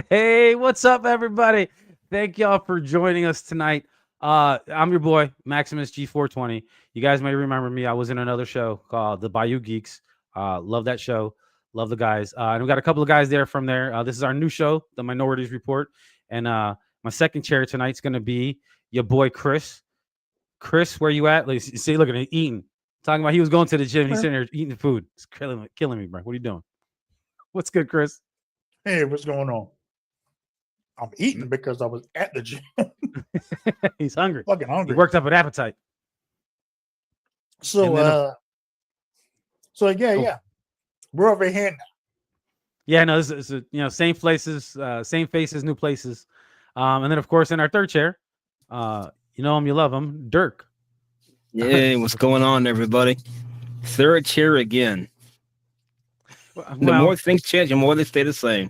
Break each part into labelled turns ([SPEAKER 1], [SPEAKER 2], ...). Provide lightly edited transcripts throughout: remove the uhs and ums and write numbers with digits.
[SPEAKER 1] Hey, what's up, everybody? Thank y'all for joining us tonight. I'm your boy, Maximus G420. You guys may remember me. I was in another show called The Bayou Geeks. Love that show. Love the guys. And we got a couple of guys there from there. This is our new show, The Minorities Report. And my second chair tonight's going to be your boy, Chris. Chris, where you at? Like, see, look at him eating. Talking about he was going to the gym. He's sitting there eating food. It's killing me, bro. What are you doing? What's good, Chris?
[SPEAKER 2] Hey, what's going on? I'm eating because I was at the gym.
[SPEAKER 1] He's hungry.
[SPEAKER 2] Fucking
[SPEAKER 1] He
[SPEAKER 2] hungry.
[SPEAKER 1] worked up an appetite.
[SPEAKER 2] So, yeah. We're over here now.
[SPEAKER 1] Yeah, no, this is same places, same faces, new places. And then of course in our third chair, you know him, you love him, Dirk.
[SPEAKER 3] Hey, what's going on, everybody? Third chair again. The more things change, the more they stay the same.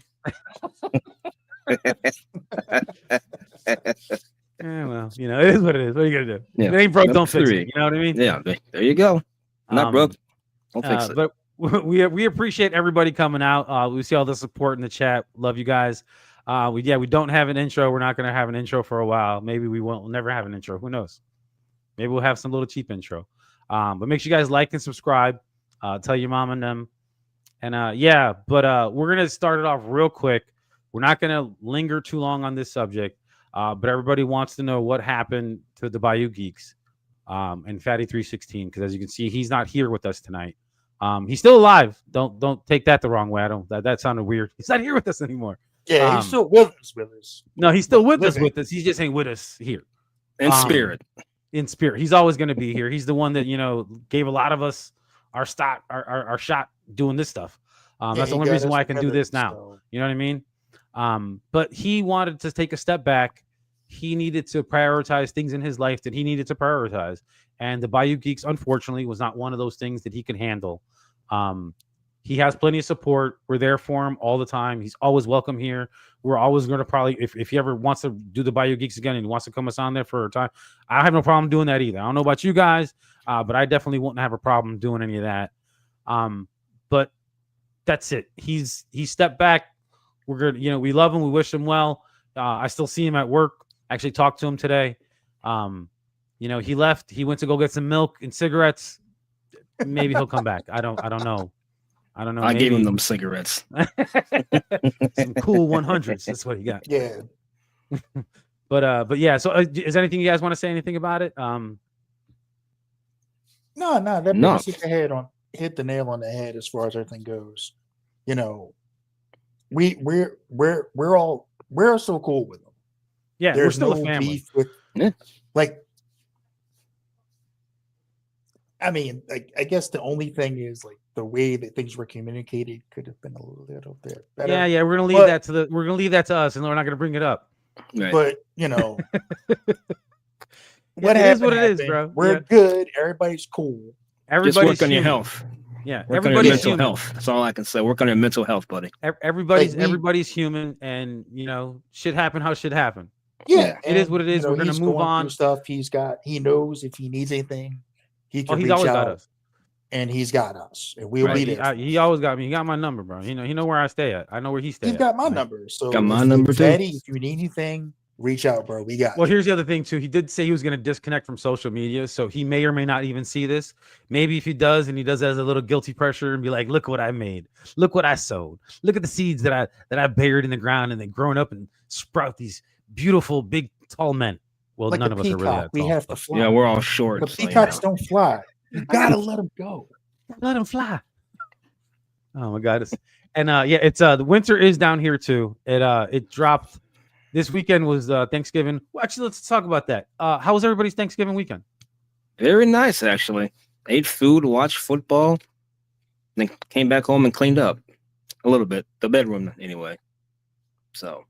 [SPEAKER 1] Yeah, well, it is what it is. What are you gonna do?
[SPEAKER 3] Yeah.
[SPEAKER 1] If it ain't broke, don't fix it. You know what I mean?
[SPEAKER 3] Yeah, there you go. Not broke, don't fix it.
[SPEAKER 1] But we appreciate everybody coming out. We see all the support in the chat. Love you guys. We don't have an intro. We're not gonna have an intro for a while. Maybe we won't. We'll never have an intro. Who knows? Maybe we'll have some little cheap intro. But make sure you guys like and subscribe. Tell your mom and them. And we're gonna start it off real quick. We're not gonna linger too long on this subject. But everybody wants to know what happened to the Bayou Geeks and Fatty 316, because as you can see, he's not here with us tonight. He's still alive. Don't take that the wrong way. That sounded weird. He's not here with us anymore.
[SPEAKER 2] Yeah, he's still with us.
[SPEAKER 1] No, he's still with us. He just ain't with us here.
[SPEAKER 3] In spirit.
[SPEAKER 1] In spirit. He's always going to be here. He's the one that, gave a lot of us our shot doing this stuff. That's the only reason why I can do this now. So. You know what I mean? But he wanted to take a step back. He needed to prioritize things in his life that he needed to prioritize. And the Bayou Geeks, unfortunately, was not one of those things that he could handle. He has plenty of support. We're there for him all the time. He's always welcome here. We're always going to probably, if he ever wants to do the Bayou Geeks again and he wants to come us on there for a time, I have no problem doing that either. I don't know about you guys, but I definitely wouldn't have a problem doing any of that. But that's it. He's stepped back. We're good. We love him. We wish him well. I still see him at work. I actually talked to him today. He left. He went to go get some milk and cigarettes. Maybe he'll come back. I don't know.
[SPEAKER 3] I gave him them cigarettes.
[SPEAKER 1] Some cool 100s. That's what he got.
[SPEAKER 2] Yeah.
[SPEAKER 1] But yeah. So, is anything you guys want to say anything about it?
[SPEAKER 2] No. That hit the nail on the head as far as everything goes. We're so cool with them.
[SPEAKER 1] Yeah, we're still a family.
[SPEAKER 2] I guess the only thing is the way that things were communicated could have been a little bit better.
[SPEAKER 1] Yeah, we're gonna leave that to us, and we're not gonna bring it up.
[SPEAKER 3] Right.
[SPEAKER 2] But
[SPEAKER 1] what it is what it is, bro.
[SPEAKER 2] We're good. Everybody's cool.
[SPEAKER 3] Just work on your health.
[SPEAKER 1] Yeah,
[SPEAKER 3] work on your mental health. That's all I can say. Work on your mental health, buddy.
[SPEAKER 1] Everybody's human, and shit happen how shit happen.
[SPEAKER 2] Yeah,
[SPEAKER 1] it is what it is. We're gonna move on.
[SPEAKER 2] Stuff he knows if he needs anything, he can
[SPEAKER 1] he's
[SPEAKER 2] reach
[SPEAKER 1] always
[SPEAKER 2] out,
[SPEAKER 1] got us,
[SPEAKER 2] and he's got us, and we'll be there.
[SPEAKER 1] He always got me. He got my number, bro. He know where I stay at. I know where he stays.
[SPEAKER 2] He's got my number. So
[SPEAKER 3] got my number too.
[SPEAKER 2] If you need anything, reach out, bro. We got.
[SPEAKER 1] Well, here's the other thing too. He did say he was going to disconnect from social media, so he may or may not even see this. Maybe if he does, and he does as a little guilty pressure, and be like, "Look what I made. Look what I sowed. Look at the seeds that I buried in the ground, and they've grown up and sprout these beautiful, big, tall men." Well, none of us are really that tall.
[SPEAKER 2] We have to fly.
[SPEAKER 3] Yeah, we're all short.
[SPEAKER 2] The peacocks don't fly. You gotta let them go.
[SPEAKER 1] Let them fly. Oh my God! It's the winter is down here too. It dropped. This weekend was Thanksgiving. Well, actually, let's talk about that. How was everybody's Thanksgiving weekend?
[SPEAKER 3] Very nice, actually. Ate food, watched football, then came back home and cleaned up a little bit. The bedroom, anyway. So,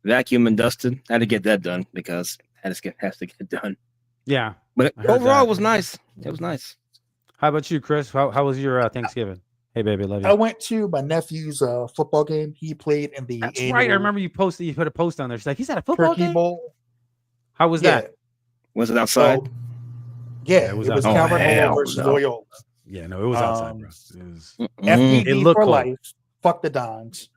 [SPEAKER 3] vacuum and dusted. Had to get that done because has to get done.
[SPEAKER 1] Yeah.
[SPEAKER 3] But overall, it was nice. It was nice.
[SPEAKER 1] How about you, Chris? How was your Thanksgiving? Hey, baby, love you.
[SPEAKER 2] I went to my nephew's football game. He played in the.
[SPEAKER 1] That's right. I remember you posted. You put a post on there. She's like, he's at a football game.
[SPEAKER 2] Bowl.
[SPEAKER 1] How was that?
[SPEAKER 3] Was it outside?
[SPEAKER 2] It was Calvert versus Loyola.
[SPEAKER 1] Yeah, no, it was outside, bro. It was.
[SPEAKER 2] FPD for life. Fuck the Dons.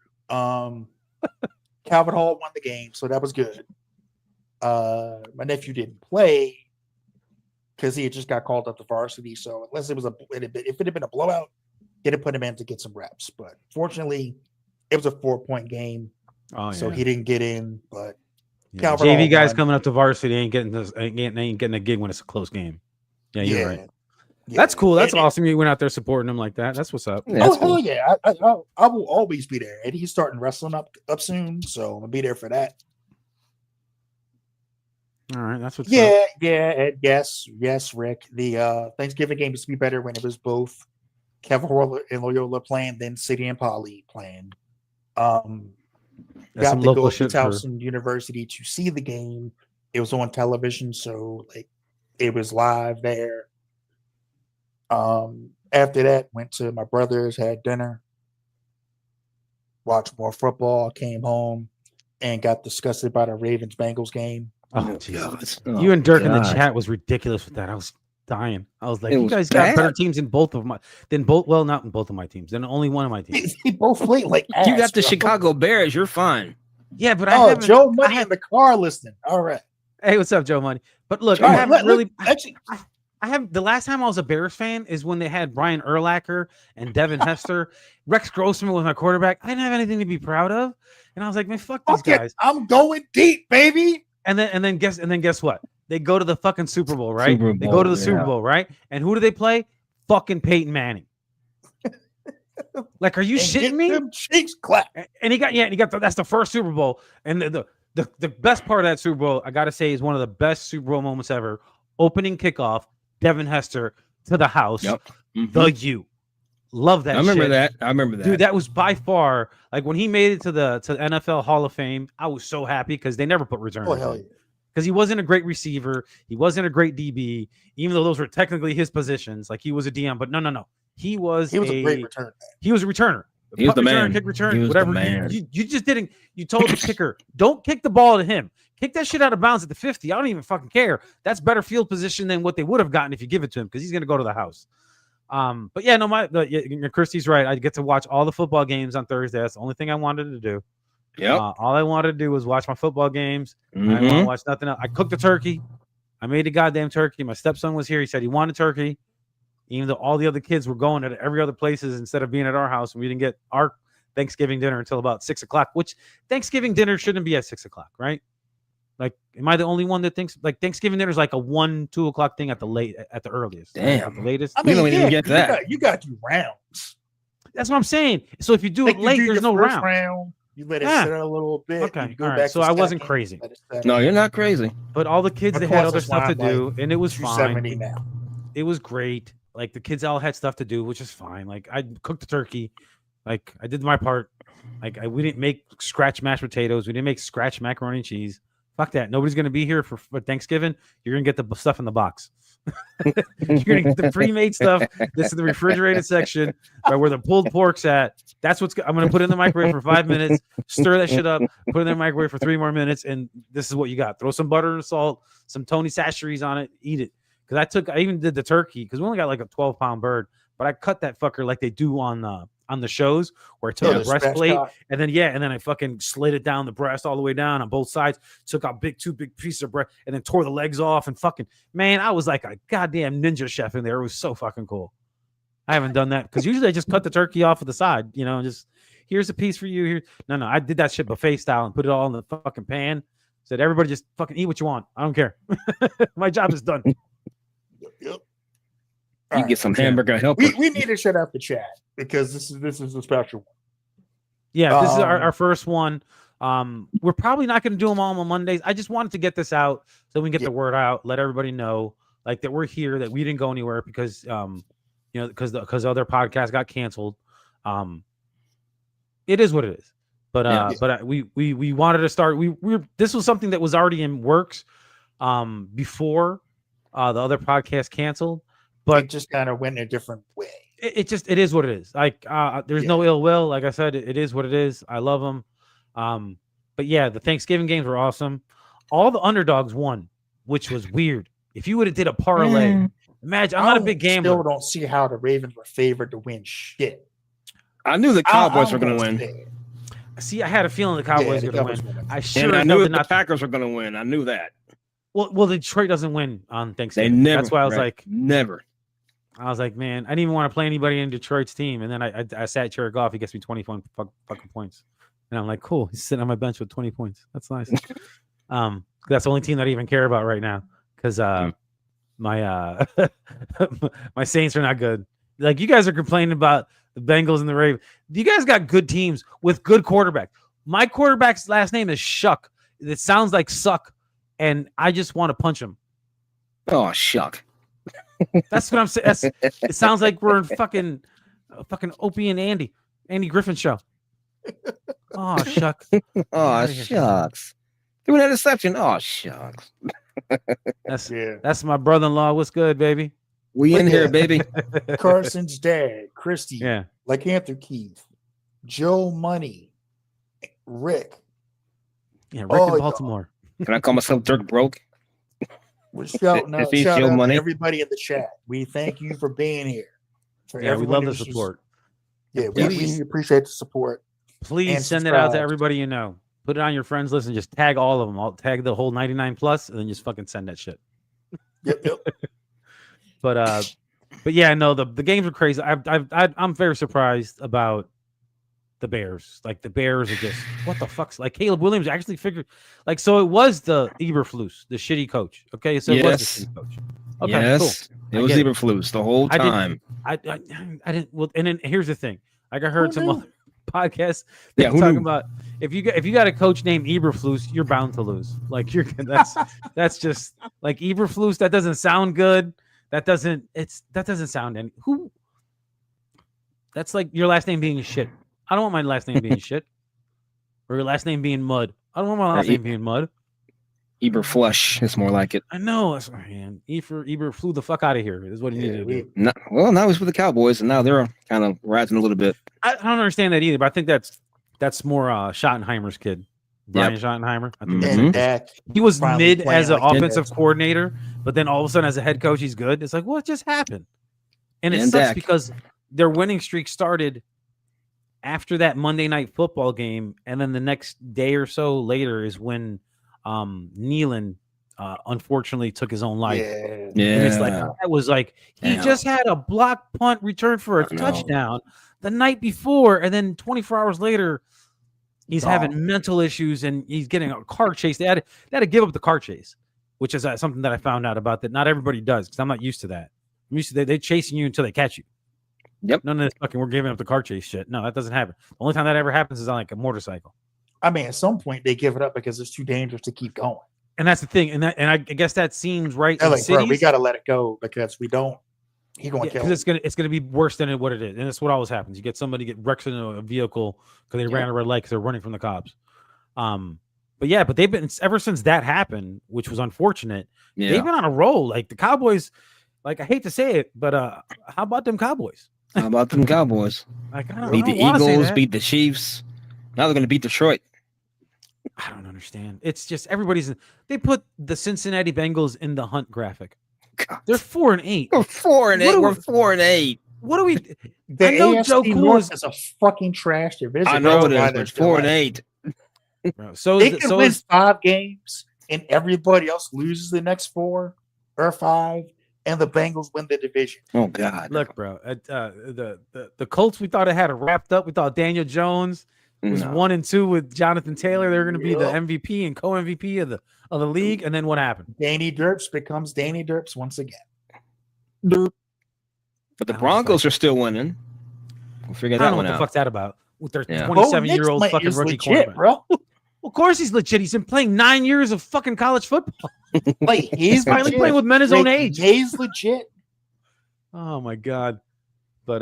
[SPEAKER 2] Calvin Hall won the game, so that was good. My nephew didn't play because he had just got called up to varsity. So unless it was if it had been a blowout, he'd have put him in to get some reps. But fortunately, it was a 4-point game, so he didn't get in. But
[SPEAKER 1] Calvin JV guys coming up to varsity ain't getting a gig when it's a close game. Yeah, you're right. Yeah. That's cool. That's awesome. You went out there supporting him like that. That's what's up.
[SPEAKER 2] Yeah, hell yeah! I will always be there. And he's starting wrestling up soon, so I'll be there for that.
[SPEAKER 1] All right, that's what's
[SPEAKER 2] up. Yeah, and yes, Rick. The Thanksgiving game used to be better when it was both Kevin and Loyola playing, then City and Poly playing. Got to go to Towson University to see the game. It was on television, so like it was live there. After that, went to my brother's, had dinner, watched more football, came home, and got disgusted by the Ravens-Bengals game.
[SPEAKER 1] Oh, Jesus. You and Dirk in the chat was ridiculous with that. I was dying. I was like, you guys got better teams in both of my not in both of my teams, than only one of my teams.
[SPEAKER 2] They both played like ass,
[SPEAKER 3] you got the Chicago Bears, you're fine.
[SPEAKER 1] Yeah, but
[SPEAKER 2] Joe Money in the car listening. All right.
[SPEAKER 1] Hey, what's up, Joe Money? But look, I haven't really actually I have the last time I was a Bears fan is when they had Brian Urlacher and Devin Hester. Rex Grossman was my quarterback. I didn't have anything to be proud of. And I was like, man, fuck these guys.
[SPEAKER 2] I'm going deep, baby.
[SPEAKER 1] And then guess what? They go to the fucking Super Bowl, right? They go to the Super Bowl, right? And who do they play? Fucking Peyton Manning. Like, are you shitting me?
[SPEAKER 2] Them cheeks clap.
[SPEAKER 1] And he got that's the first Super Bowl. And the best part of that Super Bowl, I gotta say, is one of the best Super Bowl moments ever. Opening kickoff, Devin Hester to the house.
[SPEAKER 3] Yep. Mm-hmm.
[SPEAKER 1] The U. Love that.
[SPEAKER 3] I remember that.
[SPEAKER 1] Dude, that was by far like when he made it to the NFL Hall of Fame. I was so happy because they never put returners.
[SPEAKER 2] Oh hell yeah!
[SPEAKER 1] Because he wasn't a great receiver, he wasn't a great DB, even though those were technically his positions. Like he was a DM, but no. He was a great returner. He was a returner.
[SPEAKER 3] He was the man.
[SPEAKER 1] Kick return, whatever. You just didn't. You told the kicker, don't kick the ball to him. Kick that shit out of bounds at the 50. I don't even fucking care. That's better field position than what they would have gotten if you give it to him because he's going to go to the house. But yeah, no, Christy's right. I get to watch all the football games on Thursday. That's the only thing I wanted to do.
[SPEAKER 3] Yeah.
[SPEAKER 1] All I wanted to do was watch my football games. Mm-hmm. I didn't want to watch nothing else. I cooked a turkey. I made a goddamn turkey. My stepson was here. He said he wanted turkey, even though all the other kids were going to every other places instead of being at our house, and we didn't get our Thanksgiving dinner until about 6:00. Which Thanksgiving dinner shouldn't be at 6:00, right? Like, am I the only one that thinks like Thanksgiving dinner is like a 1-2 o'clock thing at the earliest?
[SPEAKER 3] Damn,
[SPEAKER 1] at the latest.
[SPEAKER 3] I mean, we don't even get that.
[SPEAKER 2] You got to do rounds.
[SPEAKER 1] That's what I'm saying. So if you do it late, there's no round.
[SPEAKER 2] You let it sit a little bit.
[SPEAKER 1] Okay, you go back. So I wasn't crazy.
[SPEAKER 3] No, you're not crazy.
[SPEAKER 1] But all the kids, they had other stuff to do, and it was fine.
[SPEAKER 2] Now.
[SPEAKER 1] It was great. Like the kids all had stuff to do, which is fine. Like I cooked the turkey. Like I did my part. Like we didn't make scratch mashed potatoes. We didn't make scratch macaroni and cheese. Fuck that. Nobody's going to be here for Thanksgiving. You're going to get the stuff in the box. You're going to get the pre-made stuff. This is the refrigerated section right where the pulled pork's at. That's what's I'm going to put it in the microwave for 5 minutes, stir that shit up, put it in the microwave for 3 more minutes, and this is what you got. Throw some butter and salt, some Tony Chachere's on it, eat it. Because I even did the turkey because we only got like a 12-pound bird, but I cut that fucker like they do on the shows where I took the breastplate and then I fucking slid it down the breast all the way down on both sides, took out two big pieces of breast and then tore the legs off and fucking, man, I was like a goddamn ninja chef in there. It was so fucking cool. I haven't done that because usually I just cut the turkey off of the side, just here's a piece for you here. No, I did that shit buffet style and put it all in the fucking pan. Said everybody just fucking eat what you want. I don't care. My job is done.
[SPEAKER 2] Yep.
[SPEAKER 3] You get some hamburger help.
[SPEAKER 2] We need to shut out the chat because this is a special one.
[SPEAKER 1] Yeah, this is our first one. We're probably not going to do them all on Mondays. I just wanted to get this out so we can get the word out, let everybody know like that we're here, that we didn't go anywhere because because other podcasts got canceled. It is what it is. But we wanted to start. This was something that was already in works before the other podcast canceled. But
[SPEAKER 2] it just kind of went a different way.
[SPEAKER 1] It is what it is. Like there's no ill will. Like I said, it is what it is. I love them. But yeah, the Thanksgiving games were awesome. All the underdogs won, which was weird. If you would have did a parlay, imagine. I'm not a big gambler.
[SPEAKER 2] Still don't see how the Ravens were favored to win shit.
[SPEAKER 3] I knew the Cowboys were going to win.
[SPEAKER 1] See, I had a feeling the Cowboys
[SPEAKER 2] the
[SPEAKER 1] were going
[SPEAKER 2] Cowboys
[SPEAKER 1] to win.
[SPEAKER 2] will win.
[SPEAKER 1] I sure
[SPEAKER 3] And I
[SPEAKER 1] as
[SPEAKER 3] knew
[SPEAKER 1] hell
[SPEAKER 3] the
[SPEAKER 1] did not.
[SPEAKER 3] Packers were going to win. I knew that.
[SPEAKER 1] Well, Detroit doesn't win on
[SPEAKER 3] They
[SPEAKER 1] Thanksgiving.
[SPEAKER 3] never.
[SPEAKER 1] That's why I was
[SPEAKER 3] right,
[SPEAKER 1] like,
[SPEAKER 3] never.
[SPEAKER 1] man, I didn't even want to play anybody in Detroit's team. And then I sat Jared Goff. He gets me 20 fucking points. And I'm like, cool. He's sitting on my bench with 20 points. That's nice. That's the only team that I even care about right now. Because my my Saints are not good. Like, you guys are complaining about the Bengals and the Ravens. You guys got good teams with good quarterbacks. My quarterback's last name is Shuck. It sounds like suck. And I just want to punch him.
[SPEAKER 3] Oh, shuck.
[SPEAKER 1] That's what I'm saying. It sounds like we're in fucking Opie and Andy Griffin show. Oh, shuck.
[SPEAKER 3] Oh, shucks. Threw an interception. Oh, shucks.
[SPEAKER 1] That's my brother-in-law. What's good, baby?
[SPEAKER 3] We in here, baby.
[SPEAKER 2] Carson's dad, Christy,
[SPEAKER 1] Yeah.
[SPEAKER 2] Lycanthro Keith, Joe Money, Rick.
[SPEAKER 1] Yeah, Rick in Baltimore.
[SPEAKER 3] Can I call myself Dirk Broke?
[SPEAKER 2] We're shouting out,
[SPEAKER 3] If he's
[SPEAKER 2] shout
[SPEAKER 3] Joe
[SPEAKER 2] out to
[SPEAKER 3] Money.
[SPEAKER 2] everybody in the chat. We thank you for being here. For
[SPEAKER 1] Yeah, we
[SPEAKER 2] everyone
[SPEAKER 1] love the
[SPEAKER 2] who's-
[SPEAKER 1] support.
[SPEAKER 2] Yeah, we appreciate the support.
[SPEAKER 1] Please
[SPEAKER 2] And
[SPEAKER 1] send it out to
[SPEAKER 2] subscribe.
[SPEAKER 1] everybody you know. Put it on your friends list and just tag all of them. I'll tag the whole 99 plus and then just fucking send that shit.
[SPEAKER 2] Yep.
[SPEAKER 1] But yeah, no, the games are crazy. I'm very surprised about the Bears. Like, the Bears are just, what the fuck's, like, Caleb Williams actually figured, like, so it was the Eberflus, the shitty coach. Okay, so it was the shitty coach. Okay,
[SPEAKER 3] yes.
[SPEAKER 1] cool.
[SPEAKER 3] It was
[SPEAKER 1] get it.
[SPEAKER 3] Eberflus the whole
[SPEAKER 1] I didn't-
[SPEAKER 3] time.
[SPEAKER 1] I didn't. Well, and then here's the thing. Like, I heard
[SPEAKER 2] Who
[SPEAKER 1] some
[SPEAKER 2] knew?
[SPEAKER 1] other podcasts
[SPEAKER 3] Yeah, who
[SPEAKER 1] talking
[SPEAKER 3] knew?
[SPEAKER 1] about if you got a coach named Eberflus, you're bound to lose. Like, that's just like Eberflus. That doesn't sound good. That doesn't sound any who. That's like your last name being shit. I don't want my last name being shit, or your last name being Mud. I don't want my last name being Mud.
[SPEAKER 3] Eberflush is more like it.
[SPEAKER 1] I know, man. Eber flew the fuck out of here. Is what he needed to do.
[SPEAKER 3] Now he's with the Cowboys, and now they're kind of rising a little bit.
[SPEAKER 1] I don't understand that either, but I think that's more Schottenheimer's kid, Brian Schottenheimer. I think that's
[SPEAKER 2] And
[SPEAKER 1] it.
[SPEAKER 2] Dak.
[SPEAKER 1] He was
[SPEAKER 2] finally
[SPEAKER 1] mid
[SPEAKER 2] playing
[SPEAKER 1] as an
[SPEAKER 2] like
[SPEAKER 1] offensive
[SPEAKER 2] that.
[SPEAKER 1] coordinator, but then all of a sudden as a head coach, he's good. It's like, what just happened? And it
[SPEAKER 3] And
[SPEAKER 1] sucks
[SPEAKER 3] Dak.
[SPEAKER 1] because their winning streak started after that Monday Night Football game, and then the next day or so later is when Nealon unfortunately took his own life.
[SPEAKER 2] Yeah.
[SPEAKER 1] And it's like, that was like, he
[SPEAKER 3] Yeah.
[SPEAKER 1] just had a block punt return for a
[SPEAKER 3] I know.
[SPEAKER 1] touchdown the night before, and then 24 hours later, he's
[SPEAKER 2] Gone.
[SPEAKER 1] having mental issues and he's getting a car chase. They had to give up the car chase, which is something that I found out about that not everybody does, because I'm not used to that. I'm used to they're chasing you until they catch you.
[SPEAKER 3] Yep.
[SPEAKER 1] None of this fucking we're giving up the car chase shit. No, that doesn't happen. The only time that ever happens is on like a motorcycle.
[SPEAKER 2] I mean, at some point they give it up because it's too dangerous to keep going.
[SPEAKER 1] And that's the thing. And I guess that seems right.
[SPEAKER 2] They're
[SPEAKER 1] in
[SPEAKER 2] like, bro, we
[SPEAKER 1] cities.
[SPEAKER 2] got to let it go because we don't. He's going to kill.
[SPEAKER 1] Because it's gonna be worse than what it is, and that's what always happens. You get somebody get wrecked in a vehicle because they ran a red light because they're running from the cops. But they've been ever since that happened, which was unfortunate.
[SPEAKER 3] Yeah.
[SPEAKER 1] They've been on a roll. Like the Cowboys, like I hate to say it, but how about them Cowboys?
[SPEAKER 3] How about them Cowboys?
[SPEAKER 1] Like I
[SPEAKER 3] Beat
[SPEAKER 1] don't
[SPEAKER 3] the
[SPEAKER 1] wanna say
[SPEAKER 3] Eagles,
[SPEAKER 1] that.
[SPEAKER 3] beat the Chiefs. Now they're going to beat Detroit.
[SPEAKER 1] I don't understand. It's just they put the Cincinnati Bengals in the Hunt graphic.
[SPEAKER 3] God.
[SPEAKER 1] They're 4-8.
[SPEAKER 3] We're 4-8.
[SPEAKER 1] What are
[SPEAKER 3] We're
[SPEAKER 1] we-
[SPEAKER 3] 4-8.
[SPEAKER 1] What do we?
[SPEAKER 2] The
[SPEAKER 1] I know
[SPEAKER 2] AFC
[SPEAKER 1] Joe Cool
[SPEAKER 2] North
[SPEAKER 1] is-
[SPEAKER 2] is a fucking trash division.
[SPEAKER 3] I know it
[SPEAKER 2] That's why
[SPEAKER 3] is.
[SPEAKER 2] they're
[SPEAKER 3] But
[SPEAKER 2] still
[SPEAKER 3] 4-8.
[SPEAKER 1] Bro, so
[SPEAKER 2] They
[SPEAKER 1] is,
[SPEAKER 2] can
[SPEAKER 1] so
[SPEAKER 2] win
[SPEAKER 1] is
[SPEAKER 2] 5 games and everybody else loses the next 4 or 5, and the Bengals win the division.
[SPEAKER 3] Oh God.
[SPEAKER 1] look, bro. The Colts we thought it had it wrapped up. We thought Daniel Jones was
[SPEAKER 3] No.
[SPEAKER 1] 1 and 2 with Jonathan Taylor. They're going to be the
[SPEAKER 2] Yep.
[SPEAKER 1] MVP and co-MVP of the league. And then what happened?
[SPEAKER 2] Danny Derps becomes Danny Derps once again.
[SPEAKER 3] But the
[SPEAKER 1] I was
[SPEAKER 3] Broncos are still winning. We'll figure
[SPEAKER 1] I don't
[SPEAKER 3] that
[SPEAKER 1] know
[SPEAKER 3] one
[SPEAKER 1] what the
[SPEAKER 3] out.
[SPEAKER 1] fuck's that about with their
[SPEAKER 3] Yeah.
[SPEAKER 1] 27-year-old
[SPEAKER 2] Bo Nix
[SPEAKER 1] fucking
[SPEAKER 2] is
[SPEAKER 1] rookie
[SPEAKER 2] legit,
[SPEAKER 1] quarterback.
[SPEAKER 2] bro.
[SPEAKER 1] Well, of course he's legit. He's been playing 9 years of fucking college football.
[SPEAKER 2] Like he's
[SPEAKER 1] Finally
[SPEAKER 2] legit.
[SPEAKER 1] playing with men his own age.
[SPEAKER 2] He's legit.
[SPEAKER 1] Oh my god. But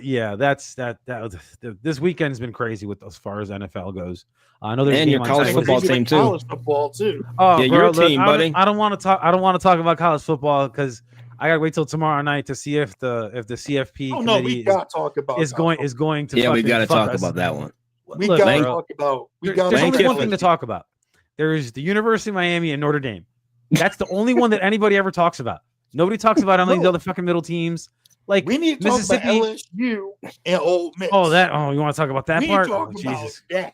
[SPEAKER 1] yeah, that was this weekend's been crazy with as far as NFL goes. I know there's a
[SPEAKER 3] And
[SPEAKER 1] game
[SPEAKER 3] your
[SPEAKER 1] on
[SPEAKER 3] college
[SPEAKER 1] Sunday.
[SPEAKER 3] football
[SPEAKER 2] He's like
[SPEAKER 3] team, too.
[SPEAKER 2] College football too.
[SPEAKER 1] Oh,
[SPEAKER 3] Yeah,
[SPEAKER 1] bro,
[SPEAKER 3] your
[SPEAKER 1] look,
[SPEAKER 3] team,
[SPEAKER 1] I
[SPEAKER 3] buddy.
[SPEAKER 1] don't want to talk. I don't want to talk about college football because I gotta wait till tomorrow night to see if the CFP
[SPEAKER 2] Oh no,
[SPEAKER 1] committee
[SPEAKER 2] we got to talk about
[SPEAKER 1] is going to.
[SPEAKER 3] Yeah, we
[SPEAKER 1] fucking
[SPEAKER 3] got to
[SPEAKER 1] fuck
[SPEAKER 3] talk
[SPEAKER 1] us.
[SPEAKER 3] about that one.
[SPEAKER 2] We
[SPEAKER 1] Look,
[SPEAKER 2] got to
[SPEAKER 1] bro,
[SPEAKER 2] talk about. We
[SPEAKER 1] There's
[SPEAKER 2] got
[SPEAKER 3] Thank
[SPEAKER 1] only
[SPEAKER 3] you.
[SPEAKER 1] one thing to talk about. There is the University of Miami and Notre Dame. That's the only one that anybody ever talks about. Nobody talks about any of the
[SPEAKER 2] No.
[SPEAKER 1] other fucking middle teams. Like
[SPEAKER 2] We need to talk about
[SPEAKER 1] Mississippi.
[SPEAKER 2] LSU and Ole Miss.
[SPEAKER 1] Oh, you want to talk about that
[SPEAKER 2] we
[SPEAKER 1] part?
[SPEAKER 2] need to talk
[SPEAKER 1] Oh,
[SPEAKER 2] about
[SPEAKER 1] Jesus.
[SPEAKER 2] that.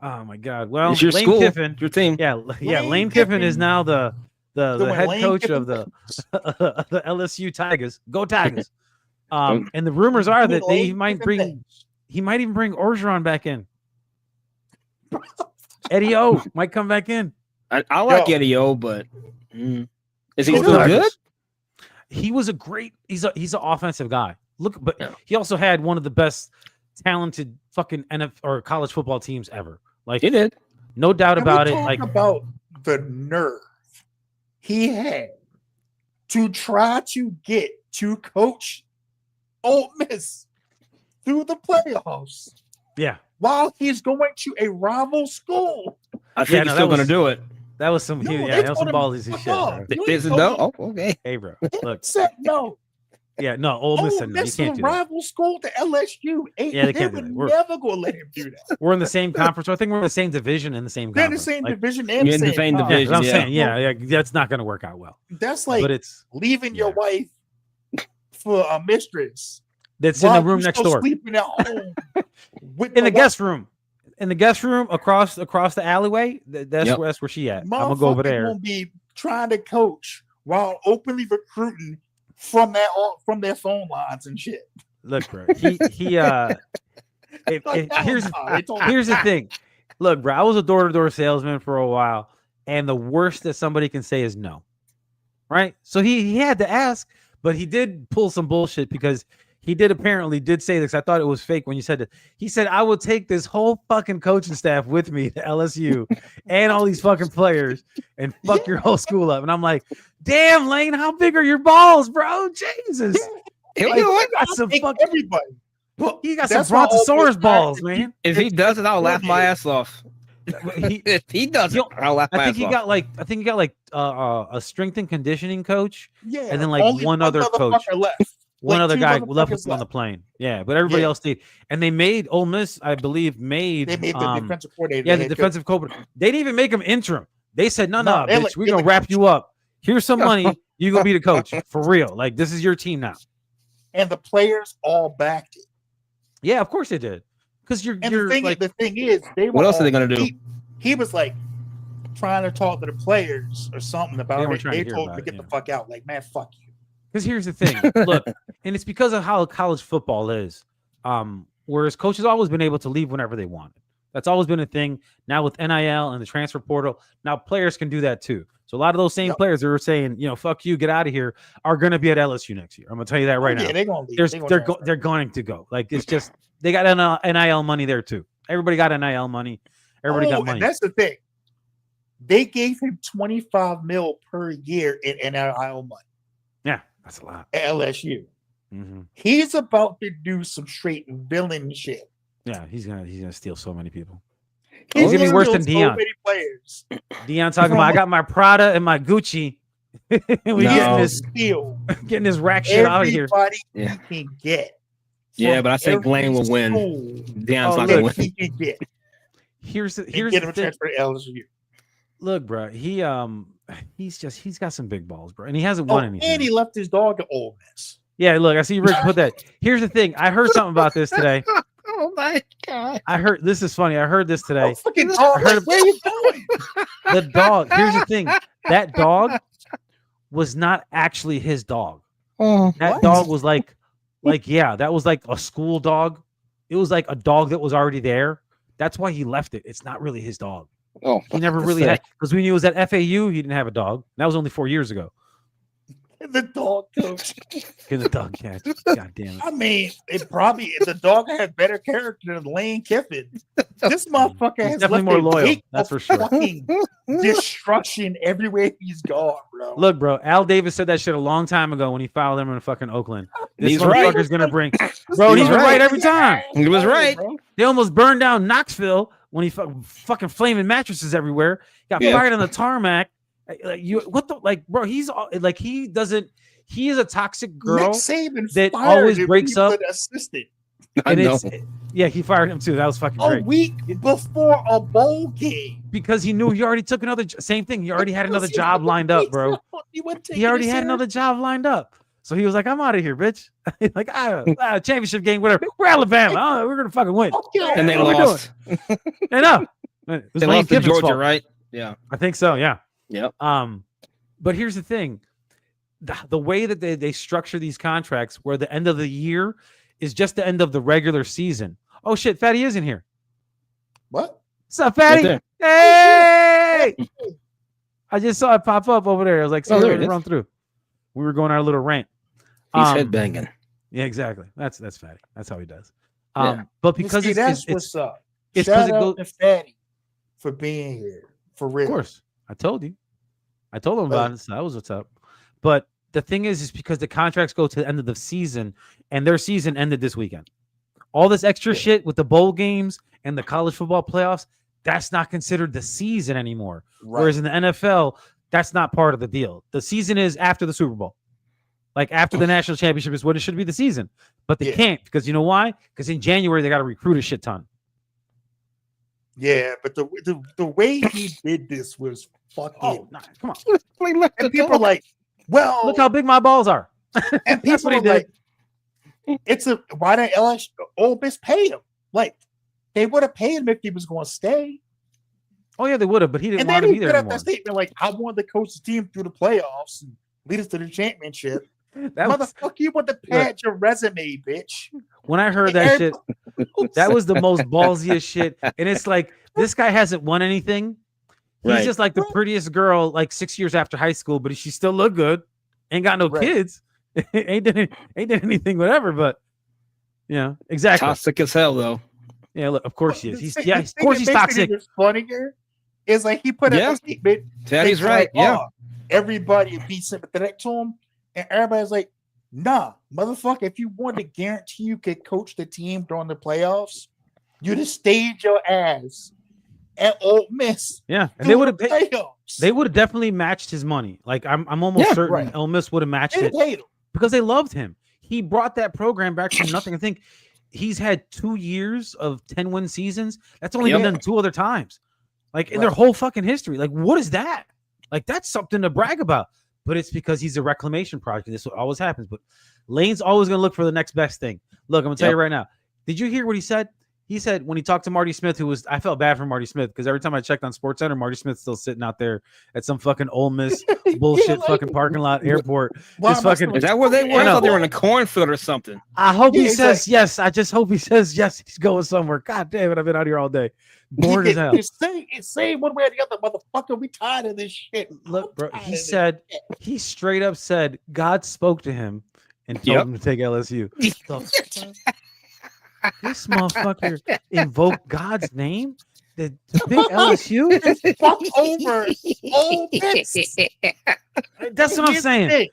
[SPEAKER 1] Oh my God! Well,
[SPEAKER 3] It's your
[SPEAKER 1] Lane
[SPEAKER 3] school,
[SPEAKER 1] Kiffin,
[SPEAKER 3] your team.
[SPEAKER 1] yeah, Lane Kiffin is now the
[SPEAKER 2] when
[SPEAKER 1] head
[SPEAKER 2] Lane
[SPEAKER 1] coach
[SPEAKER 2] Kiffin
[SPEAKER 1] of the the LSU Tigers. Go Tigers!
[SPEAKER 3] Don't-
[SPEAKER 1] And the rumors are that
[SPEAKER 2] Lane
[SPEAKER 1] he might
[SPEAKER 2] Kiffin
[SPEAKER 1] bring
[SPEAKER 2] things.
[SPEAKER 1] he might even bring Orgeron back in. Eddie O might come back in.
[SPEAKER 3] I like
[SPEAKER 2] Yo.
[SPEAKER 3] Eddie O, but is he
[SPEAKER 1] Go
[SPEAKER 3] still
[SPEAKER 1] Tigers.
[SPEAKER 3] good?
[SPEAKER 1] He was a great. He's an offensive guy. Look, but
[SPEAKER 3] Yeah.
[SPEAKER 1] he also had one of the best talented fucking NFL or college football teams ever. Like,
[SPEAKER 3] He did.
[SPEAKER 1] no doubt
[SPEAKER 2] Can we
[SPEAKER 1] about it.
[SPEAKER 2] talk
[SPEAKER 1] Like,
[SPEAKER 2] about the nerve he had to try to get to coach Ole Miss through the playoffs
[SPEAKER 1] yeah,
[SPEAKER 2] while he's going to a rival school.
[SPEAKER 3] I think
[SPEAKER 1] Yeah,
[SPEAKER 3] he's
[SPEAKER 1] no,
[SPEAKER 3] still
[SPEAKER 1] that
[SPEAKER 3] going to
[SPEAKER 1] was-
[SPEAKER 3] do it.
[SPEAKER 1] that was some.
[SPEAKER 2] No,
[SPEAKER 1] yeah,
[SPEAKER 2] they
[SPEAKER 1] that was some
[SPEAKER 2] told him,
[SPEAKER 1] ballsy
[SPEAKER 2] "Fuck
[SPEAKER 1] shit.
[SPEAKER 2] off."
[SPEAKER 1] Bro.
[SPEAKER 2] You
[SPEAKER 3] Is it
[SPEAKER 2] ain't
[SPEAKER 3] no?
[SPEAKER 2] told
[SPEAKER 3] Oh, okay.
[SPEAKER 1] Hey, bro. Look,
[SPEAKER 2] Said no.
[SPEAKER 1] yeah, no, Ole Miss
[SPEAKER 2] Ole
[SPEAKER 1] said no. You
[SPEAKER 2] Miss
[SPEAKER 1] can't
[SPEAKER 2] is
[SPEAKER 1] do
[SPEAKER 2] a
[SPEAKER 1] that.
[SPEAKER 2] rival school to LSU.
[SPEAKER 1] Yeah, they
[SPEAKER 2] They
[SPEAKER 1] can't do
[SPEAKER 2] would
[SPEAKER 1] that. We're-
[SPEAKER 2] never go let him do that.
[SPEAKER 1] We're in the same conference. I think we're in the same division in the same
[SPEAKER 2] They're in the
[SPEAKER 1] conference.
[SPEAKER 2] same
[SPEAKER 1] Like,
[SPEAKER 2] division and
[SPEAKER 3] You're in the same
[SPEAKER 1] yeah,
[SPEAKER 3] division.
[SPEAKER 1] that's what I'm
[SPEAKER 3] yeah.
[SPEAKER 1] saying. Yeah, that's not going to work out well.
[SPEAKER 2] That's like
[SPEAKER 1] but it's
[SPEAKER 2] leaving your
[SPEAKER 1] yeah.
[SPEAKER 2] wife for a mistress
[SPEAKER 1] that's in
[SPEAKER 2] while
[SPEAKER 1] the room
[SPEAKER 2] you
[SPEAKER 1] next
[SPEAKER 2] still
[SPEAKER 1] door,
[SPEAKER 2] sleeping at home with
[SPEAKER 1] in the
[SPEAKER 2] wife.
[SPEAKER 1] guest room, in the guest room across the alleyway. That's
[SPEAKER 3] Yep.
[SPEAKER 1] where she at. I'm gonna go over
[SPEAKER 2] Motherfuckers
[SPEAKER 1] there.
[SPEAKER 2] won't be trying to coach while openly recruiting from their phone lines and shit.
[SPEAKER 1] Look, bro. Here's the thing. Look, bro. I was a door-to-door salesman for a while, and the worst that somebody can say is no. Right? So he had to ask, but he did pull some bullshit because he apparently did say this. I thought it was fake when you said it. He said, "I will take this whole fucking coaching staff with me to LSU and all these fucking players and fuck your whole school up." And I'm like, "Damn, Lane, how big are your balls, bro? Jesus."
[SPEAKER 3] He'll
[SPEAKER 1] Like,
[SPEAKER 3] do it.
[SPEAKER 1] got some
[SPEAKER 2] Take
[SPEAKER 1] fuck-
[SPEAKER 2] everybody. But
[SPEAKER 1] He got some
[SPEAKER 2] that's why Ole Miss
[SPEAKER 1] brontosaurus
[SPEAKER 2] tried
[SPEAKER 1] balls,
[SPEAKER 2] to
[SPEAKER 1] man.
[SPEAKER 3] If he does it, I'll laugh my ass off.
[SPEAKER 1] He,
[SPEAKER 3] If he does it,
[SPEAKER 1] Yo,
[SPEAKER 3] I'll laugh my
[SPEAKER 1] I think
[SPEAKER 3] ass
[SPEAKER 1] he
[SPEAKER 3] off.
[SPEAKER 1] got like a strength and conditioning coach,
[SPEAKER 2] Yeah,
[SPEAKER 1] and then, like,
[SPEAKER 2] only
[SPEAKER 1] one other coach.
[SPEAKER 2] motherfucker left.
[SPEAKER 1] one
[SPEAKER 2] Like,
[SPEAKER 1] other
[SPEAKER 2] two
[SPEAKER 1] guy left
[SPEAKER 2] motherfuckers
[SPEAKER 1] on the
[SPEAKER 2] left.
[SPEAKER 1] plane. Yeah, but everybody
[SPEAKER 2] Yeah.
[SPEAKER 1] else stayed. And they made Ole Miss, I believe,
[SPEAKER 2] They made the defensive coordinator.
[SPEAKER 1] yeah,
[SPEAKER 2] the
[SPEAKER 1] the
[SPEAKER 2] head coach.
[SPEAKER 1] defensive coach. They didn't even make him interim. They said, no,
[SPEAKER 2] No, they're
[SPEAKER 1] bitch,
[SPEAKER 2] like-
[SPEAKER 1] we're
[SPEAKER 2] they're
[SPEAKER 1] gonna
[SPEAKER 2] like,
[SPEAKER 1] wrap you up. Here's some money. You're gonna be the coach for real. Like, this is your team now.
[SPEAKER 2] And the players all backed it.
[SPEAKER 1] Yeah, of course they did. Because you're
[SPEAKER 2] And the thing is, they were
[SPEAKER 3] What else are
[SPEAKER 2] all-
[SPEAKER 3] they gonna do?
[SPEAKER 2] He was like trying to talk to the players or something
[SPEAKER 1] They
[SPEAKER 2] about
[SPEAKER 1] weren't
[SPEAKER 2] it.
[SPEAKER 1] trying to
[SPEAKER 2] They
[SPEAKER 1] hear
[SPEAKER 2] told him
[SPEAKER 1] about
[SPEAKER 2] to
[SPEAKER 1] it,
[SPEAKER 2] get
[SPEAKER 1] yeah.
[SPEAKER 2] the fuck out. Like, man, fuck you.
[SPEAKER 1] Because here's the thing. Look, and it's because of how college football is. Whereas coaches always been able to leave whenever they wanted. That's always been a thing. Now with NIL and the transfer portal, now players can do that too. So a lot of those same
[SPEAKER 2] Yep.
[SPEAKER 1] players that are saying, fuck you, get out of here, are going to be at LSU next year. I'm going to tell you that right
[SPEAKER 2] Yeah,
[SPEAKER 1] now.
[SPEAKER 2] they're gonna leave.
[SPEAKER 1] They're going to go. Like, it's just they got NIL money there too. Everybody got NIL money. Everybody got money.
[SPEAKER 2] And that's the thing. They gave him 25 mil per year in NIL money
[SPEAKER 1] Yeah, that's a lot.
[SPEAKER 2] at LSU.
[SPEAKER 1] Mhm.
[SPEAKER 2] He's about to do some straight villain shit.
[SPEAKER 1] Yeah, he's gonna steal so many people.
[SPEAKER 2] He's
[SPEAKER 1] gonna be
[SPEAKER 2] gonna
[SPEAKER 1] worse
[SPEAKER 2] steal
[SPEAKER 1] than Deion.
[SPEAKER 2] So many players.
[SPEAKER 1] Dion talking about, I got my Prada and my Gucci. we
[SPEAKER 3] No.
[SPEAKER 1] getting this rack shit out of here.
[SPEAKER 2] Everybody
[SPEAKER 3] Yeah.
[SPEAKER 2] he can get.
[SPEAKER 3] Yeah,
[SPEAKER 2] from
[SPEAKER 3] but I think
[SPEAKER 2] every
[SPEAKER 3] Lane will win.
[SPEAKER 2] school
[SPEAKER 3] Deion's
[SPEAKER 1] Oh,
[SPEAKER 3] not
[SPEAKER 1] look,
[SPEAKER 3] gonna win.
[SPEAKER 2] he can get.
[SPEAKER 1] Here's the
[SPEAKER 2] Here's get him
[SPEAKER 1] thing.
[SPEAKER 2] transfer to LSU.
[SPEAKER 1] Look, bro, he's got some big balls, bro, and he hasn't
[SPEAKER 2] Oh,
[SPEAKER 1] won anything.
[SPEAKER 2] and he left his dog at Ole Miss.
[SPEAKER 1] Yeah, look, I see Rick put that. Here's the thing. I heard something about this today.
[SPEAKER 3] Oh my god!
[SPEAKER 1] I heard this is funny. I heard this today.
[SPEAKER 2] Oh, fucking dog.
[SPEAKER 1] I heard-
[SPEAKER 2] Where are you going?
[SPEAKER 1] The dog. Here's the thing. That dog was not actually his dog.
[SPEAKER 3] Oh,
[SPEAKER 1] That
[SPEAKER 2] What?
[SPEAKER 1] dog was like yeah, that was like a school dog. It was like a dog that was already there. That's why he left it. It's not really his dog.
[SPEAKER 3] oh,
[SPEAKER 1] He never
[SPEAKER 3] that's
[SPEAKER 1] really
[SPEAKER 3] sick.
[SPEAKER 1] had, because when he was at FAU, he didn't have a dog. That was only 4 years ago.
[SPEAKER 2] The dog coach.
[SPEAKER 1] Get the dog catch. God damn it.
[SPEAKER 2] I mean, the dog had better character than Lane Kiffin. This motherfucker
[SPEAKER 1] He's
[SPEAKER 2] has
[SPEAKER 1] definitely
[SPEAKER 2] left
[SPEAKER 1] more
[SPEAKER 2] a
[SPEAKER 1] loyal,
[SPEAKER 2] wake
[SPEAKER 1] that's
[SPEAKER 2] of
[SPEAKER 1] for sure.
[SPEAKER 2] Fucking destruction everywhere he's gone, bro.
[SPEAKER 1] Look, bro, Al Davis said that shit a long time ago when he filed him in fucking Oakland. This
[SPEAKER 3] He's right.
[SPEAKER 1] motherfucker's gonna bring, bro. He's
[SPEAKER 3] He's
[SPEAKER 1] right
[SPEAKER 3] right.
[SPEAKER 1] every time.
[SPEAKER 3] He was right.
[SPEAKER 2] bro.
[SPEAKER 1] They almost burned down Knoxville when he fucking flaming mattresses everywhere. Got
[SPEAKER 3] Yeah.
[SPEAKER 1] fired on the tarmac. Bro? He's like he doesn't. He is a toxic girl.
[SPEAKER 2] Nick Saban
[SPEAKER 1] that
[SPEAKER 2] fired
[SPEAKER 1] always
[SPEAKER 2] him
[SPEAKER 1] breaks
[SPEAKER 2] when he
[SPEAKER 1] up-
[SPEAKER 2] was an assistant
[SPEAKER 3] I
[SPEAKER 1] And
[SPEAKER 3] know.
[SPEAKER 1] yeah, he fired him too. That was fucking
[SPEAKER 2] a
[SPEAKER 1] great
[SPEAKER 2] week before a bowl game.
[SPEAKER 1] because he knew he already took another same thing. He already had another job lined up, bro. He already had another job lined up. So he was like, I'm out of here, bitch. Like, championship game, whatever. We're Alabama. We're going to fucking win.
[SPEAKER 3] And they
[SPEAKER 1] What we
[SPEAKER 3] lost.
[SPEAKER 1] I know. It was
[SPEAKER 3] They
[SPEAKER 1] Lane
[SPEAKER 3] lost to
[SPEAKER 1] Kiffin's
[SPEAKER 3] Georgia,
[SPEAKER 1] fault.
[SPEAKER 3] right? Yeah.
[SPEAKER 1] I think so. Yeah.
[SPEAKER 3] Yep.
[SPEAKER 1] But here's the thing: the way that they structure these contracts, where the end of the year is just the end of the regular season. Oh shit, Fatty isn't here.
[SPEAKER 2] What?
[SPEAKER 1] What's up, Fatty?
[SPEAKER 3] Right
[SPEAKER 1] Hey! I just saw it pop up over there. I was like,
[SPEAKER 3] there it is.
[SPEAKER 1] run through. We were going on our little rant.
[SPEAKER 3] He's headbanging.
[SPEAKER 1] Yeah, exactly. That's Fatty. That's how he does.
[SPEAKER 3] Yeah.
[SPEAKER 1] But because
[SPEAKER 2] See, that's
[SPEAKER 1] it's
[SPEAKER 2] what's up.
[SPEAKER 1] it's
[SPEAKER 2] Shout
[SPEAKER 1] 'cause it
[SPEAKER 2] out
[SPEAKER 1] goes-
[SPEAKER 2] to Fatty for being here. For real.
[SPEAKER 1] Of course, I told you. I told him about it. So that was what's up. But the thing is because the contracts go to the end of the season, and their season ended this weekend. All this extra shit with the bowl games and the college football playoffs, that's not considered the season anymore.
[SPEAKER 2] Right.
[SPEAKER 1] Whereas in the NFL, that's not part of the deal. The season is after the Super Bowl. Like after the national championship is what it should be the season. But they can't because you know why? Because in January they got to recruit a shit ton.
[SPEAKER 2] Yeah, but the way he did this was fucking.
[SPEAKER 1] Oh, nah, come on.
[SPEAKER 2] And people are like, well,
[SPEAKER 1] Look how big my balls are.
[SPEAKER 2] and
[SPEAKER 1] That's
[SPEAKER 2] people
[SPEAKER 1] what he
[SPEAKER 2] are
[SPEAKER 1] did.
[SPEAKER 2] like, why didn't LSU Ole Miss pay him? Like they would have paid him if he was going to stay.
[SPEAKER 1] Oh yeah, they would have, but he didn't
[SPEAKER 2] And
[SPEAKER 1] want
[SPEAKER 2] then
[SPEAKER 1] to
[SPEAKER 2] he
[SPEAKER 1] be
[SPEAKER 2] put
[SPEAKER 1] there
[SPEAKER 2] up
[SPEAKER 1] anymore.
[SPEAKER 2] that statement like, "I wanted to coach the team through the playoffs and lead us to the championship."
[SPEAKER 1] That was,
[SPEAKER 2] Motherfucker, you want to pad your resume, bitch.
[SPEAKER 1] when I heard that shit, that was the most ballsiest shit. And it's like this guy hasn't won anything. He's
[SPEAKER 3] Right.
[SPEAKER 1] just like the prettiest girl, like 6 years after high school, but she still look good. Ain't got no
[SPEAKER 2] Right.
[SPEAKER 1] kids. ain't did anything, whatever. But exactly.
[SPEAKER 3] Toxic as hell, though.
[SPEAKER 1] Yeah, look, of course he is. He's
[SPEAKER 2] The
[SPEAKER 1] of
[SPEAKER 2] thing
[SPEAKER 1] course
[SPEAKER 2] that
[SPEAKER 1] he's
[SPEAKER 2] makes it
[SPEAKER 1] toxic.
[SPEAKER 2] even funnier is like he put
[SPEAKER 3] Yeah.
[SPEAKER 2] up a statement.
[SPEAKER 3] Fatty's
[SPEAKER 2] thinking
[SPEAKER 3] right.
[SPEAKER 2] like,
[SPEAKER 3] Yeah.
[SPEAKER 2] "Oh, everybody would be sympathetic to him, and everybody's like, "Nah, motherfucker, if you wanted to guarantee you could coach the team during the playoffs, you'd have stayed your ass at Ole Miss.
[SPEAKER 1] Yeah, and they would have
[SPEAKER 2] through the playoffs.
[SPEAKER 1] they would have definitely matched his money. Like I'm almost
[SPEAKER 3] Yeah,
[SPEAKER 1] certain
[SPEAKER 2] right.
[SPEAKER 1] Ole Miss would have matched
[SPEAKER 2] They
[SPEAKER 1] it
[SPEAKER 2] paid him.
[SPEAKER 1] because they loved him. He brought that program back from nothing. I think he's had 2 years of 10-win seasons. That's only been
[SPEAKER 2] Yeah.
[SPEAKER 1] done 2 other times. Like in their
[SPEAKER 2] Right.
[SPEAKER 1] whole fucking history. Like, what is that? Like, that's something to brag about. But it's because he's a reclamation project. This always happens. But Lane's always going to look for the next best thing. Look, I'm going to tell you right now. Did you hear what he said? He said when he talked to Marty Smith, I felt bad for Marty Smith because every time I checked on SportsCenter, Marty Smith's still sitting out there at some fucking Ole Miss bullshit
[SPEAKER 2] like-
[SPEAKER 1] fucking parking lot airport.
[SPEAKER 2] Why
[SPEAKER 1] Just
[SPEAKER 2] am I
[SPEAKER 1] fucking-
[SPEAKER 2] so-
[SPEAKER 3] Is that where they were? I
[SPEAKER 1] I know.
[SPEAKER 3] thought they were in a cornfield or something.
[SPEAKER 1] I hope he
[SPEAKER 2] Yeah, it's
[SPEAKER 1] says yes. I just hope he says yes. He's going somewhere. God damn it. I've been out here all day. Bored as hell.
[SPEAKER 2] It's saying one way or the other, motherfucker. We tired of this shit.
[SPEAKER 1] Look, bro,
[SPEAKER 2] I'm tired
[SPEAKER 1] he
[SPEAKER 2] of this
[SPEAKER 1] said,
[SPEAKER 2] shit.
[SPEAKER 1] he straight up said God spoke to him and told
[SPEAKER 3] Yep.
[SPEAKER 1] him to take LSU. This motherfucker invoked God's name to pick LSU?
[SPEAKER 2] Fuck over Ole Miss.
[SPEAKER 1] That's what I'm
[SPEAKER 2] Here's the
[SPEAKER 1] saying.
[SPEAKER 2] thing.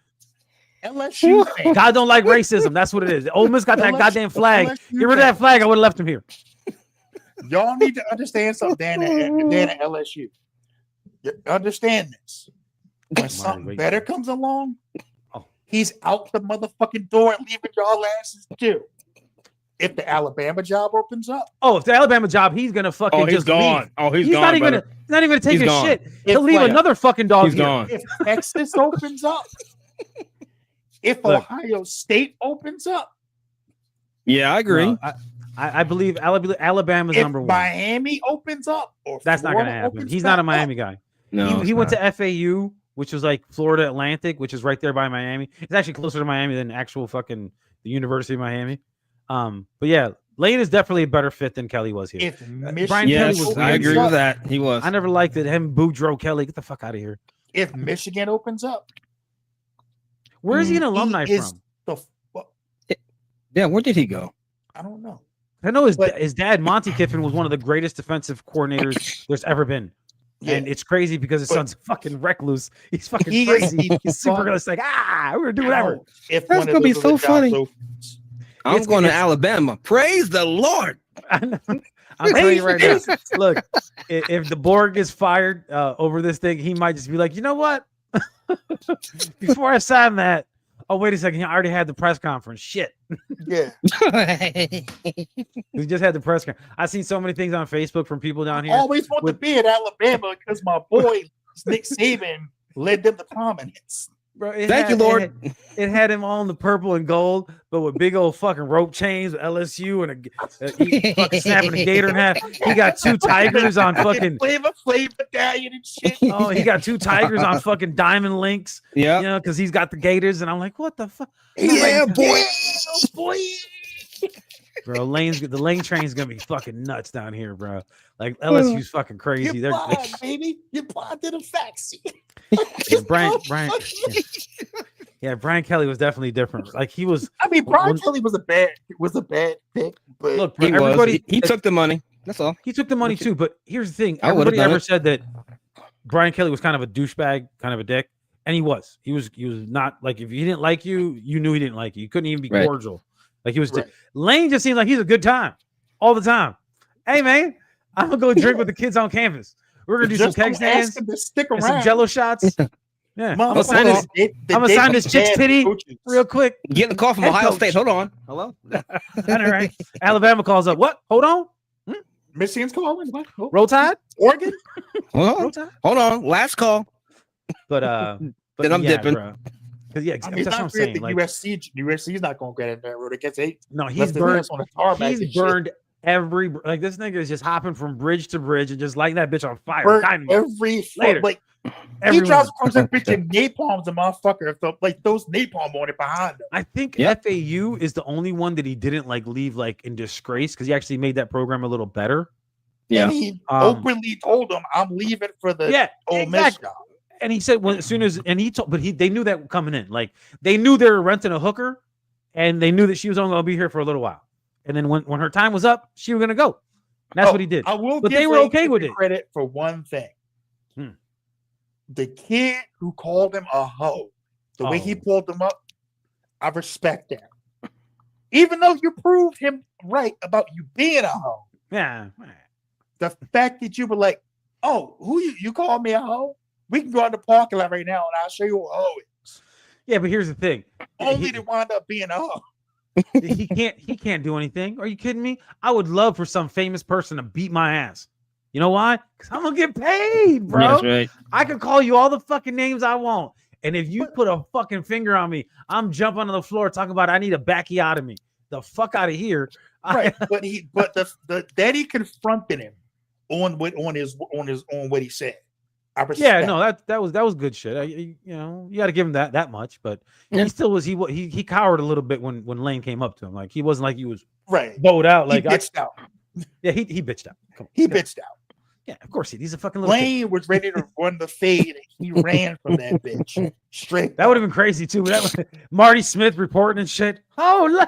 [SPEAKER 2] LSU fan.
[SPEAKER 1] God don't like racism. That's what it is. Ole Miss got that
[SPEAKER 2] LSU
[SPEAKER 1] goddamn flag.
[SPEAKER 2] LSU
[SPEAKER 1] Get rid of that flag. I would have left him here.
[SPEAKER 2] Y'all need to understand something, Dan at LSU. You understand this. When something
[SPEAKER 1] wait.
[SPEAKER 2] better comes along,
[SPEAKER 1] Oh.
[SPEAKER 2] he's out the motherfucking door and leaving y'all asses too. If the Alabama job opens up,
[SPEAKER 1] Oh, if the Alabama job, he's gonna fucking
[SPEAKER 3] Oh, he's
[SPEAKER 1] just
[SPEAKER 3] gone.
[SPEAKER 1] leave.
[SPEAKER 3] Oh, he's
[SPEAKER 1] He's
[SPEAKER 3] gone.
[SPEAKER 1] not even
[SPEAKER 3] brother.
[SPEAKER 1] gonna, he's not even gonna take
[SPEAKER 3] He's
[SPEAKER 1] his
[SPEAKER 3] gone.
[SPEAKER 1] shit. He'll
[SPEAKER 2] If,
[SPEAKER 1] leave
[SPEAKER 2] like,
[SPEAKER 1] another fucking dog
[SPEAKER 3] He's
[SPEAKER 1] here.
[SPEAKER 3] gone.
[SPEAKER 2] if Texas opens up, if
[SPEAKER 1] Look.
[SPEAKER 2] Ohio State opens up,
[SPEAKER 3] Yeah, I agree.
[SPEAKER 1] No, I believe Alabama's
[SPEAKER 2] if
[SPEAKER 1] number one.
[SPEAKER 2] Miami opens up, or
[SPEAKER 1] That's not gonna
[SPEAKER 2] Florida
[SPEAKER 1] happen.
[SPEAKER 2] opens
[SPEAKER 1] He's not a
[SPEAKER 2] back
[SPEAKER 1] Miami
[SPEAKER 2] up,
[SPEAKER 1] guy.
[SPEAKER 3] No,
[SPEAKER 1] he went to FAU, which was like Florida Atlantic, which is right there by Miami. It's actually closer to Miami than actual fucking the University of Miami. But yeah, Lane is definitely a better fit than Kelly was here.
[SPEAKER 2] If
[SPEAKER 1] Brian
[SPEAKER 2] Michigan
[SPEAKER 3] Yes,
[SPEAKER 1] Kelly was
[SPEAKER 3] I
[SPEAKER 1] weird.
[SPEAKER 3] agree with that. He was.
[SPEAKER 1] I never liked it. Him, Boudreaux, Kelly, get the fuck out of here.
[SPEAKER 2] If Michigan opens up,
[SPEAKER 1] Where is he an
[SPEAKER 2] he
[SPEAKER 1] alumni
[SPEAKER 2] is
[SPEAKER 1] from?
[SPEAKER 2] the fuck.
[SPEAKER 3] Yeah, where did he go?
[SPEAKER 2] I don't know.
[SPEAKER 1] I know
[SPEAKER 2] but-
[SPEAKER 1] his dad, Monty Kiffin, was one of the greatest defensive coordinators there's ever been.
[SPEAKER 2] Yeah.
[SPEAKER 1] And it's crazy because his
[SPEAKER 2] But-
[SPEAKER 1] son's fucking recluse. He's fucking
[SPEAKER 2] He is
[SPEAKER 1] crazy.
[SPEAKER 2] the
[SPEAKER 1] He's super
[SPEAKER 2] fuck-
[SPEAKER 1] gonna like, we're gonna do whatever.
[SPEAKER 2] Now, if
[SPEAKER 3] That's
[SPEAKER 2] one of
[SPEAKER 3] gonna be
[SPEAKER 2] those
[SPEAKER 3] so
[SPEAKER 2] other jobs
[SPEAKER 3] funny.
[SPEAKER 2] opens,
[SPEAKER 3] I'm
[SPEAKER 1] It's-
[SPEAKER 3] going to
[SPEAKER 1] it's-
[SPEAKER 3] Alabama. Praise the Lord.
[SPEAKER 1] I'm telling you right now. Look, if the Borg is fired over this thing, he might just be like, you know what? Before I sign that, oh wait a second, he already had the press conference. Shit,
[SPEAKER 2] yeah.
[SPEAKER 1] we just had the press conference. I've seen so many things on Facebook from people down
[SPEAKER 2] I
[SPEAKER 1] here.
[SPEAKER 2] always want to be at Alabama because my boy Nick Saban led them to prominence.
[SPEAKER 1] Bro,
[SPEAKER 3] Thank you, Lord.
[SPEAKER 1] It had him all in the purple and gold, but with big old fucking rope chains with LSU and he fucking snapping a gator in half. He got 2 tigers on fucking
[SPEAKER 2] Flavor medallion and shit.
[SPEAKER 1] Oh, he got 2 tigers on fucking diamond links.
[SPEAKER 3] Yeah.
[SPEAKER 1] You know, because he's got the gators, and I'm like, what the fuck?
[SPEAKER 3] Yeah, boy.
[SPEAKER 2] boy.
[SPEAKER 1] Bro, the Lane train's gonna be fucking nuts down here, bro. Like LSU's fucking crazy.
[SPEAKER 2] You're
[SPEAKER 1] They're
[SPEAKER 2] blind, baby. You're blind to the facts.
[SPEAKER 1] yeah, Brian Kelly was definitely different. Like he was.
[SPEAKER 2] I mean, Brian Kelly was a bad pick, but
[SPEAKER 1] Look,
[SPEAKER 3] He
[SPEAKER 1] everybody
[SPEAKER 3] he took the money. That's all.
[SPEAKER 1] he took the money too. But here's the thing:
[SPEAKER 3] I would've
[SPEAKER 1] everybody
[SPEAKER 3] done
[SPEAKER 1] ever
[SPEAKER 3] it.
[SPEAKER 1] said that Brian Kelly was kind of a douchebag, kind of a dick, and he was. He was not like if he didn't like you, you knew he didn't like you. You couldn't even be
[SPEAKER 3] Right.
[SPEAKER 1] cordial. Like he was.
[SPEAKER 2] Right.
[SPEAKER 1] Lane just seems like he's a good time all the time. Hey man, I'm gonna go drink with the kids on campus. We're gonna do some
[SPEAKER 2] just
[SPEAKER 1] keg
[SPEAKER 2] don't
[SPEAKER 1] stands
[SPEAKER 2] ask him to stick
[SPEAKER 1] and some
[SPEAKER 2] around.
[SPEAKER 1] Jello shots. Yeah, I'm gonna sign
[SPEAKER 2] Motherfuckers,
[SPEAKER 1] this
[SPEAKER 2] they
[SPEAKER 1] I'ma sign this chick's
[SPEAKER 2] bad
[SPEAKER 1] titty
[SPEAKER 2] coaches.
[SPEAKER 1] real quick.
[SPEAKER 3] Getting the call from
[SPEAKER 1] Head
[SPEAKER 3] Ohio
[SPEAKER 1] coach.
[SPEAKER 3] State. Hold on. Hello.
[SPEAKER 1] All right. Alabama calls up. What? Hold on.
[SPEAKER 2] Michigan's calling. What? Oh,
[SPEAKER 1] Roll Tide.
[SPEAKER 2] Oregon.
[SPEAKER 3] Hold
[SPEAKER 1] Roll
[SPEAKER 3] on.
[SPEAKER 1] Tide.
[SPEAKER 3] Hold on. Last call.
[SPEAKER 1] But
[SPEAKER 3] Then I'm dipping.
[SPEAKER 1] Because yeah,
[SPEAKER 2] I mean, it's
[SPEAKER 1] that's what I'm
[SPEAKER 2] not great
[SPEAKER 1] saying.
[SPEAKER 2] that
[SPEAKER 1] Like,
[SPEAKER 2] USC is not going to get in that road against 8.
[SPEAKER 1] no, he's
[SPEAKER 2] Left his
[SPEAKER 1] burned.
[SPEAKER 2] ass on the tarmac and
[SPEAKER 1] He's
[SPEAKER 2] shit.
[SPEAKER 1] burned every like this nigga is just hopping from bridge to bridge and just lighting that bitch on fire.
[SPEAKER 2] Burnt
[SPEAKER 1] Dynamite.
[SPEAKER 2] every
[SPEAKER 1] Later.
[SPEAKER 2] like he
[SPEAKER 1] Everyone.
[SPEAKER 2] drives across that bitch and napalms a motherfucker. If like those napalm on it behind him.
[SPEAKER 1] I think
[SPEAKER 3] Yep.
[SPEAKER 1] FAU is the only one that he didn't like leave like in disgrace because he actually made that program a little better.
[SPEAKER 3] Yeah.
[SPEAKER 2] And he
[SPEAKER 1] Um,
[SPEAKER 2] openly told him, "I'm leaving for the
[SPEAKER 1] Yeah,
[SPEAKER 2] Ole Miss
[SPEAKER 1] exactly.
[SPEAKER 2] job."
[SPEAKER 1] And he said as soon as he told, but they knew that coming in. Like they knew they were renting a hooker, and they knew that she was only going to be here for a little while. And then when her time was up, she was going to go. And that's what he did.
[SPEAKER 2] I will,
[SPEAKER 1] But
[SPEAKER 2] give
[SPEAKER 1] they were
[SPEAKER 2] Lane
[SPEAKER 1] okay with
[SPEAKER 2] Kiffin
[SPEAKER 1] it.
[SPEAKER 2] Credit for one thing:
[SPEAKER 1] Hmm.
[SPEAKER 2] the kid who called him a hoe, the way he
[SPEAKER 1] Oh.
[SPEAKER 2] pulled him up, I respect that. Even though you proved him right about you being a hoe,
[SPEAKER 1] Yeah.
[SPEAKER 2] the fact that you were like, "Oh, who you call me a hoe? We can go in the parking lot right now, and I'll show you who a hoe is."
[SPEAKER 1] Yeah, but here's the thing.
[SPEAKER 2] Only
[SPEAKER 1] He-
[SPEAKER 2] to wind up being a hoe.
[SPEAKER 1] he can't do anything. Are you kidding me? I would love for some famous person to beat my ass. You know why? Because I'm gonna get paid, bro.
[SPEAKER 3] That's right.
[SPEAKER 1] I could call you all the fucking names I want. And if you put a fucking finger on me, I'm jumping on the floor talking about I need a backiotomy. The fuck out of here.
[SPEAKER 2] Right, but the daddy confronted him on what he said. I respect.
[SPEAKER 1] Yeah, no, that was good shit. You know, you got to give him that much, but
[SPEAKER 3] Yeah.
[SPEAKER 1] he still was he cowered a little bit when Lane came up to him. Like he wasn't like he was
[SPEAKER 2] right.
[SPEAKER 1] bowed out. Like
[SPEAKER 2] He bitched out.
[SPEAKER 1] yeah, he bitched out. Come on.
[SPEAKER 2] He
[SPEAKER 1] Yeah.
[SPEAKER 2] bitched out.
[SPEAKER 1] Yeah, of course he's a fucking little kid.
[SPEAKER 2] Lane was ready to run the fade. And he ran from that bitch straight.
[SPEAKER 1] That would have been crazy too. That was Marty Smith reporting and shit. Oh,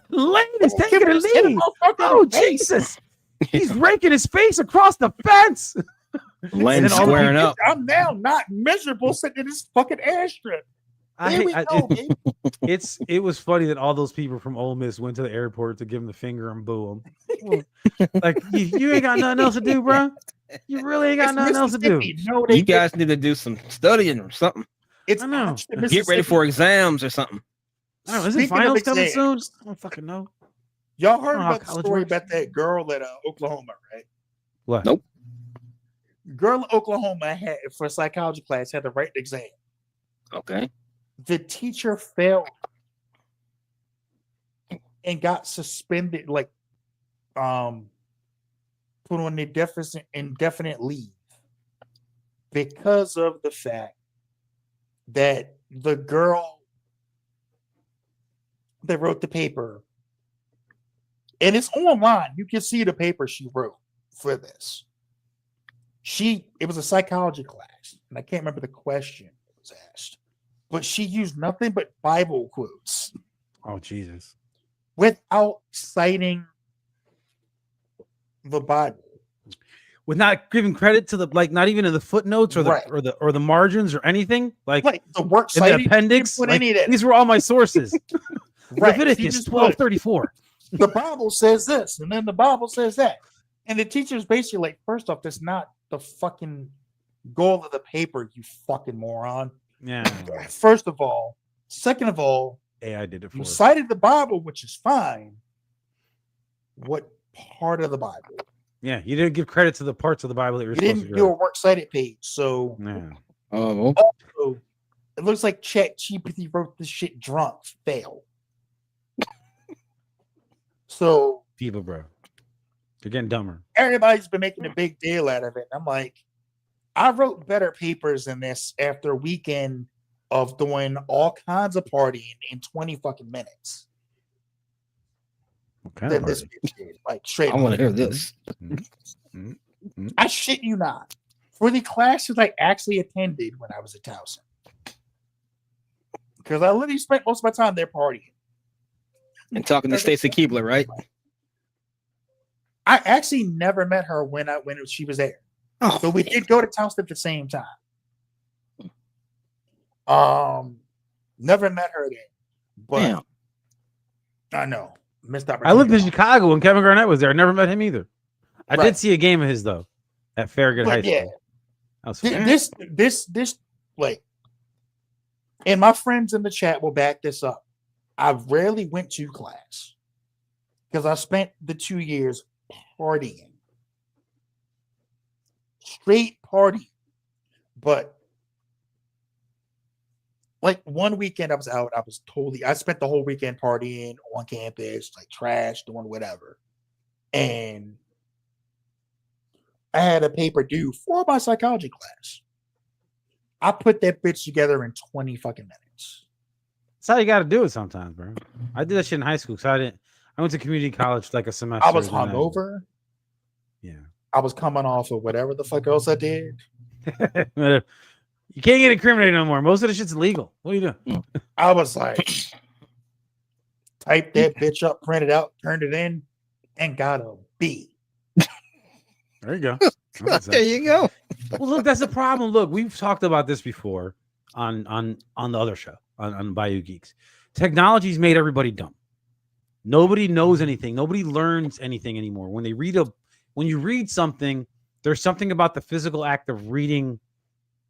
[SPEAKER 1] Lane is taking a lead. Oh Jesus, he's raking his face across the fence.
[SPEAKER 3] Lane
[SPEAKER 1] then all the
[SPEAKER 3] squaring up.
[SPEAKER 2] I'm now not miserable sitting in this fucking airstrip. Here we go, baby.
[SPEAKER 1] It was funny that all those people from Ole Miss went to the airport to give him the finger and boo him. Like you ain't got nothing else to do, bro. You really ain't got
[SPEAKER 2] It's
[SPEAKER 1] nothing else to do.
[SPEAKER 2] Mississippi. No, they
[SPEAKER 3] You guys need to do some studying or something.
[SPEAKER 2] It's
[SPEAKER 1] I know.
[SPEAKER 2] Oxford,
[SPEAKER 3] Get ready
[SPEAKER 2] Mississippi.
[SPEAKER 3] for exams or something.
[SPEAKER 1] I don't know, is it
[SPEAKER 2] Speaking of
[SPEAKER 1] finals coming soon?
[SPEAKER 2] exams.
[SPEAKER 1] I don't fucking know.
[SPEAKER 2] Y'all heard
[SPEAKER 1] I don't know how
[SPEAKER 2] about the
[SPEAKER 1] college
[SPEAKER 2] story
[SPEAKER 1] works.
[SPEAKER 2] about that girl at Oklahoma, right?
[SPEAKER 1] What?
[SPEAKER 3] Nope.
[SPEAKER 2] Girl in Oklahoma had for a psychology class had to write an exam.
[SPEAKER 3] Okay.
[SPEAKER 2] The teacher failed and got suspended, like put on indefinite leave because of the fact that the girl that wrote the paper, and it's online, you can see the paper she wrote for this. It was a psychology class, and I can't remember the question that was asked, but she used nothing but Bible quotes
[SPEAKER 1] Oh Jesus.
[SPEAKER 2] without citing the Bible.
[SPEAKER 1] With not giving credit to the not even in the footnotes or the
[SPEAKER 2] Right.
[SPEAKER 1] or the margins or anything like
[SPEAKER 2] Like the work
[SPEAKER 1] in the
[SPEAKER 2] cited,
[SPEAKER 1] appendix.
[SPEAKER 2] put
[SPEAKER 1] Like,
[SPEAKER 2] any of that.
[SPEAKER 1] these were all my sources.
[SPEAKER 2] Right. She
[SPEAKER 1] Leviticus
[SPEAKER 2] just put,
[SPEAKER 1] 12:34.
[SPEAKER 2] the Bible says this, and then the Bible says that. And the teacher's basically like, first off, that's not the fucking goal of the paper, you fucking moron.
[SPEAKER 1] Yeah.
[SPEAKER 2] First of all. Second of all,
[SPEAKER 1] AI did it for
[SPEAKER 2] you
[SPEAKER 1] us.
[SPEAKER 2] cited the Bible, which is fine. What part of the Bible?
[SPEAKER 1] Yeah, you didn't give credit to the parts of the Bible that you're
[SPEAKER 2] You
[SPEAKER 1] supposed
[SPEAKER 2] didn't
[SPEAKER 1] to
[SPEAKER 2] do
[SPEAKER 1] do.
[SPEAKER 2] a works cited page. So
[SPEAKER 1] Yeah.
[SPEAKER 3] Oh,
[SPEAKER 2] also, It looks like ChatGPT wrote this shit drunk. Fail. So
[SPEAKER 1] people, bro, they're getting dumber.
[SPEAKER 2] Everybody's been making a big deal out of it. I'm like, I wrote better papers than this after a weekend of doing all kinds of partying in 20 fucking minutes.
[SPEAKER 1] Okay.
[SPEAKER 2] This bitch did. Like straight.
[SPEAKER 3] I want to hear this.
[SPEAKER 2] I shit you not. For the classes I actually attended when I was at Towson. Because I literally spent most of my time there partying.
[SPEAKER 3] And talking to Stacy Keebler, right?
[SPEAKER 2] I actually never met her when she was there.
[SPEAKER 3] Oh,
[SPEAKER 2] But we did go to Towson at the same time. Never met her there. But
[SPEAKER 3] damn.
[SPEAKER 2] I know. Missed
[SPEAKER 1] I
[SPEAKER 2] opportunity.
[SPEAKER 1] lived in Chicago when Kevin Garnett was there. I never met him either. I
[SPEAKER 2] Right.
[SPEAKER 1] did see a game of his though at Farragut High
[SPEAKER 2] But yeah,
[SPEAKER 1] School. That was fun.
[SPEAKER 2] this like, and my friends in the chat will back this up. I rarely went to class because I spent the 2 years partying, straight partying. But like one weekend I was out, I spent the whole weekend partying on campus, like trash, doing whatever. And I had a paper due for my psychology class. I put that bitch together in 20 fucking minutes.
[SPEAKER 1] That's how you got to do it sometimes, bro. I did that shit in high school. So I went to community college like a semester.
[SPEAKER 2] I was
[SPEAKER 1] and then
[SPEAKER 2] hungover.
[SPEAKER 1] Yeah.
[SPEAKER 2] I was coming off of whatever the fuck else I did.
[SPEAKER 1] You can't get incriminated no more. Most of the shit's illegal. What are you doing?
[SPEAKER 2] I was like, typed that bitch up, printed out, turned it in, and got a B.
[SPEAKER 1] There you go.
[SPEAKER 3] There you go.
[SPEAKER 1] Well, look, that's the problem. Look, we've talked about this before on the other show on Bayou Geeks. Technology's made everybody dumb. Nobody knows anything. Nobody learns anything anymore. When you read something, there's something about the physical act of reading,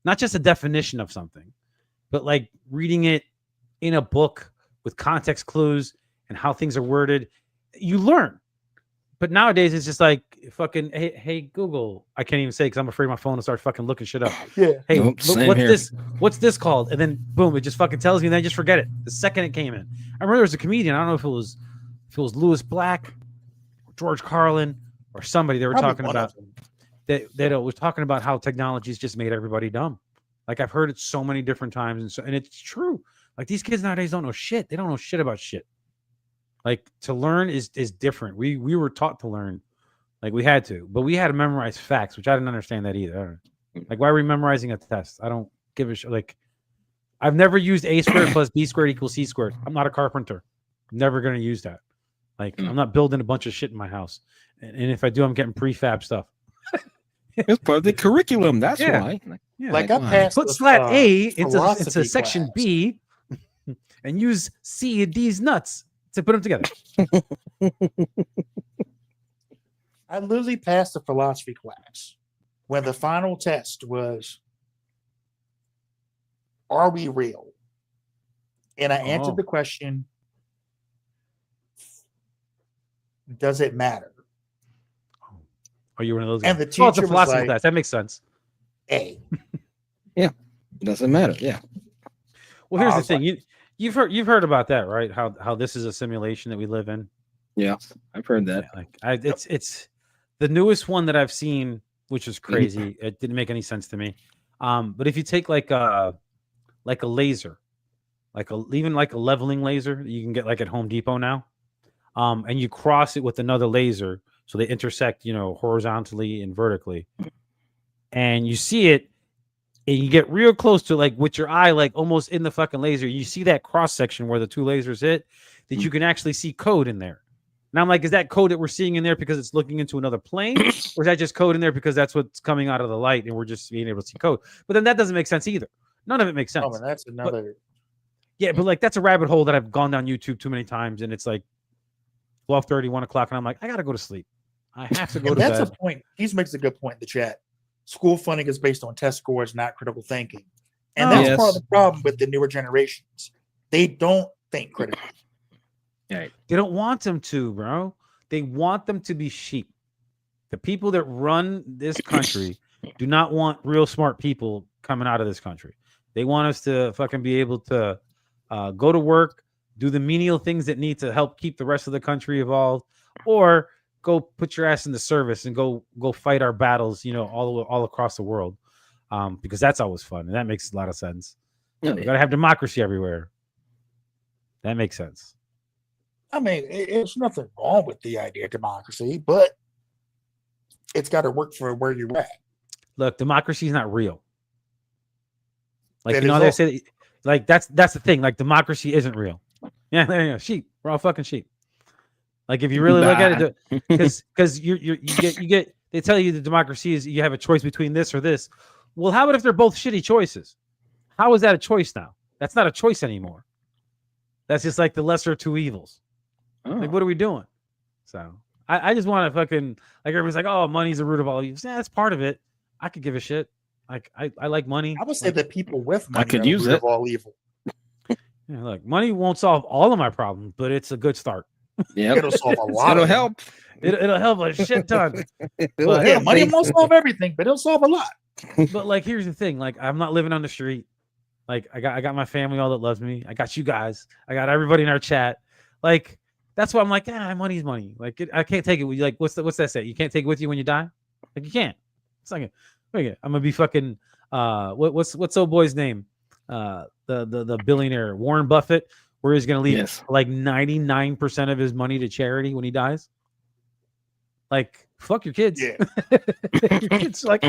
[SPEAKER 1] not just a definition of something, but like reading it in a book with context clues and how things are worded. You learn. But nowadays it's just like fucking hey Google. I can't even say because I'm afraid my phone will start fucking looking shit up.
[SPEAKER 2] Yeah.
[SPEAKER 1] Hey,
[SPEAKER 3] Nope,
[SPEAKER 1] look,
[SPEAKER 3] same
[SPEAKER 1] what's
[SPEAKER 3] here.
[SPEAKER 1] this? What's this called? And then boom, it just fucking tells me. And then I just forget it the second it came in. I remember there was a comedian. I don't know if it was Lewis Black, or George Carlin, or somebody. They were
[SPEAKER 2] Probably
[SPEAKER 1] talking
[SPEAKER 2] one
[SPEAKER 1] about
[SPEAKER 2] of them.
[SPEAKER 1] that was talking about how technology's just made everybody dumb. Like I've heard it so many different times, and it's true. Like these kids nowadays don't know shit. They don't know shit about shit. Like to learn is different. We were taught to learn. Like we had to, but we had to memorize facts, which I didn't understand that either. Like, why are we memorizing a test? I don't give a shit. Like, I've never used a squared plus b squared equals c squared. I'm not a carpenter. I'm never going to use that. Like, I'm not building a bunch of shit in my house. And if I do, I'm getting prefab stuff.
[SPEAKER 3] It's part of the curriculum. That's
[SPEAKER 1] Yeah.
[SPEAKER 3] why.
[SPEAKER 2] Like I
[SPEAKER 3] why?
[SPEAKER 2] passed
[SPEAKER 1] Put
[SPEAKER 2] the,
[SPEAKER 1] slat A into
[SPEAKER 2] philosophy
[SPEAKER 1] section
[SPEAKER 2] class.
[SPEAKER 1] B and use C and D's nuts to put them together.
[SPEAKER 2] I literally passed the philosophy class when the final test was, are we real? And I answered
[SPEAKER 1] Oh.
[SPEAKER 2] the question, does it matter?
[SPEAKER 1] Oh, you're one of those
[SPEAKER 2] And
[SPEAKER 1] guys.
[SPEAKER 2] the
[SPEAKER 1] Oh, it's a
[SPEAKER 2] teacher was
[SPEAKER 1] philosophy
[SPEAKER 2] like-
[SPEAKER 1] class. That makes sense.
[SPEAKER 2] A.
[SPEAKER 3] Doesn't matter. Yeah.
[SPEAKER 1] Well, here's
[SPEAKER 2] I
[SPEAKER 1] the
[SPEAKER 2] was
[SPEAKER 1] thing. You've heard about that, right? How this is a simulation that we live in.
[SPEAKER 3] Yeah. I've heard that.
[SPEAKER 1] It's the newest one that I've seen, which is crazy. It didn't make any sense to me. But if you take like a laser, even like a leveling laser that you can get like at Home Depot now, and you cross it with another laser, so they intersect, horizontally and vertically, and you see it, and you get real close to like with your eye, like almost in the fucking laser, you see that cross section where the two lasers hit, that you can actually see code in there. Now I'm like, is that code that we're seeing in there because it's looking into another plane, or is that just code in there because that's what's coming out of the light and we're just being able to see code? But then that doesn't make sense either. None of it makes sense.
[SPEAKER 2] Oh, and that's another.
[SPEAKER 1] Yeah, but like that's a rabbit hole that I've gone down YouTube too many times, and it's like 12:30, 1 o'clock, and I'm like, I gotta go to sleep. I have to go
[SPEAKER 2] And
[SPEAKER 1] to
[SPEAKER 2] that's
[SPEAKER 1] bed.
[SPEAKER 2] a point. He makes a good point in the chat. School funding is based on test scores, not critical thinking. And
[SPEAKER 1] Oh.
[SPEAKER 2] that's part of
[SPEAKER 3] Yes.
[SPEAKER 2] the problem with the newer generations. They don't think critically.
[SPEAKER 1] They don't want them to, bro. They want them to be sheep. The people that run this country do not want real smart people coming out of this country. They want us to fucking be able to go to work, do the menial things that need to help keep the rest of the country evolved, or go put your ass in the service and go fight our battles, all across the world, because that's always fun and that makes a lot of sense.
[SPEAKER 3] Oh,
[SPEAKER 1] We gotta have democracy everywhere. That makes sense.
[SPEAKER 2] I mean, there's nothing wrong with the idea of democracy, but it's got to work for where you're at.
[SPEAKER 1] Look, democracy is not real. Like
[SPEAKER 2] That
[SPEAKER 1] you know,
[SPEAKER 2] is
[SPEAKER 1] they
[SPEAKER 2] all-
[SPEAKER 1] say, like that's the thing. Like democracy isn't real. Yeah, there you go. Sheep. We're all fucking sheep. Like if you really look at it, because you get they tell you the democracy is you have a choice between this or this. Well, how about if they're both shitty choices? How is that a choice now? That's not a choice anymore. That's just like the lesser of two evils.
[SPEAKER 3] Oh.
[SPEAKER 1] Like, what are we doing? So I just want to fucking, like, everybody's like, oh, money's the root of all evil. Yeah, that's part of it. I could give a shit. Like, I like money.
[SPEAKER 2] I would say that people with money
[SPEAKER 3] could
[SPEAKER 2] are the
[SPEAKER 3] use
[SPEAKER 2] root
[SPEAKER 3] it.
[SPEAKER 2] of all evil.
[SPEAKER 1] Yeah, look, money won't solve all of my problems, but it's a good start.
[SPEAKER 3] Yep.
[SPEAKER 2] It'll solve a lot.
[SPEAKER 3] It'll
[SPEAKER 2] of them.
[SPEAKER 3] help.
[SPEAKER 1] It'll help a shit ton.
[SPEAKER 3] It'll
[SPEAKER 1] But-
[SPEAKER 2] Yeah,
[SPEAKER 3] help,
[SPEAKER 2] money
[SPEAKER 3] baby.
[SPEAKER 2] won't solve everything, but it'll solve a lot.
[SPEAKER 1] But like, here's the thing: like, I'm not living on the street. Like, I got my family, all that loves me. I got you guys. I got everybody in our chat. Like, that's why I'm like, money's money. Like, I can't take it with you. Like, what's that say? You can't take it with you when you die. Like, you can't. It's like, I'm gonna be fucking. What's old boy's name? The billionaire Warren Buffett, where he's gonna leave
[SPEAKER 3] Yes.
[SPEAKER 1] like 99% of his money to charity when he dies. Like, fuck your kids.
[SPEAKER 2] Yeah.
[SPEAKER 1] Your kids are like,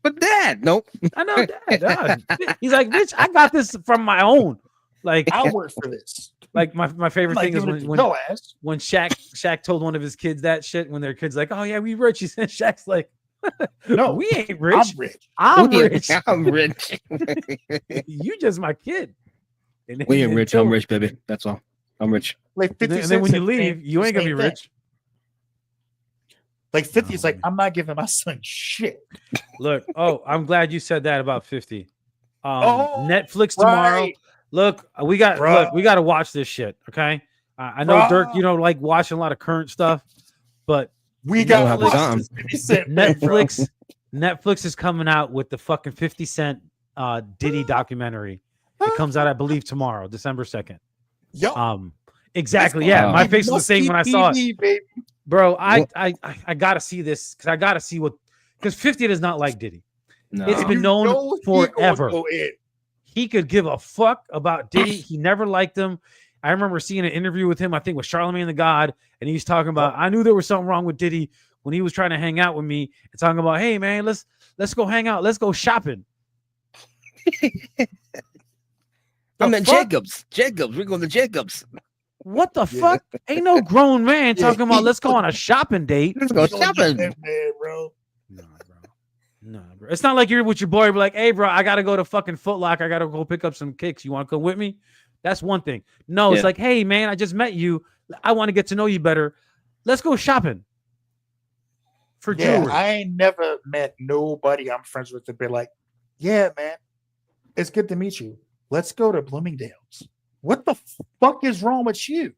[SPEAKER 3] But Dad, nope.
[SPEAKER 1] I know that. He's like, bitch, I got this from my own. Like,
[SPEAKER 2] I'll work for this.
[SPEAKER 1] like my
[SPEAKER 2] I'm
[SPEAKER 1] favorite
[SPEAKER 2] not
[SPEAKER 1] thing is
[SPEAKER 2] giving it to
[SPEAKER 1] when
[SPEAKER 2] your ass.
[SPEAKER 1] when Shaq told one of his kids that shit when their kids like, oh yeah, we rich. He said, Shaq's like,
[SPEAKER 2] No,
[SPEAKER 1] we ain't rich.
[SPEAKER 2] I'm rich.
[SPEAKER 1] I'm
[SPEAKER 3] We-
[SPEAKER 1] rich.
[SPEAKER 3] I'm rich.
[SPEAKER 1] You just my kid. And
[SPEAKER 3] We ain't
[SPEAKER 1] then-
[SPEAKER 3] rich. I'm rich, baby. That's all. I'm rich.
[SPEAKER 2] Like
[SPEAKER 1] And
[SPEAKER 2] 50
[SPEAKER 1] then, and then when
[SPEAKER 2] Cent
[SPEAKER 1] you
[SPEAKER 2] said
[SPEAKER 1] leave, you
[SPEAKER 2] the
[SPEAKER 1] ain't gonna be
[SPEAKER 2] same thing.
[SPEAKER 1] rich.
[SPEAKER 2] Like 50 is
[SPEAKER 1] Oh,
[SPEAKER 2] like,
[SPEAKER 1] man.
[SPEAKER 2] I'm not giving my son shit.
[SPEAKER 1] Look, I'm glad you said that about 50.
[SPEAKER 2] Oh,
[SPEAKER 1] Netflix tomorrow.
[SPEAKER 2] Right.
[SPEAKER 1] Look, we got
[SPEAKER 2] Bruh.
[SPEAKER 1] to watch this shit. Okay, I know Dirk,
[SPEAKER 2] Bruh.
[SPEAKER 1] you don't like watching a lot of current stuff, but
[SPEAKER 2] We
[SPEAKER 3] don't
[SPEAKER 2] got
[SPEAKER 3] have the
[SPEAKER 2] watch
[SPEAKER 3] time.
[SPEAKER 2] this 50 Cent thing, bro.
[SPEAKER 1] Netflix is coming out with the fucking 50 Cent Diddy documentary. It comes out, I believe, tomorrow, December 2nd.
[SPEAKER 2] Yo,
[SPEAKER 1] Exactly.
[SPEAKER 2] it's
[SPEAKER 1] Yeah,
[SPEAKER 3] gonna
[SPEAKER 1] my
[SPEAKER 3] be
[SPEAKER 1] face was the same when I saw it,
[SPEAKER 2] TV, baby.
[SPEAKER 1] bro.
[SPEAKER 3] What?
[SPEAKER 1] I gotta see this because I gotta see what, because 50 does not like Diddy.
[SPEAKER 3] No.
[SPEAKER 1] It's been
[SPEAKER 2] You
[SPEAKER 1] known
[SPEAKER 2] know he gonna
[SPEAKER 1] forever.
[SPEAKER 2] go in.
[SPEAKER 1] He could give a fuck about Diddy. He never liked him. I remember seeing an interview with him, I think with Charlemagne the God, and he's talking about, I knew there was something wrong with Diddy when he was trying to hang out with me and talking about, hey man, let's go hang out, let's go shopping.
[SPEAKER 3] I'm at
[SPEAKER 1] fuck?
[SPEAKER 3] Jacobs. We're going to Jacobs.
[SPEAKER 1] What the
[SPEAKER 2] Yeah.
[SPEAKER 1] fuck? Ain't no grown man
[SPEAKER 2] Yeah.
[SPEAKER 1] talking about let's go on a shopping date.
[SPEAKER 3] Let's go
[SPEAKER 2] Don't get
[SPEAKER 3] shopping.
[SPEAKER 2] that man, bro.
[SPEAKER 1] Nah, bro. It's not like you're with your boy, be like, hey, bro, I gotta go to fucking Foot Locker. I gotta go pick up some kicks. You want to come with me? That's one thing. No, it's
[SPEAKER 3] Yeah.
[SPEAKER 1] like, hey, man, I just met you. I want to get to know you better. Let's go shopping for
[SPEAKER 2] Yeah,
[SPEAKER 1] jewelry.
[SPEAKER 2] I ain't never met nobody I'm friends with to be like, yeah, man, it's good to meet you. Let's go to Bloomingdale's. What the fuck is wrong with you?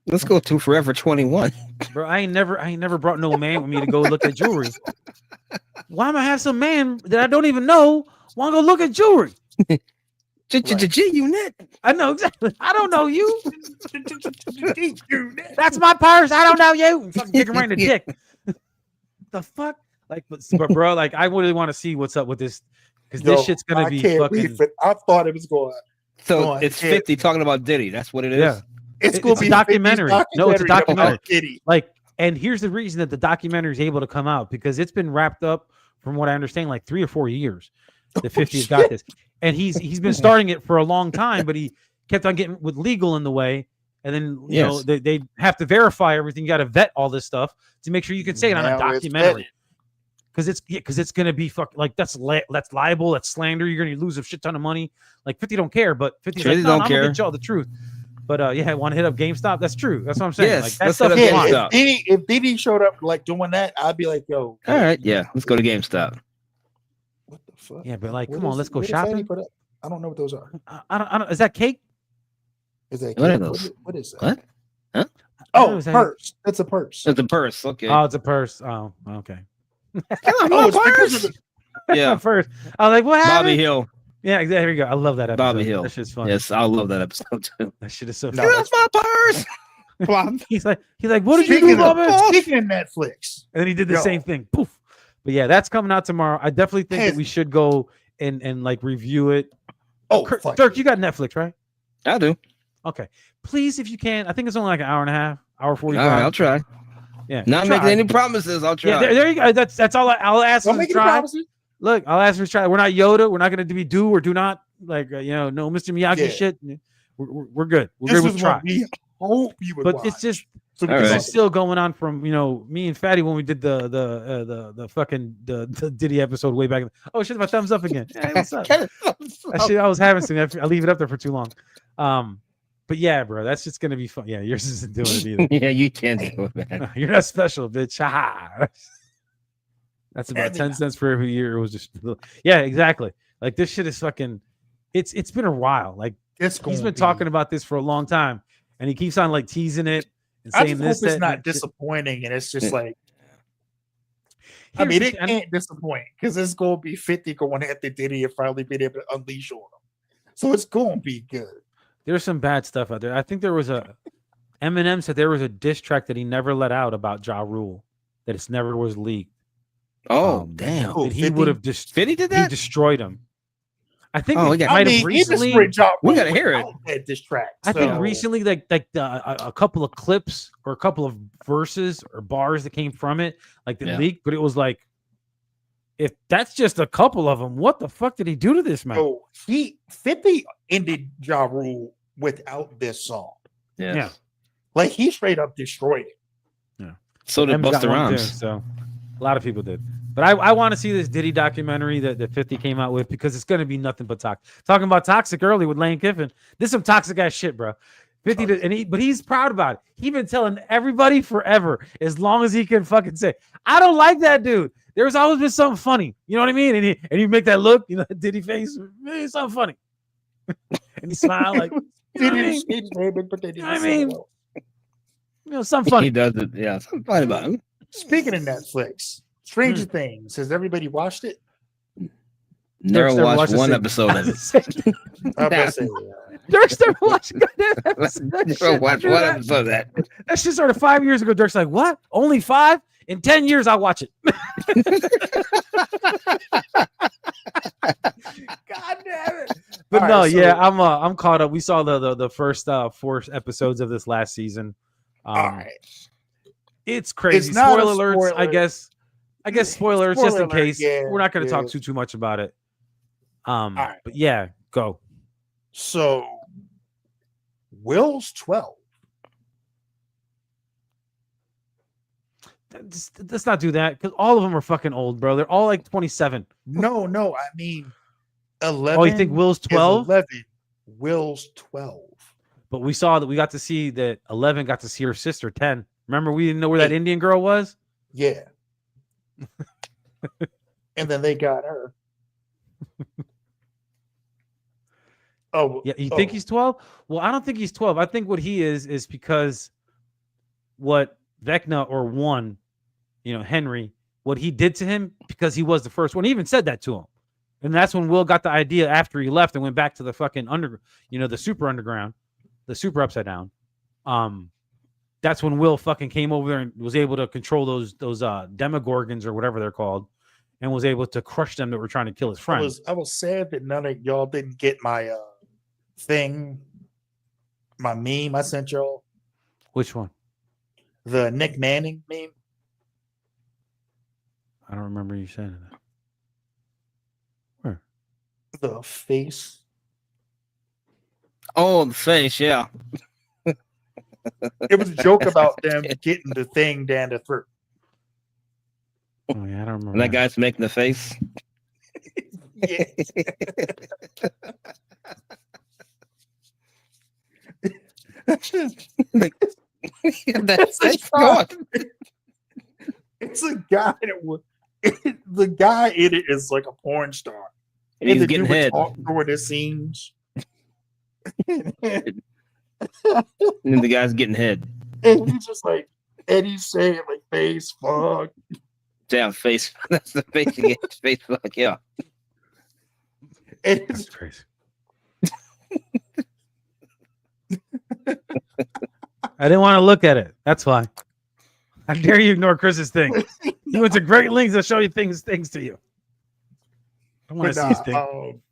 [SPEAKER 3] Let's go to Forever 21.
[SPEAKER 1] Bro, I ain't never brought no man with me to go look at jewelry. Why am I have some man that I don't even know want to go look at jewelry?
[SPEAKER 3] G-Unit.
[SPEAKER 1] I know exactly. I don't know you. That's my purse. I don't know you. And fucking kick him right in the dick. The fuck? Like, but bro, like, I really want to see what's up with this because this shit's gonna be fucking.
[SPEAKER 2] I thought it was going.
[SPEAKER 3] So
[SPEAKER 2] Go on,
[SPEAKER 3] it's
[SPEAKER 2] yeah.
[SPEAKER 3] 50 talking about Diddy. That's what it is.
[SPEAKER 1] Yeah.
[SPEAKER 2] It's
[SPEAKER 1] It-
[SPEAKER 2] going
[SPEAKER 1] it's
[SPEAKER 2] to
[SPEAKER 1] a
[SPEAKER 2] be
[SPEAKER 1] documentary. No, it's a documentary.
[SPEAKER 2] about Diddy.
[SPEAKER 1] Like, and here's the reason that the documentary is able to come out because it's been wrapped up, from what I understand, like 3 or 4 years. The 50's got
[SPEAKER 2] shit.
[SPEAKER 1] this, and he's been starting it for a long time, but he kept on getting with legal in the way, and then you know
[SPEAKER 3] Yes.
[SPEAKER 1] they have to verify everything. You got to vet all this stuff to make sure you can say it on a
[SPEAKER 2] Now it's
[SPEAKER 1] documentary.
[SPEAKER 2] vetted.
[SPEAKER 1] Because it's gonna be like that's libel, that's slander. You're gonna lose a shit ton of money. Like 50 don't care, but 50's like,
[SPEAKER 3] 50
[SPEAKER 1] no,
[SPEAKER 3] don't
[SPEAKER 1] I'm gonna
[SPEAKER 3] care.
[SPEAKER 1] get y'all the truth. But yeah, want to hit up GameStop? That's true. That's what I'm saying.
[SPEAKER 3] Yes,
[SPEAKER 1] Like that
[SPEAKER 3] let's
[SPEAKER 1] stuff
[SPEAKER 3] hit
[SPEAKER 1] is
[SPEAKER 3] up
[SPEAKER 1] fine.
[SPEAKER 3] GameStop.
[SPEAKER 2] Yeah, if Diddy showed up like doing that, I'd be like, yo.
[SPEAKER 3] All right. Yeah. Let's go to GameStop.
[SPEAKER 2] What the fuck?
[SPEAKER 1] Yeah, but like,
[SPEAKER 2] What
[SPEAKER 1] come on,
[SPEAKER 2] is-
[SPEAKER 1] let's go
[SPEAKER 2] what is that he
[SPEAKER 1] shopping.
[SPEAKER 2] put up? I don't know what those are.
[SPEAKER 1] I don't. Is that cake?
[SPEAKER 2] Is that
[SPEAKER 3] What are
[SPEAKER 2] cake?
[SPEAKER 3] those?
[SPEAKER 2] What is that?
[SPEAKER 3] What?
[SPEAKER 1] I don't know,
[SPEAKER 2] Oh,
[SPEAKER 1] is that-
[SPEAKER 2] purse. That's a purse.
[SPEAKER 3] It's a purse. Okay.
[SPEAKER 1] Oh, it's a purse. Oh, okay.
[SPEAKER 3] Come on,
[SPEAKER 2] Oh,
[SPEAKER 3] my
[SPEAKER 2] it's because
[SPEAKER 3] purse.
[SPEAKER 2] of the,
[SPEAKER 3] Yeah.
[SPEAKER 1] First, I was like, what
[SPEAKER 3] Bobby
[SPEAKER 1] happened?
[SPEAKER 3] Hill.
[SPEAKER 1] Yeah, exactly. There you go. I love that episode.
[SPEAKER 3] Bobby Hill.
[SPEAKER 1] That shit's fun.
[SPEAKER 3] Yes, I love that episode too.
[SPEAKER 1] That shit is so
[SPEAKER 2] No,
[SPEAKER 1] fun.
[SPEAKER 3] That's my purse.
[SPEAKER 1] He's like, what did you do, Bobby?
[SPEAKER 2] Speaking of Netflix,
[SPEAKER 1] And then he did the same thing. Poof. But yeah, that's coming out tomorrow. I definitely think that we should go and like review it.
[SPEAKER 2] Oh,
[SPEAKER 1] Dirk, you got Netflix, right?
[SPEAKER 3] I do.
[SPEAKER 1] Okay. Please, if you can. I think it's only like an hour and a half, hour 45.
[SPEAKER 3] All right, I'll try.
[SPEAKER 1] Yeah.
[SPEAKER 3] Not making any promises. I'll try.
[SPEAKER 1] Yeah, there you go. That's all I'll ask.
[SPEAKER 2] Don't make any promises.
[SPEAKER 1] Look, I'll ask for try. We're not Yoda. We're not going to be do or do not like no Mr. Miyagi shit. We're good. We're good with try.
[SPEAKER 2] We hope you would.
[SPEAKER 1] But
[SPEAKER 2] watch.
[SPEAKER 1] it's just
[SPEAKER 3] This
[SPEAKER 1] is still going on from me and Fatty when we did the fucking the Diddy episode way back. Oh shit, my thumbs up again. Hey, what's up? I was having some. I leave it up there for too long. But yeah, bro, that's just gonna be fun. Yeah, yours isn't doing it either.
[SPEAKER 3] Yeah, you can't do it, man.
[SPEAKER 1] You're not special, bitch. That's about 10 cents for every year. It was just exactly. Like this shit is fucking. It's been a while. Like he's been talking about this for a long time, and he keeps on like teasing it and saying
[SPEAKER 2] I
[SPEAKER 1] this.
[SPEAKER 2] Hope it's not disappointing, and it's just like.
[SPEAKER 1] I
[SPEAKER 2] mean, it can't disappoint because it's going to be 50 going at the Diddy and finally being able to unleash on him. So it's going to be good.
[SPEAKER 1] There's some bad stuff out there. I think there was Eminem said there was a diss track that he never let out about Ja Rule, that it's never was leaked.
[SPEAKER 3] Oh, damn.
[SPEAKER 1] And he would have just
[SPEAKER 3] 50 did that?
[SPEAKER 1] He destroyed him. I think
[SPEAKER 3] we
[SPEAKER 1] might have recently.
[SPEAKER 3] We gotta hear it.
[SPEAKER 2] At this track.
[SPEAKER 1] I think recently, like a couple of clips or a couple of verses or bars that came from it, like the leak. But it was like, if that's just a couple of them, what the fuck did he do to this man?
[SPEAKER 2] Oh, 50 ended Ja Rule without this song.
[SPEAKER 1] Yeah,
[SPEAKER 2] like he straight up destroyed it.
[SPEAKER 3] Yeah. So did Busta Rhymes.
[SPEAKER 1] So a lot of people did. But I want to see this Diddy documentary that 50 came out with because it's going to be nothing but toxic. Talking about toxic early with Lane Kiffin. This is some toxic ass shit, bro. 50 but he's proud about it. He's been telling everybody forever, as long as he can fucking say, I don't like that dude. There's always been something funny. You know what I mean? And he make that look, Diddy face, it's something funny. And he smiled like, something funny.
[SPEAKER 3] He does it. Yeah, something funny about him.
[SPEAKER 2] Speaking of Netflix, Stranger Things. Has everybody watched it?
[SPEAKER 3] Never watched one episode of it.
[SPEAKER 1] Dirk's never watched
[SPEAKER 3] Never watched one episode of that.
[SPEAKER 1] That's just sort of 5 years ago. Dirk's like, what? Only 5? In 10 years, I'll watch it. God damn it. But I'm caught up. We saw the first 4 episodes of this last season.
[SPEAKER 2] All right.
[SPEAKER 1] It's crazy.
[SPEAKER 2] It's not
[SPEAKER 1] spoiler alerts, I guess spoilers just in case.
[SPEAKER 2] Yeah,
[SPEAKER 1] we're not going to talk too much about it.
[SPEAKER 2] Right.
[SPEAKER 1] But yeah, go.
[SPEAKER 2] So Will's 12.
[SPEAKER 1] Let's not do that because all of them are fucking old, bro. They're all like 27.
[SPEAKER 2] No, I mean 11.
[SPEAKER 1] Oh, you think Will's 12?
[SPEAKER 2] 11. Will's 12.
[SPEAKER 1] But we saw that we got to see that 11 got to see her sister 10. Remember, we didn't know where that Indian girl was?
[SPEAKER 2] Yeah. And then they got her. Oh,
[SPEAKER 1] yeah. You think he's 12? Well, I don't think he's 12. I think what he is because what Vecna or one, Henry, what he did to him because he was the first one. He even said that to him. And that's when Will got the idea after he left and went back to the fucking the super underground, the super upside down. That's when Will fucking came over there and was able to control those demogorgons or whatever they're called, and was able to crush them that were trying to kill his friend.
[SPEAKER 2] I was sad that none of y'all didn't get my thing, my meme I sent y'all.
[SPEAKER 1] Which one?
[SPEAKER 2] The Nick Manning meme.
[SPEAKER 1] I don't remember you saying that. Where?
[SPEAKER 2] The face.
[SPEAKER 3] Oh, the face, yeah.
[SPEAKER 2] It was a joke about them getting the thing down the throat.
[SPEAKER 1] Oh yeah, I don't remember.
[SPEAKER 3] And that guy's making the face.
[SPEAKER 2] Yeah. It's a guy that was the guy in it is like a porn star.
[SPEAKER 3] And he's getting head
[SPEAKER 2] for the scenes.
[SPEAKER 3] And then the guy's getting head.
[SPEAKER 2] And he's just like, and he's saying like face fuck.
[SPEAKER 3] Yeah, face. That's the face again. Face fuck, yeah.
[SPEAKER 2] It's
[SPEAKER 1] crazy. I didn't want to look at it. That's why. How dare you ignore Chris's thing? He went to great lengths to show you things to you. I want to see his thing.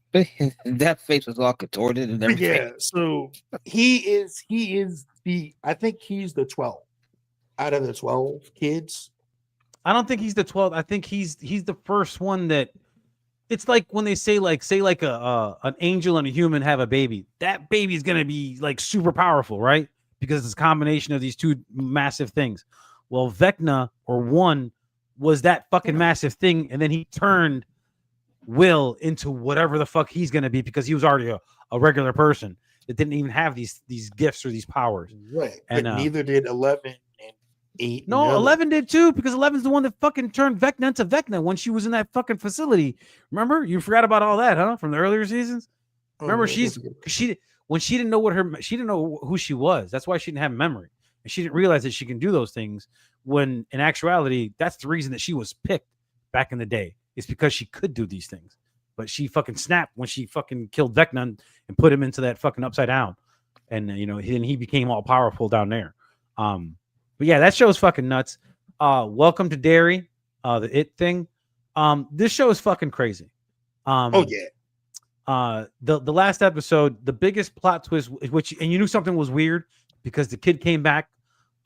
[SPEAKER 3] That face was all contorted and everything.
[SPEAKER 2] Yeah, so he is I think he's the 12th out of the 12 kids.
[SPEAKER 1] I don't think he's the 12th. I think he's the first one that it's like when they say like an angel and a human have a baby. That baby is gonna be like super powerful, right? Because it's a combination of these two massive things. Well, Vecna or one was that fucking massive thing, and then he turned Will into whatever the fuck he's gonna be because he was already a regular person that didn't even have these gifts or these powers.
[SPEAKER 2] Right.
[SPEAKER 1] And
[SPEAKER 2] but neither did 11 and 8.
[SPEAKER 1] No, 11 did too, because 11's the one that fucking turned Vecna into Vecna when she was in that fucking facility. Remember? You forgot about all that, huh? From the earlier seasons? Remember, she didn't know who she was. That's why she didn't have memory. And she didn't realize that she can do those things when in actuality, that's the reason that she was picked back in the day. It's because she could do these things. But she fucking snapped when she fucking killed Vecna and put him into that fucking upside down. And he became all powerful down there. But yeah, that show is fucking nuts. Welcome to Derry, the It thing. This show is fucking crazy. The last episode, the biggest plot twist, and you knew something was weird because the kid came back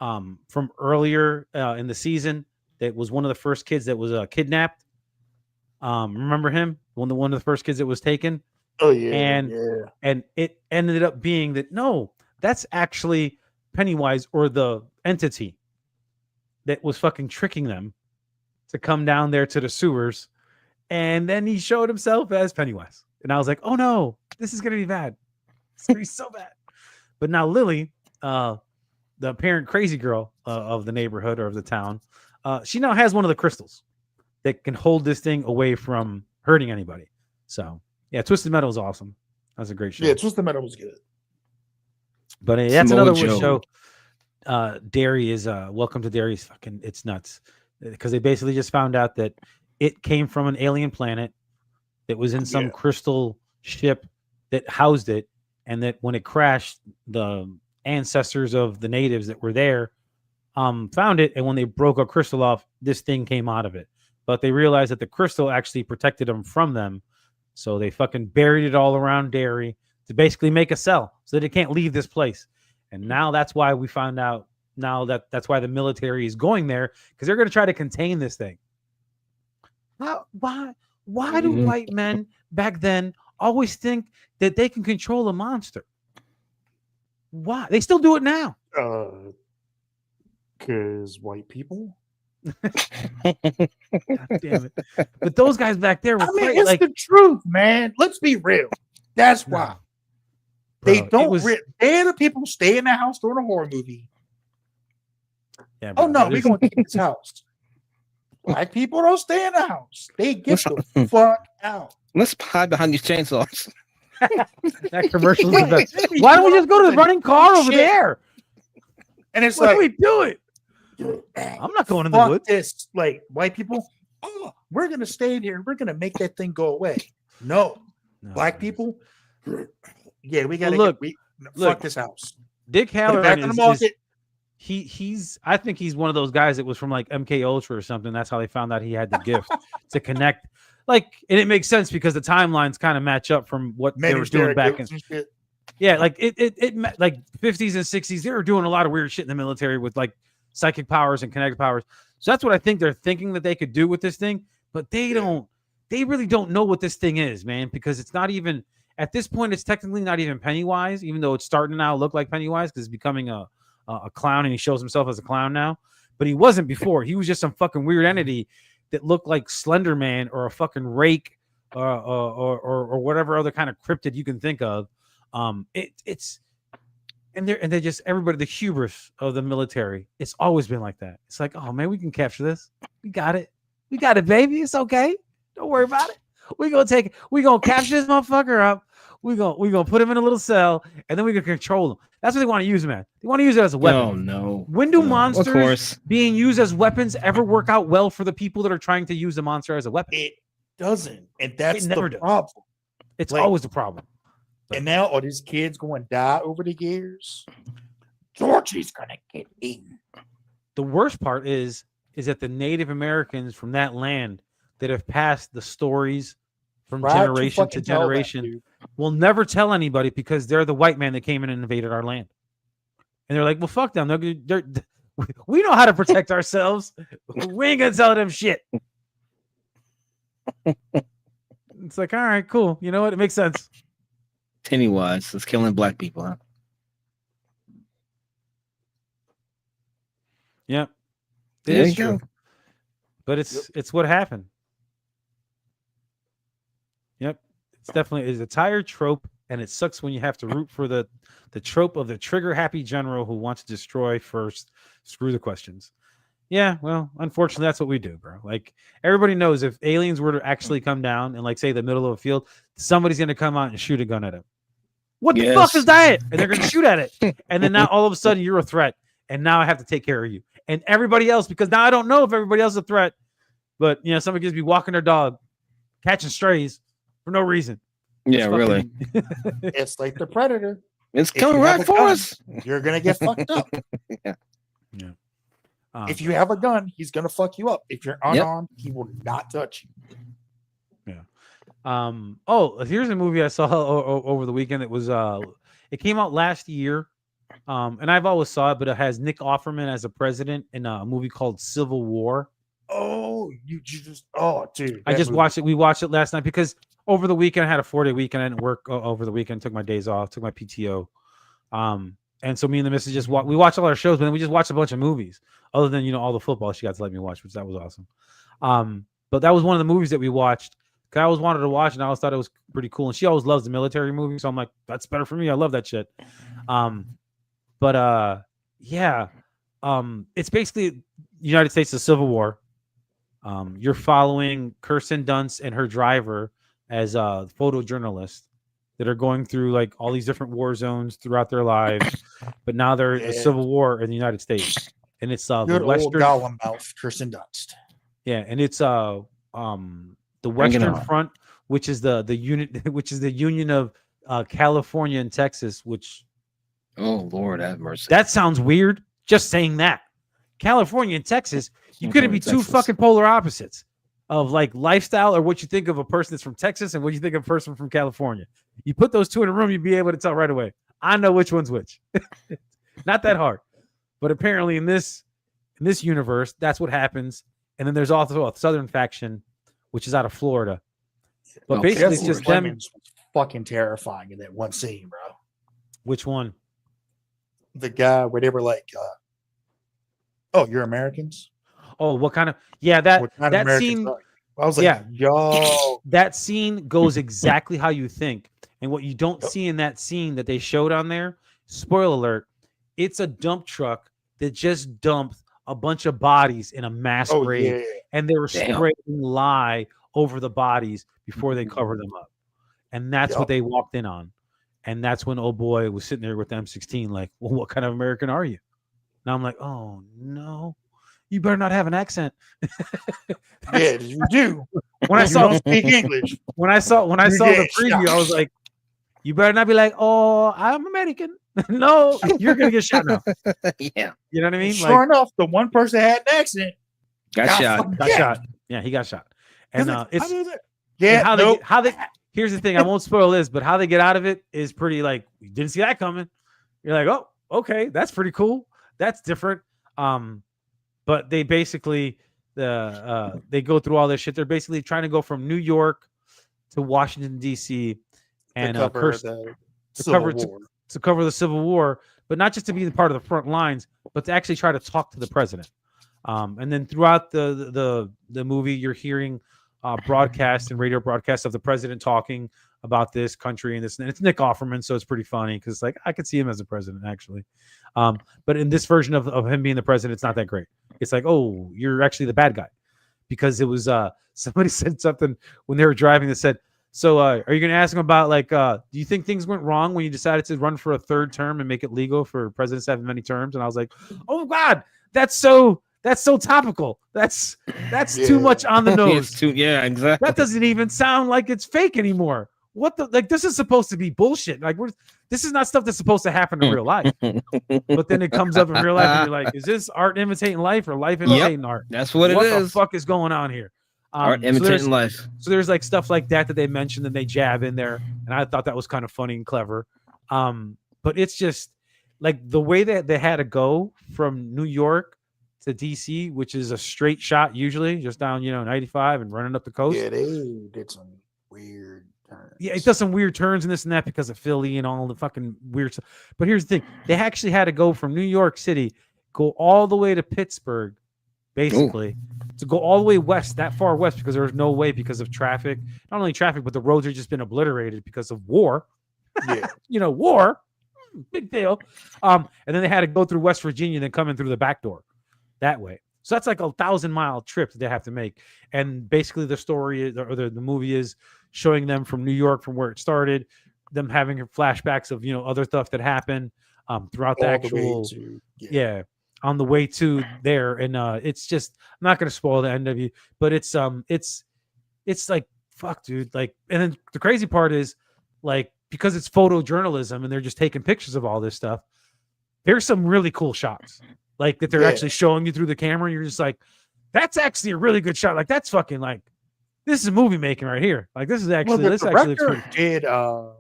[SPEAKER 1] from earlier in the season. That was one of the first kids that was kidnapped. Remember him? One of the first kids that was taken.
[SPEAKER 2] Oh yeah,
[SPEAKER 1] and it ended up being that no, that's actually Pennywise or the entity that was fucking tricking them to come down there to the sewers, and then he showed himself as Pennywise, and I was like, oh no, this is gonna be bad. It's gonna be so bad. But now Lily, the apparent crazy girl of the neighborhood or of the town, she now has one of the crystals that can hold this thing away from hurting anybody. So yeah, Twisted Metal is awesome. That's a great show.
[SPEAKER 2] Yeah, Twisted Metal was good.
[SPEAKER 1] But that's another show. Derry is Welcome to Derry's fucking, it's nuts because they basically just found out that it came from an alien planet that was in some crystal ship that housed it, and that when it crashed, the ancestors of the natives that were there found it, and when they broke a crystal off, this thing came out of it. But they realized that the crystal actually protected them from them, so they fucking buried it all around Derry to basically make a cell so that it can't leave this place. And now that's why we found out that's why the military is going there, because they're going to try to contain this thing. Why do white men back then always think that they can control a monster? Why? They still do it now.
[SPEAKER 2] Because white people.
[SPEAKER 1] God damn it. But those guys back there were
[SPEAKER 2] it's the truth, man. Let's be real. That's why. Bro, they're the people who stay in the house during a horror movie.
[SPEAKER 1] Yeah, bro,
[SPEAKER 2] oh no, we're gonna keep this house. Black people don't stay in the house. They get the fuck out.
[SPEAKER 3] Let's hide behind these chainsaws.
[SPEAKER 1] That commercial is the best. Why don't we just go to the running car over there?
[SPEAKER 2] And it's
[SPEAKER 1] what
[SPEAKER 2] like,
[SPEAKER 1] do we do it? I'm not going in the woods.
[SPEAKER 2] This, like, white people, we're gonna stay in here. We're gonna make that thing go away. No, Black people, yeah, we gotta
[SPEAKER 1] look.
[SPEAKER 2] Fuck this house.
[SPEAKER 1] Dick Hallorann I think he's one of those guys that was from like MK Ultra or something. That's how they found out he had the gift to connect. Like, and it makes sense because the timelines kind of match up from what they were doing back in. Yeah, like it like 50s and 60s. They were doing a lot of weird shit in the military with like psychic powers and kinetic powers. So that's what I think they're thinking that they could do with this thing, but they really don't know what this thing is, man, because it's not even at this point, it's technically not even Pennywise, even though it's starting to now look like Pennywise because it's becoming a clown, and he shows himself as a clown now. But he wasn't before. He was just some fucking weird entity that looked like Slender Man or a fucking rake or whatever other kind of cryptid you can think of. It's and they're just everybody, the hubris of the military. It's always been like that. It's like, oh man, we can capture this. We got it, baby. It's okay. Don't worry about it. We're gonna capture this motherfucker up. We're gonna put him in a little cell, and then we're gonna control him. That's what they want to use him at. They want to use it as a weapon.
[SPEAKER 3] Oh no.
[SPEAKER 1] When do monsters being used as weapons ever work out well for the people that are trying to use the monster as a weapon?
[SPEAKER 2] It doesn't. And that's the problem.
[SPEAKER 1] It's
[SPEAKER 2] Like-
[SPEAKER 1] always a problem.
[SPEAKER 2] And now all these kids going to die over the years. Georgie's gonna get eaten.
[SPEAKER 1] The worst part is that the Native Americans from that land that have passed the stories from
[SPEAKER 2] Right? You
[SPEAKER 1] generation to
[SPEAKER 2] fucking tell that,
[SPEAKER 1] generation
[SPEAKER 2] dude.
[SPEAKER 1] will never tell anybody because they're the white man that came in and invaded our land. And they're like, well, fuck them. We know how to protect ourselves. We ain't gonna tell them shit. It's like, all right, cool. You know what? It makes sense.
[SPEAKER 3] Pennywise is killing black people, huh?
[SPEAKER 1] Yep. It
[SPEAKER 3] There
[SPEAKER 1] is
[SPEAKER 3] you
[SPEAKER 1] true.
[SPEAKER 3] go.
[SPEAKER 1] But it's what happened. Yep. It's definitely is a tired trope, and it sucks when you have to root for the trope of the trigger happy general who wants to destroy first. Screw the questions. Yeah, well, unfortunately, that's what we do, bro. Like everybody knows if aliens were to actually come down and like say the middle of a field, somebody's gonna come out and shoot a gun at him. What the fuck
[SPEAKER 3] Yes.
[SPEAKER 1] is that? And they're gonna shoot at it. And then now all of a sudden you're a threat. And now I have to take care of you. And everybody else, because now I don't know if everybody else is a threat. But you know, somebody gives me walking their dog, catching strays for no reason.
[SPEAKER 3] Yeah,
[SPEAKER 1] It's
[SPEAKER 3] really.
[SPEAKER 2] Mm-hmm. It's like the Predator.
[SPEAKER 3] It's
[SPEAKER 2] If
[SPEAKER 3] coming
[SPEAKER 2] you have
[SPEAKER 3] right
[SPEAKER 2] a
[SPEAKER 3] for
[SPEAKER 2] gun,
[SPEAKER 3] us.
[SPEAKER 2] You're gonna get fucked up. If you have a gun, he's gonna fuck you up. If you're unarmed, he will not touch you.
[SPEAKER 1] Oh, here's a movie I saw over the weekend. It was it came out last year. And I've always saw it, but it has Nick Offerman as a president in a movie called Civil War.
[SPEAKER 2] Oh, you just dude.
[SPEAKER 1] I
[SPEAKER 2] that
[SPEAKER 1] just
[SPEAKER 2] movie-
[SPEAKER 1] watched it. We watched it last night because over the weekend I had a 4-day weekend. I didn't work over the weekend. Took my days off. Took my PTO. And so me and the missus just we watched all our shows, but then we just watched a bunch of movies. Other than all the football she got to let me watch, which that was awesome. But that was one of the movies that we watched. Cause I always wanted to watch, and I always thought it was pretty cool. And she always loves the military movies, so I'm like, that's better for me. I love that shit. It's basically United States, the Civil War. You're following Kirsten Dunst and her driver as photojournalists that are going through like all these different war zones throughout their lives, but now they're in the Civil War in the United States, and it's
[SPEAKER 2] good
[SPEAKER 1] the
[SPEAKER 2] old
[SPEAKER 1] Western,
[SPEAKER 2] Gollum mouth, Kirsten Dunst.
[SPEAKER 1] yeah, and it's the Western
[SPEAKER 3] on.
[SPEAKER 1] Front, which is the unit, which is the Union of California and Texas, which.
[SPEAKER 3] Oh Lord, have mercy.
[SPEAKER 1] That sounds weird. Just saying that. California and Texas, you couldn't be two
[SPEAKER 3] Texas.
[SPEAKER 1] fucking polar opposites of like lifestyle or what you think of a person that's from Texas and what you think of a person from California. You put those two in a room, you'd be able to tell right away. I know which one's which. Not that hard. But apparently in this universe, that's what happens. And then there's also a southern faction, which is out of Florida. But
[SPEAKER 3] Okay.
[SPEAKER 1] basically it's
[SPEAKER 2] Jesse
[SPEAKER 1] just them.
[SPEAKER 2] Plemons was fucking terrifying in that one scene, bro.
[SPEAKER 1] Which one?
[SPEAKER 2] The guy where they were like, "Oh, you're Americans."
[SPEAKER 1] Oh, what kind of that
[SPEAKER 2] What kind of
[SPEAKER 1] that
[SPEAKER 2] Americans
[SPEAKER 1] scene
[SPEAKER 2] are you? I was like,
[SPEAKER 1] yeah.
[SPEAKER 2] "Yo,
[SPEAKER 1] that scene goes exactly how you think. And what you don't see in that scene that they showed on there, spoiler alert, it's a dump truck that just dumped a bunch of bodies in a mass
[SPEAKER 2] oh
[SPEAKER 1] grave.
[SPEAKER 2] yeah."
[SPEAKER 1] And they were
[SPEAKER 3] Damn.
[SPEAKER 1] spraying lye over the bodies before they covered them up. And that's
[SPEAKER 2] Yup.
[SPEAKER 1] what they walked in on. And that's when old boy was sitting there with the M16 like, well, what kind of American are you? Now I'm like, oh, no. You better not have an accent.
[SPEAKER 2] Yeah, you do.
[SPEAKER 1] When I
[SPEAKER 2] You
[SPEAKER 1] saw
[SPEAKER 2] don't speak English.
[SPEAKER 1] when I saw
[SPEAKER 2] You
[SPEAKER 1] the
[SPEAKER 2] get
[SPEAKER 1] preview,
[SPEAKER 2] shot.
[SPEAKER 1] I was like, you better not be like, oh, I'm American. No, you're gonna get shot now.
[SPEAKER 3] Yeah,
[SPEAKER 1] You know what I mean?
[SPEAKER 2] Sure enough, the one person that had an accent
[SPEAKER 3] got shot.
[SPEAKER 2] fucking
[SPEAKER 1] got
[SPEAKER 2] yeah.
[SPEAKER 1] shot. Yeah, he got shot. And it's
[SPEAKER 2] yeah.
[SPEAKER 1] and
[SPEAKER 2] Nope.
[SPEAKER 1] how they here's the thing, I won't spoil this, but how they get out of it is pretty like you didn't see that coming. You're like, oh, okay, that's pretty cool. That's different. But they basically they go through all this shit. They're basically trying to go from New York to Washington, DC, and
[SPEAKER 2] to cover
[SPEAKER 1] Kirsten-
[SPEAKER 2] the
[SPEAKER 1] to
[SPEAKER 2] Civil
[SPEAKER 1] cover-
[SPEAKER 2] War.
[SPEAKER 1] to cover the Civil War, but not just to be part of the front lines, but to actually try to talk to the president. And then throughout the movie, you're hearing broadcasts and radio broadcasts of the president talking about this country and this. And it's Nick Offerman, so it's pretty funny because like I could see him as a president actually. But in this version of him being the president, it's not that great. It's like, oh, you're actually the bad guy, because it was somebody said something when they were driving that said, so are you going to ask him about like, do you think things went wrong when you decided to run for a third term and make it legal for presidents to have many terms? And I was like, oh God, that's so topical. That's
[SPEAKER 2] Yeah.
[SPEAKER 1] too much on the nose.
[SPEAKER 3] Yeah, exactly.
[SPEAKER 1] That doesn't even sound like it's fake anymore. what the like? This is supposed to be bullshit. Like this is not stuff that's supposed to happen in real life. But then it comes up in real life, and you're like, is this art imitating life or life imitating art?
[SPEAKER 3] That's what
[SPEAKER 1] What
[SPEAKER 3] it is.
[SPEAKER 1] the fuck is going on here?
[SPEAKER 3] Art imitating life.
[SPEAKER 1] So there's like stuff like that they mentioned and they jab in there, and I thought that was kind of funny and clever. But it's just like the way that they had to go from New York to DC, which is a straight shot usually, just down 95 and running up the coast.
[SPEAKER 2] Yeah, they did some weird turns.
[SPEAKER 1] Yeah, it does some weird turns and this and that because of Philly and all the fucking weird stuff. But here's the thing: they actually had to go from New York City, go all the way to Pittsburgh, basically, to go all the way west, that far west, because there was no way because of traffic. Not only traffic, but the roads had just been obliterated because of war.
[SPEAKER 2] Yeah,
[SPEAKER 1] war, big deal. And then they had to go through West Virginia and then come in through the back door that way. So that's like a 1,000-mile trip that they have to make. And basically the story is, or the movie is showing them from New York, from where it started, them having flashbacks of, other stuff that happened throughout the actual, on the way to there. And it's just, I'm not going to spoil the end of you, but it's like, fuck, dude. Like, and then the crazy part is like, because it's photojournalism and they're just taking pictures of all this stuff, there's some really cool shots. Like that they're actually showing you through the camera, and you're just like, that's actually a really good shot. Like that's fucking like, this is movie making right here. Like this is actually this actually looks pretty.
[SPEAKER 2] Did have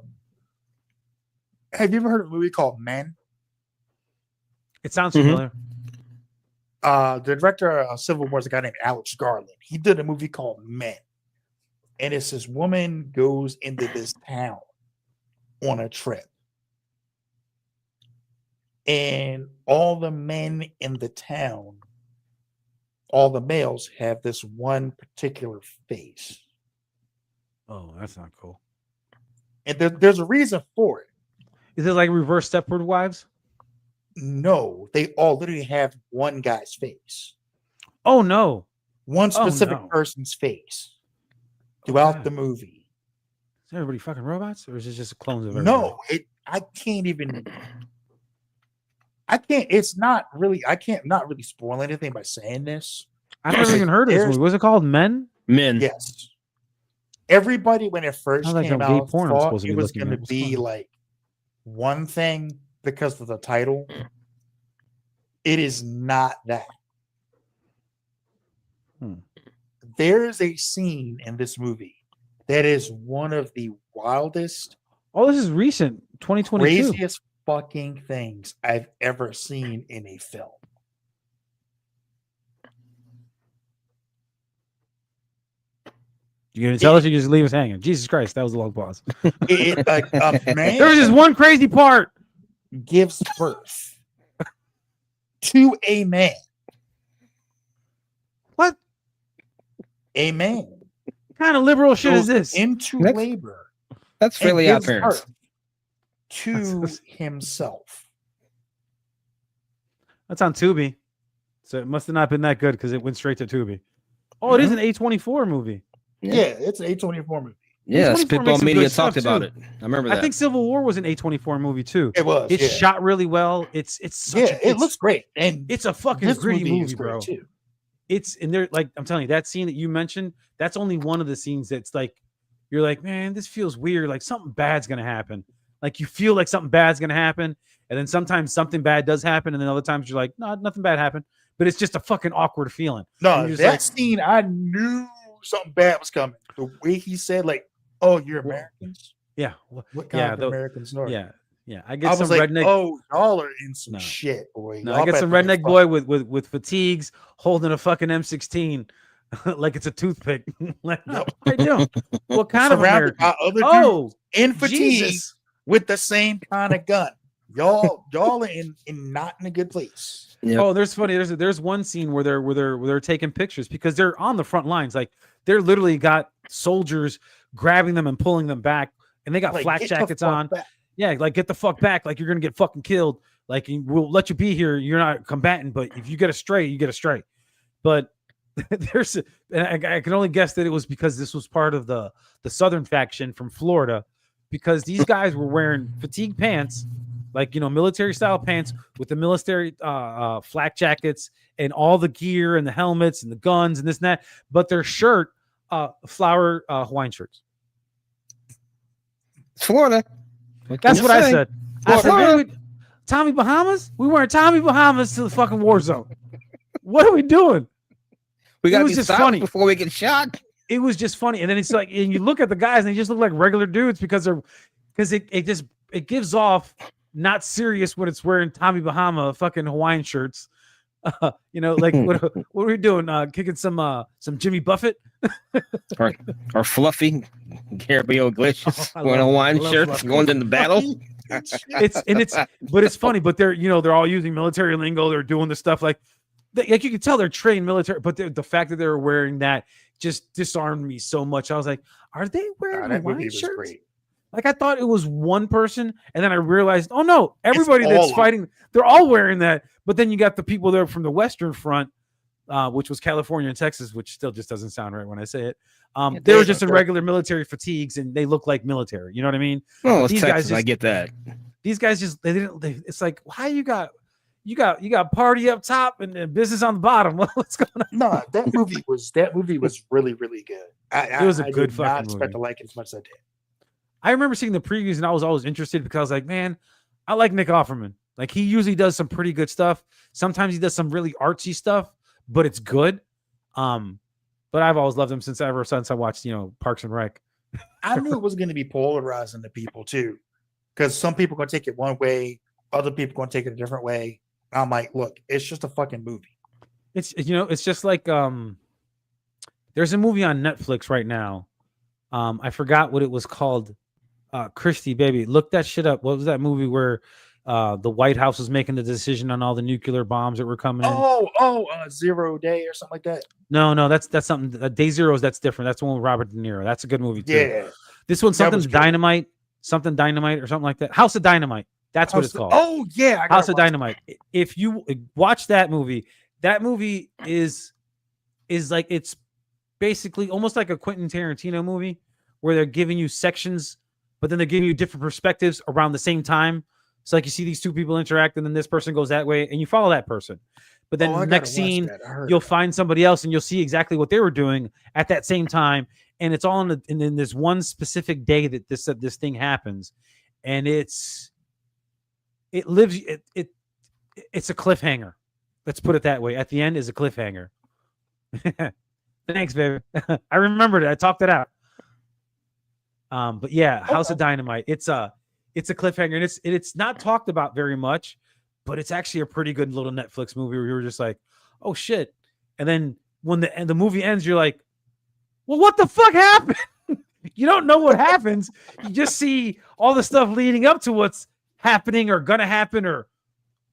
[SPEAKER 2] you ever heard of a movie called Men?
[SPEAKER 1] It sounds familiar.
[SPEAKER 2] The director of Civil War is a guy named Alex Garland. He did a movie called Men, and it's this woman goes into this town on a trip. And all the men in the town, all the males, have this one particular face.
[SPEAKER 1] Oh, that's not cool.
[SPEAKER 2] And there's a reason for it.
[SPEAKER 1] Is it like Reverse Stepford Wives?
[SPEAKER 2] No, they all literally have one guy's face.
[SPEAKER 1] Oh, no.
[SPEAKER 2] One specific person's face throughout the movie.
[SPEAKER 1] Is everybody fucking robots? Or is it just clones of everybody?
[SPEAKER 2] No, it's not really, I can't not really spoil anything by saying this.
[SPEAKER 1] I've never even heard of this movie. Was it called Men?
[SPEAKER 3] Men.
[SPEAKER 2] Yes. Everybody, when it first came out, thought it was going to be like one thing because of the title. It is not that. There is a scene in this movie that is one of the wildest.
[SPEAKER 1] Oh, this is recent, 2022.
[SPEAKER 2] Craziest fucking things I've ever seen in a film.
[SPEAKER 1] You gonna tell us? You just leave us hanging. Jesus Christ, that was a long pause.
[SPEAKER 2] Man,
[SPEAKER 1] there was just one crazy part.
[SPEAKER 2] Gives birth to a man.
[SPEAKER 1] What?
[SPEAKER 2] A man.
[SPEAKER 1] What kind of liberal shit is this?
[SPEAKER 2] Into labor.
[SPEAKER 3] That's fairly out parents.
[SPEAKER 2] To himself.
[SPEAKER 1] That's on Tubi. So it must have not been that good because it went straight to Tubi. Oh, it is an A24 movie.
[SPEAKER 2] Yeah, it's an A24 movie.
[SPEAKER 3] Yeah, Spitball Media talked about it. I remember that.
[SPEAKER 1] I think Civil War was an A24 movie too.
[SPEAKER 2] It was.
[SPEAKER 1] It's shot really well. It
[SPEAKER 2] looks great, and
[SPEAKER 1] it's a fucking gritty movie, bro. Too. It's and there, like I'm telling you, that scene that you mentioned, that's only one of the scenes that's like, you're like, man, this feels weird. Like something bad's gonna happen. Like you feel like something bad's gonna happen, and then sometimes something bad does happen, and then other times you're like, no, nothing bad happened. But it's just a fucking awkward feeling.
[SPEAKER 2] No, that scene, I knew something bad was coming. The way he said, like, "Oh, you're Americans."
[SPEAKER 1] Yeah.
[SPEAKER 2] What kind of Americans are?
[SPEAKER 1] Yeah. I get some redneck.
[SPEAKER 2] Oh, y'all are in some shit, boy.
[SPEAKER 1] No, I get some redneck boy with fatigues holding a fucking M16 like it's a toothpick. Like, what I do? What kind of American?
[SPEAKER 2] Other dudes in fatigues with the same kind of gun. Y'all are in not in a good place.
[SPEAKER 1] Yep. Oh, there's funny. There's one scene where they're taking pictures because they're on the front lines. Like they're literally got soldiers grabbing them and pulling them back, and they got flak jackets on. Yeah, like get the fuck back. Like you're gonna get fucking killed. Like we'll let you be here. You're not combatant, but if you get astray, you get astray. But and I can only guess that it was because this was part of the Southern faction from Florida, because these guys were wearing fatigue pants, like, military style pants with the military flak jackets and all the gear and the helmets and the guns and this and that. But their shirt, flower Hawaiian shirts.
[SPEAKER 3] It's Florida.
[SPEAKER 1] That's what I said. I said,
[SPEAKER 3] Florida.
[SPEAKER 1] man, Tommy Bahamas? We weren't Tommy Bahamas to the fucking war zone. What are we doing?
[SPEAKER 3] We got to
[SPEAKER 1] was
[SPEAKER 3] be
[SPEAKER 1] just
[SPEAKER 3] silent
[SPEAKER 1] funny.
[SPEAKER 3] before we get shot.
[SPEAKER 1] It was just funny. And then it's like, and you look at the guys and they just look like regular dudes because it gives off not serious when it's wearing Tommy Bahama fucking Hawaiian shirts. Like what are we doing? Kicking some Jimmy Buffett
[SPEAKER 3] or Fluffy Gabriel Iglesias wearing a Hawaiian shirt
[SPEAKER 1] Fluffy.
[SPEAKER 3] going into battle.
[SPEAKER 1] But it's funny, but they're all using military lingo. They're doing the stuff like you can tell they're trained military, but the fact that they're wearing that just disarmed me so much. I was like, are they wearing Hawaiian shirts?
[SPEAKER 2] Great.
[SPEAKER 1] Like I thought it was one person, and then I realized, oh no, everybody that's
[SPEAKER 2] all
[SPEAKER 1] fighting, they're all wearing that. But then you got the people there from the Western Front, which was California and Texas, which still just doesn't sound right when I say it. They were just in regular military fatigues, and they look like military. You know what I mean?
[SPEAKER 3] Oh, it's Texas. I get that.
[SPEAKER 1] These guys just it's like, why you got party up top and business on the bottom. What's going on?
[SPEAKER 2] No, that movie was really, really good.
[SPEAKER 1] It was a good
[SPEAKER 2] did
[SPEAKER 1] fucking
[SPEAKER 2] not expect
[SPEAKER 1] movie.
[SPEAKER 2] to like it as much as I did.
[SPEAKER 1] I remember seeing the previews and I was always interested because I was like, man, I like Nick Offerman. Like he usually does some pretty good stuff. Sometimes he does some really artsy stuff, but it's good. But I've always loved him since I watched, Parks and Rec.
[SPEAKER 2] I knew it was going to be polarizing to people too, because some people are going to take it one way, other people are going to take it a different way. I'm like, look, it's just a fucking movie.
[SPEAKER 1] It's it's just like there's a movie on Netflix right now. I forgot what it was called. Christie, baby, look that shit up. What was that movie where the White House was making the decision on all the nuclear bombs that were coming in?
[SPEAKER 2] 0 Day or something like that.
[SPEAKER 1] No, that's something. Day Zeros, that's different. That's the one with Robert De Niro. That's a good movie too.
[SPEAKER 2] Yeah,
[SPEAKER 1] This one's something Dynamite, something Dynamite or something like that. House of Dynamite. That's what it's called.
[SPEAKER 2] Oh yeah,
[SPEAKER 1] House of Dynamite. If you watch that movie is like, it's basically almost like a Quentin Tarantino movie where they're giving you sections, but then they're giving you different perspectives around the same time. So like you see these two people interact, and then this person goes that way, and you follow that person. But then the next scene, you'll find somebody else, and you'll see exactly what they were doing at that same time. And it's all in this one specific day that this thing happens, and it's a cliffhanger. Let's put it that way. At the end is a cliffhanger. Thanks, baby. I remembered it. I talked it out. But yeah, House of Dynamite. It's a cliffhanger, and it's not talked about very much, but it's actually a pretty good little Netflix movie where you were just like, oh shit. And then when the movie ends, you're like, well, what the fuck happened? You don't know what happens. You just see all the stuff leading up to what's happening or gonna happen, or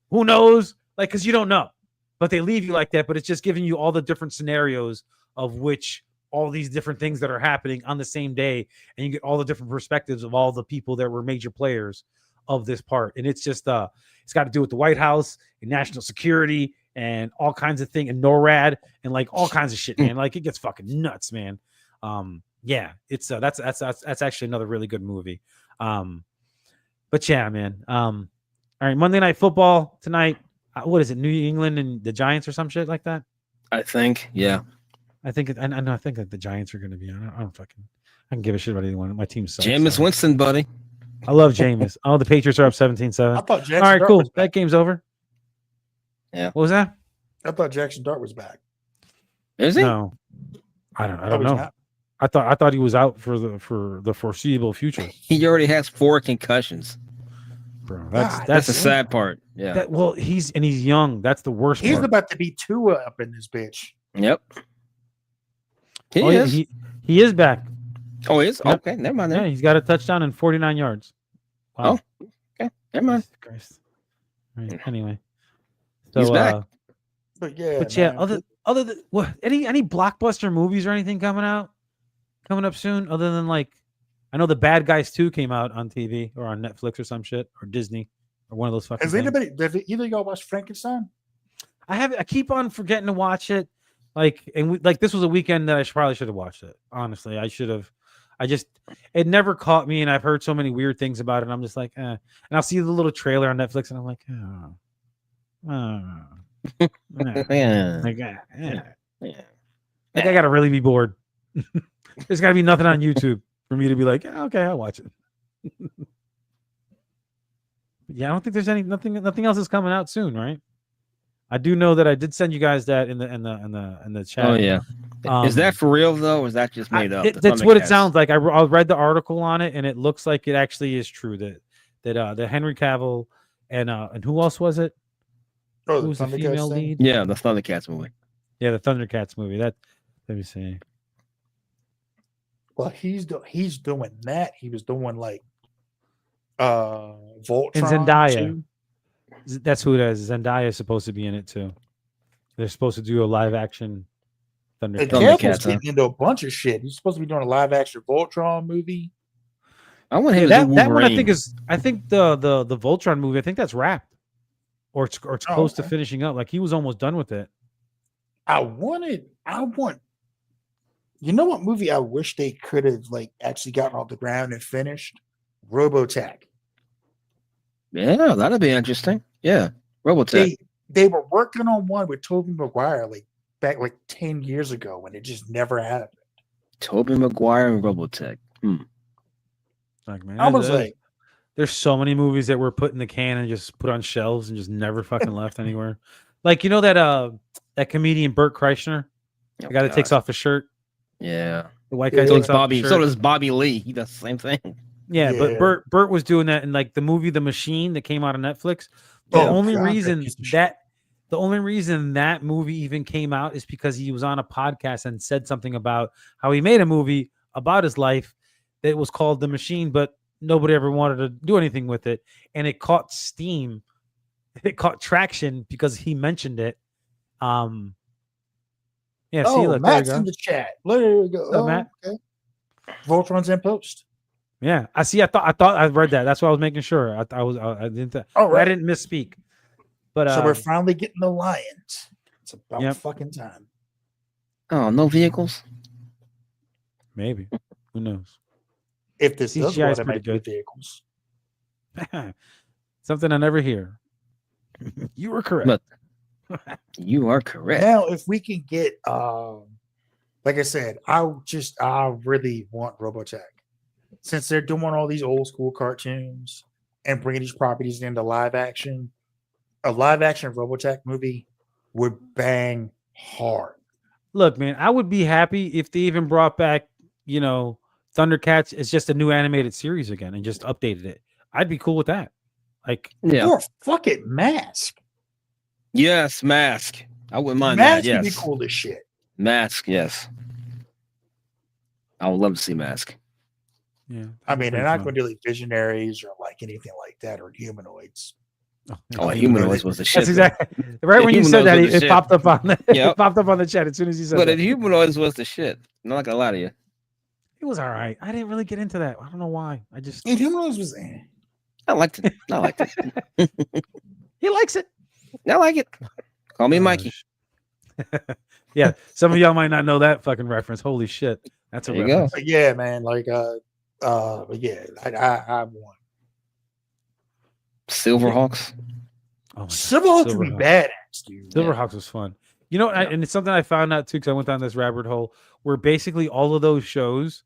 [SPEAKER 1] who knows, like, because you don't know. But they leave you like that. But it's just giving you all the different scenarios of which all these different things that are happening on the same day, and you get all the different perspectives of all the people that were major players of this part. And it's just it's got to do with the White House and national security and all kinds of things, and NORAD and like all kinds of shit, man. Like it gets fucking nuts, man. Yeah, it's that's actually another really good movie. But yeah, man. All right, Monday Night Football tonight. What is it? New England and the Giants or some shit like that?
[SPEAKER 3] I think, yeah.
[SPEAKER 1] I think I think that the Giants are going to be on. I can give a shit about anyone. My team sucks.
[SPEAKER 3] Jameis Winston, buddy.
[SPEAKER 1] I love Jameis. Oh, the Patriots are up 17-7.
[SPEAKER 2] I thought Jackson
[SPEAKER 1] all right,
[SPEAKER 2] Dart
[SPEAKER 1] cool.
[SPEAKER 2] was back.
[SPEAKER 1] That game's over.
[SPEAKER 3] Yeah.
[SPEAKER 1] What was that?
[SPEAKER 2] I thought Jackson Dart was back.
[SPEAKER 3] Is he?
[SPEAKER 1] No, I don't know. I thought he was out for the foreseeable future.
[SPEAKER 3] He already has 4 concussions.
[SPEAKER 1] Bro,
[SPEAKER 3] that's the sad part. Yeah.
[SPEAKER 1] He's young. That's the worst.
[SPEAKER 2] He's
[SPEAKER 1] part.
[SPEAKER 2] about to be Tua up in this bitch.
[SPEAKER 3] Yep. He
[SPEAKER 1] is. He is back.
[SPEAKER 3] Oh, he is?
[SPEAKER 1] Yep.
[SPEAKER 3] Okay, never mind.
[SPEAKER 1] Yeah, he's got a touchdown and 49 yards. Wow.
[SPEAKER 3] Oh, okay, never mind.
[SPEAKER 1] Christ. Right, anyway, so
[SPEAKER 3] he's back.
[SPEAKER 2] But yeah,
[SPEAKER 1] other than what, any blockbuster movies or anything coming up soon, other than like, I know The Bad Guys 2 came out on TV or on Netflix or some shit, or Disney or one of those fucking things.
[SPEAKER 2] Have either of y'all watched Frankenstein?
[SPEAKER 1] I keep on forgetting to watch it. This was a weekend that I probably should have watched it. Honestly, I should have. It never caught me, and I've heard so many weird things about it. And I'm just like, And I'll see the little trailer on Netflix, and I'm like, I gotta really be bored. There's gotta be nothing on YouTube for me to be like, okay, I'll watch it. Yeah, I don't think there's nothing else is coming out soon, right? I do know that I did send you guys that in the chat.
[SPEAKER 3] Oh yeah. Is that for real though, or is that just made up?
[SPEAKER 1] That's what it sounds like. I read the article on it, and it looks like it actually is true that Henry Cavill and who else was it?
[SPEAKER 2] Oh,
[SPEAKER 1] Who was the female lead?
[SPEAKER 3] Yeah, the Thundercats movie.
[SPEAKER 1] Yeah, the Thundercats movie. Let me see.
[SPEAKER 2] Well, he's doing that. He was doing like Voltron
[SPEAKER 1] And Zendaya.
[SPEAKER 2] too.
[SPEAKER 1] That's who it is. Zendaya is supposed to be in it too. They're supposed to do a live action
[SPEAKER 2] And
[SPEAKER 1] Thundercats.
[SPEAKER 2] Cavill's getting into a bunch of shit. He's supposed to be doing a live action Voltron movie.
[SPEAKER 3] I want him
[SPEAKER 1] Yeah,
[SPEAKER 3] to do
[SPEAKER 1] that one I
[SPEAKER 3] Wolverine.
[SPEAKER 1] think the Voltron movie, I think that's wrapped. Or it's close to
[SPEAKER 2] okay.
[SPEAKER 1] finishing up. Like he was almost done with it.
[SPEAKER 2] I want. You know what movie I wish they could have like actually gotten off the ground and finished? Robotech.
[SPEAKER 3] Yeah, that'd be interesting. Yeah, Robotech.
[SPEAKER 2] They were working on one with Tobey Maguire back 10 years ago, and it just never happened.
[SPEAKER 3] Tobey Maguire and Robotech.
[SPEAKER 1] Like man,
[SPEAKER 2] I was like,
[SPEAKER 1] there's so many movies that were put in the can and just put on shelves and just never fucking left anywhere. Like you know that comedian Bert Kreischer, the guy that takes off his shirt.
[SPEAKER 3] Yeah,
[SPEAKER 1] The white guy
[SPEAKER 2] Yeah.
[SPEAKER 3] so
[SPEAKER 1] takes
[SPEAKER 3] does
[SPEAKER 1] off
[SPEAKER 3] Bobby.
[SPEAKER 1] his shirt.
[SPEAKER 3] So does Bobby Lee. He does the same thing.
[SPEAKER 1] Yeah,
[SPEAKER 2] Yeah.
[SPEAKER 1] but Bert was doing that in like the movie The Machine that came out on Netflix. The
[SPEAKER 2] Oh,
[SPEAKER 1] only
[SPEAKER 2] God, that
[SPEAKER 1] reason
[SPEAKER 2] piece of shit.
[SPEAKER 1] that movie even came out is because he was on a podcast and said something about how he made a movie about his life that was called The Machine, but nobody ever wanted to do anything with it, and it caught steam. It caught traction because he mentioned it. Yeah, see, look, there you
[SPEAKER 2] Matt's
[SPEAKER 1] go.
[SPEAKER 2] in the chat. There we go.
[SPEAKER 1] What's up, Matt?
[SPEAKER 2] Okay. Voltron's in post.
[SPEAKER 1] Yeah, I see. I thought I read that. That's why I was making sure. I didn't.
[SPEAKER 2] All
[SPEAKER 1] I
[SPEAKER 2] right.
[SPEAKER 1] didn't misspeak. But
[SPEAKER 2] So we're finally getting the Lions. It's about
[SPEAKER 1] Yep.
[SPEAKER 2] fucking time.
[SPEAKER 3] Oh, no vehicles.
[SPEAKER 1] maybe. Who knows?
[SPEAKER 2] If this does
[SPEAKER 1] CGI
[SPEAKER 2] go
[SPEAKER 1] is
[SPEAKER 2] to
[SPEAKER 1] pretty
[SPEAKER 2] make
[SPEAKER 1] good.
[SPEAKER 2] vehicles.
[SPEAKER 1] Something I never hear. You were correct.
[SPEAKER 3] But- You are correct.
[SPEAKER 2] Now, if we can get, like I said, I really want Robotech, since they're doing all these old school cartoons and bringing these properties into live action. A live action Robotech movie would bang hard.
[SPEAKER 1] Look, man, I would be happy if they even brought back, Thundercats as just a new animated series again and just updated it. I'd be cool with that. Like,
[SPEAKER 3] Yeah.
[SPEAKER 2] Or fuck it, Mask.
[SPEAKER 3] Yes, Mask. I wouldn't mind
[SPEAKER 2] Mask
[SPEAKER 3] that.
[SPEAKER 2] would
[SPEAKER 3] Yes.
[SPEAKER 2] be cool as shit.
[SPEAKER 3] Mask. Yes. I would love to see Mask.
[SPEAKER 1] yeah.
[SPEAKER 2] I mean, they're
[SPEAKER 1] pretty
[SPEAKER 2] not
[SPEAKER 1] fun.
[SPEAKER 2] going to do like Visionaries or like anything like that or Humanoids.
[SPEAKER 3] Oh, Humanoids was the shit.
[SPEAKER 1] That's
[SPEAKER 3] though.
[SPEAKER 1] exactly right when you said that.
[SPEAKER 3] Humanoids was the
[SPEAKER 1] It
[SPEAKER 3] shit.
[SPEAKER 1] popped up on the
[SPEAKER 3] Yep.
[SPEAKER 1] it popped up on the chat as soon as you said
[SPEAKER 3] But
[SPEAKER 1] that.
[SPEAKER 3] the Humanoids was the shit. I'm not gonna lie to you.
[SPEAKER 1] It was all right. I didn't really get into that. I don't know why. I just
[SPEAKER 2] And Humanoids was
[SPEAKER 3] I liked it. I liked it.
[SPEAKER 1] he likes it.
[SPEAKER 3] I like it. Call me
[SPEAKER 1] Oh,
[SPEAKER 3] Mikey.
[SPEAKER 1] Yeah, some of y'all might not know that fucking reference. Holy shit, that's a
[SPEAKER 3] There you go.
[SPEAKER 1] reference.
[SPEAKER 2] But yeah, man. Like, but yeah, I want.
[SPEAKER 3] Silverhawks.
[SPEAKER 1] Oh my God.
[SPEAKER 2] Silverhawks would be
[SPEAKER 1] Silverhawks.
[SPEAKER 2] badass, dude.
[SPEAKER 1] Silverhawks was fun. And it's something I found out too because I went down this rabbit hole where basically all of those shows,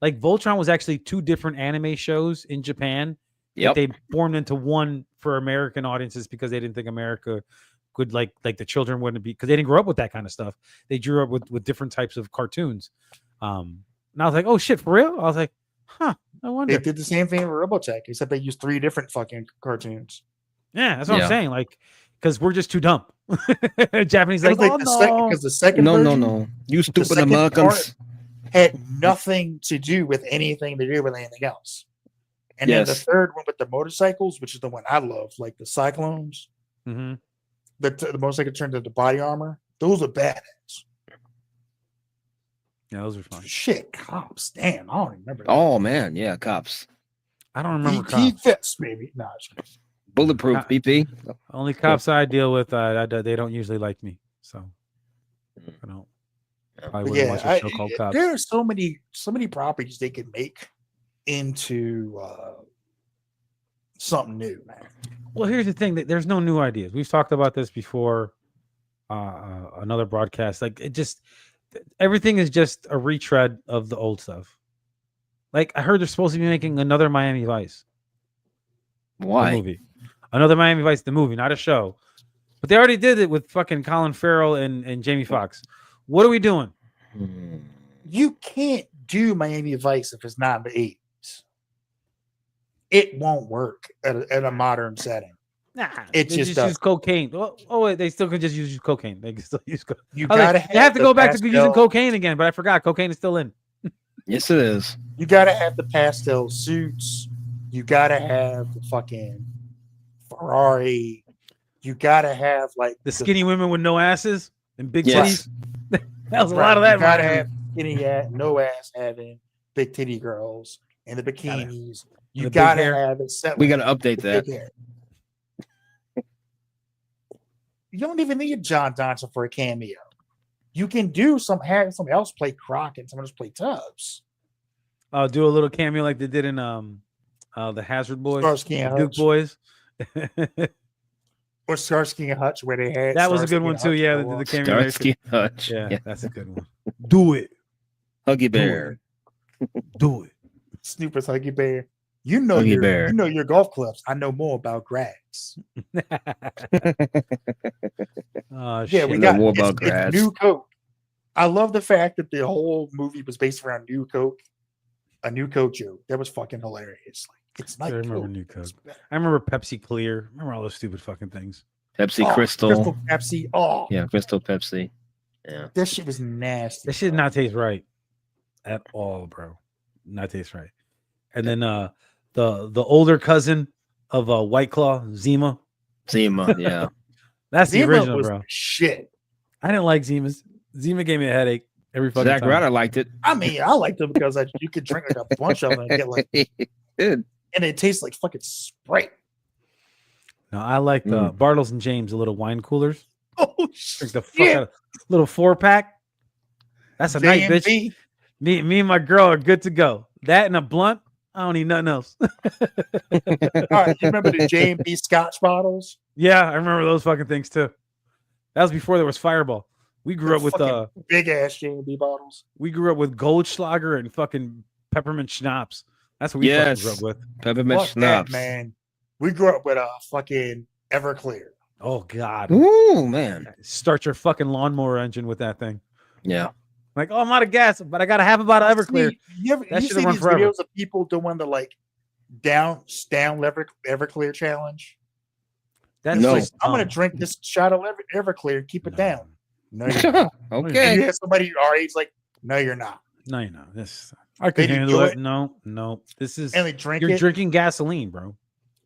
[SPEAKER 1] like Voltron, was actually two different anime shows in Japan.
[SPEAKER 3] Yep.
[SPEAKER 1] They formed into one for American audiences because they didn't think America could like the children wouldn't be because they didn't grow up with that kind of stuff. They grew up with different types of cartoons. And I was like, oh shit, for real? I was like, huh, I wonder.
[SPEAKER 2] They did the same thing with Robotech, except they used 3 different fucking cartoons.
[SPEAKER 1] Yeah, that's what
[SPEAKER 3] Yeah.
[SPEAKER 1] I'm saying. Like, because we're just too dumb. Japanese
[SPEAKER 2] It
[SPEAKER 1] like,
[SPEAKER 2] was
[SPEAKER 1] oh
[SPEAKER 2] like
[SPEAKER 1] no.
[SPEAKER 2] because the second
[SPEAKER 3] No,
[SPEAKER 2] version
[SPEAKER 3] no. You stupid
[SPEAKER 2] second
[SPEAKER 3] Americans.
[SPEAKER 2] had nothing to do with anything to do with anything else. And then the
[SPEAKER 3] Yes.
[SPEAKER 2] third one with the motorcycles, which is the one I love, like the Cyclones,
[SPEAKER 1] hmm
[SPEAKER 2] the motorcycle turned into body armor. Those are badass.
[SPEAKER 1] Yeah, those were fun.
[SPEAKER 2] Shit, cops. Damn, I don't remember. That.
[SPEAKER 3] Oh man, yeah, cops.
[SPEAKER 1] I don't remember
[SPEAKER 2] He
[SPEAKER 1] cops.
[SPEAKER 2] fits, baby. Nah, just kidding.
[SPEAKER 3] Bulletproof
[SPEAKER 1] Uh,
[SPEAKER 3] BP.
[SPEAKER 1] Only cops I deal with, they don't usually like me, so I don't. Probably
[SPEAKER 2] But
[SPEAKER 1] wouldn't watch a show called Cops.
[SPEAKER 2] there are so many properties they could make into something new, man.
[SPEAKER 1] Well, here's the thing: that there's no new ideas. We've talked about this before. Another broadcast, like it just everything is just a retread of the old stuff. Like I heard they're supposed to be making another Miami Vice. The
[SPEAKER 3] Why?
[SPEAKER 1] movie. Another Miami Vice, the movie, not a show. But they already did it with fucking Colin Farrell and Jamie Foxx. What are we doing?
[SPEAKER 2] You can't do Miami Vice if it's not in the 80s. It won't work at a modern setting.
[SPEAKER 1] Nah,
[SPEAKER 2] It
[SPEAKER 1] they
[SPEAKER 2] just
[SPEAKER 1] use
[SPEAKER 2] doesn't.
[SPEAKER 1] cocaine. Wait, they still can just use cocaine. They can still use cocaine.
[SPEAKER 2] You
[SPEAKER 1] They
[SPEAKER 2] gotta
[SPEAKER 1] have to
[SPEAKER 2] the
[SPEAKER 1] go back to
[SPEAKER 2] pastel-
[SPEAKER 1] using cocaine again, but I forgot cocaine is still in.
[SPEAKER 3] Yes, it is.
[SPEAKER 2] You gotta have the pastel suits. You gotta have the fucking Ferrari. You gotta have like
[SPEAKER 1] The skinny women with no asses and big
[SPEAKER 3] Yes.
[SPEAKER 1] titties. That was a lot of that.
[SPEAKER 2] You gotta
[SPEAKER 1] Miami.
[SPEAKER 2] have skinny ass, no ass having big titty girls and the bikinis.
[SPEAKER 1] the
[SPEAKER 2] You
[SPEAKER 1] big
[SPEAKER 2] gotta
[SPEAKER 1] hair.
[SPEAKER 2] have it set.
[SPEAKER 3] We
[SPEAKER 2] with
[SPEAKER 3] got to update that.
[SPEAKER 2] big hair. You don't even need John Johnson for a cameo. You can do have somebody else play Croc and someone else play Tubbs.
[SPEAKER 1] Do a little cameo like they did in the Hazard Boys,
[SPEAKER 2] Starsky and
[SPEAKER 1] Duke
[SPEAKER 2] Hutch.
[SPEAKER 1] Boys.
[SPEAKER 2] Or Starsky and Hutch, where they had
[SPEAKER 1] That was a
[SPEAKER 2] Starsky
[SPEAKER 1] good one
[SPEAKER 2] and
[SPEAKER 1] too.
[SPEAKER 2] Hutch
[SPEAKER 1] Yeah,
[SPEAKER 2] go
[SPEAKER 1] they did
[SPEAKER 2] on.
[SPEAKER 1] the cameo. there, too.
[SPEAKER 3] Starsky and Hutch.
[SPEAKER 1] Yeah, that's a good one. Do it.
[SPEAKER 3] Huggy Bear.
[SPEAKER 1] Do it.
[SPEAKER 2] Snoopers, Huggy Bear. You know
[SPEAKER 3] Huggy
[SPEAKER 2] your
[SPEAKER 3] Bear.
[SPEAKER 2] you know your golf clubs. I know more about grass.
[SPEAKER 1] Oh,
[SPEAKER 2] Yeah,
[SPEAKER 1] shit.
[SPEAKER 2] we
[SPEAKER 3] know
[SPEAKER 2] got
[SPEAKER 3] more
[SPEAKER 2] it's-
[SPEAKER 3] about
[SPEAKER 2] it's
[SPEAKER 3] grass.
[SPEAKER 2] New Coke. I love the fact that the whole movie was based around New Coke, a New Coke joke. That was fucking hilarious. Like it's
[SPEAKER 1] I
[SPEAKER 2] not
[SPEAKER 1] remember
[SPEAKER 2] Coke.
[SPEAKER 1] New Coke.
[SPEAKER 2] It's better.
[SPEAKER 1] I remember Pepsi Clear. Remember all those stupid fucking things.
[SPEAKER 3] Pepsi
[SPEAKER 2] Oh,
[SPEAKER 3] Crystal.
[SPEAKER 2] Pepsi. Oh,
[SPEAKER 3] Yeah, Crystal Pepsi. Yeah.
[SPEAKER 2] that shit was nasty.
[SPEAKER 1] That shit
[SPEAKER 2] bro.
[SPEAKER 1] not taste right at all, bro. Not taste right. And then the older cousin of White Claw, Zima.
[SPEAKER 3] Zima. Yeah.
[SPEAKER 1] That's the
[SPEAKER 2] Zima
[SPEAKER 1] original,
[SPEAKER 2] was
[SPEAKER 1] bro.
[SPEAKER 2] shit.
[SPEAKER 1] I didn't like Zima's. Zima gave me a headache every fucking
[SPEAKER 3] Zach
[SPEAKER 1] time.
[SPEAKER 3] Ryder liked it.
[SPEAKER 2] I mean, I liked them because you could drink like a bunch of them and get like,
[SPEAKER 3] Dude.
[SPEAKER 2] and it tastes like fucking Sprite.
[SPEAKER 1] No, I like the Bartles and James, the little wine coolers.
[SPEAKER 2] Oh
[SPEAKER 1] Drink the fuck
[SPEAKER 2] shit!
[SPEAKER 1] out of little 4-pack. That's a night, bitch.
[SPEAKER 2] J&B.
[SPEAKER 1] Me and my girl are good to go. That and a blunt. I don't need nothing else.
[SPEAKER 2] All right, you remember the J&B Scotch bottles?
[SPEAKER 1] Yeah, I remember those fucking things too. That was before there was Fireball. We grew up with
[SPEAKER 2] big ass J&B bottles.
[SPEAKER 1] we grew up with Goldschlager and fucking peppermint schnapps. That's what we fucking grew up with.
[SPEAKER 3] Peppermint
[SPEAKER 2] Fuck that,
[SPEAKER 3] schnapps.
[SPEAKER 2] man. We grew up with a fucking Everclear.
[SPEAKER 1] Oh god.
[SPEAKER 3] Ooh, man.
[SPEAKER 1] Start your fucking lawnmower engine with that thing.
[SPEAKER 3] Yeah.
[SPEAKER 1] Like, oh, I'm out of gas, but I gotta have about Everclear.
[SPEAKER 2] See, you
[SPEAKER 1] That
[SPEAKER 2] see
[SPEAKER 1] should've run
[SPEAKER 2] these
[SPEAKER 1] forever.
[SPEAKER 2] videos of people doing the like down Everclear challenge?
[SPEAKER 1] That's
[SPEAKER 3] No.
[SPEAKER 1] just
[SPEAKER 2] I'm gonna
[SPEAKER 1] dumb.
[SPEAKER 2] drink this shot of Everclear and keep it
[SPEAKER 1] No.
[SPEAKER 2] down. No, you're not. And
[SPEAKER 3] Okay.
[SPEAKER 2] you have somebody our age like, no, you're not.
[SPEAKER 1] No, you know this. I can
[SPEAKER 2] Then you
[SPEAKER 1] handle
[SPEAKER 2] do
[SPEAKER 1] it.
[SPEAKER 2] it.
[SPEAKER 1] No. This is
[SPEAKER 2] And they drink
[SPEAKER 1] you're
[SPEAKER 2] it,
[SPEAKER 1] drinking gasoline, bro.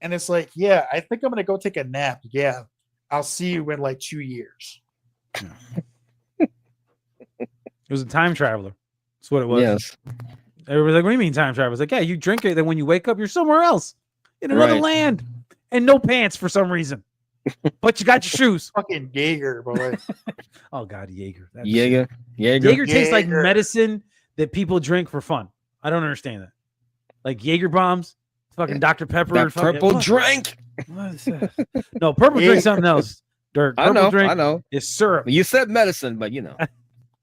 [SPEAKER 2] and it's like, yeah, I think I'm gonna go take a nap. Yeah, I'll see you in like 2 years.
[SPEAKER 1] It was a time traveler. That's what it was.
[SPEAKER 3] Yes.
[SPEAKER 1] Everybody's like, what do you mean time travel? It's like, yeah, you drink it, then when you wake up, you're somewhere else in another
[SPEAKER 3] Right.
[SPEAKER 1] land and no pants for some reason. But you got your shoes.
[SPEAKER 2] Fucking Jaeger, boy.
[SPEAKER 1] Oh god, Jaeger.
[SPEAKER 3] Jaeger.
[SPEAKER 1] Jaeger tastes like
[SPEAKER 2] Jaeger.
[SPEAKER 1] medicine that people drink for fun. I don't understand that. Like Jaeger bombs, fucking Dr. Pepper.
[SPEAKER 3] That
[SPEAKER 1] fucking-
[SPEAKER 3] purple
[SPEAKER 1] what?
[SPEAKER 3] drink.
[SPEAKER 1] What is that? No, purple drink something else. Dirk.
[SPEAKER 3] I
[SPEAKER 1] Purple
[SPEAKER 3] know.
[SPEAKER 1] drink
[SPEAKER 3] I know.
[SPEAKER 1] is syrup.
[SPEAKER 3] You said medicine, but you know,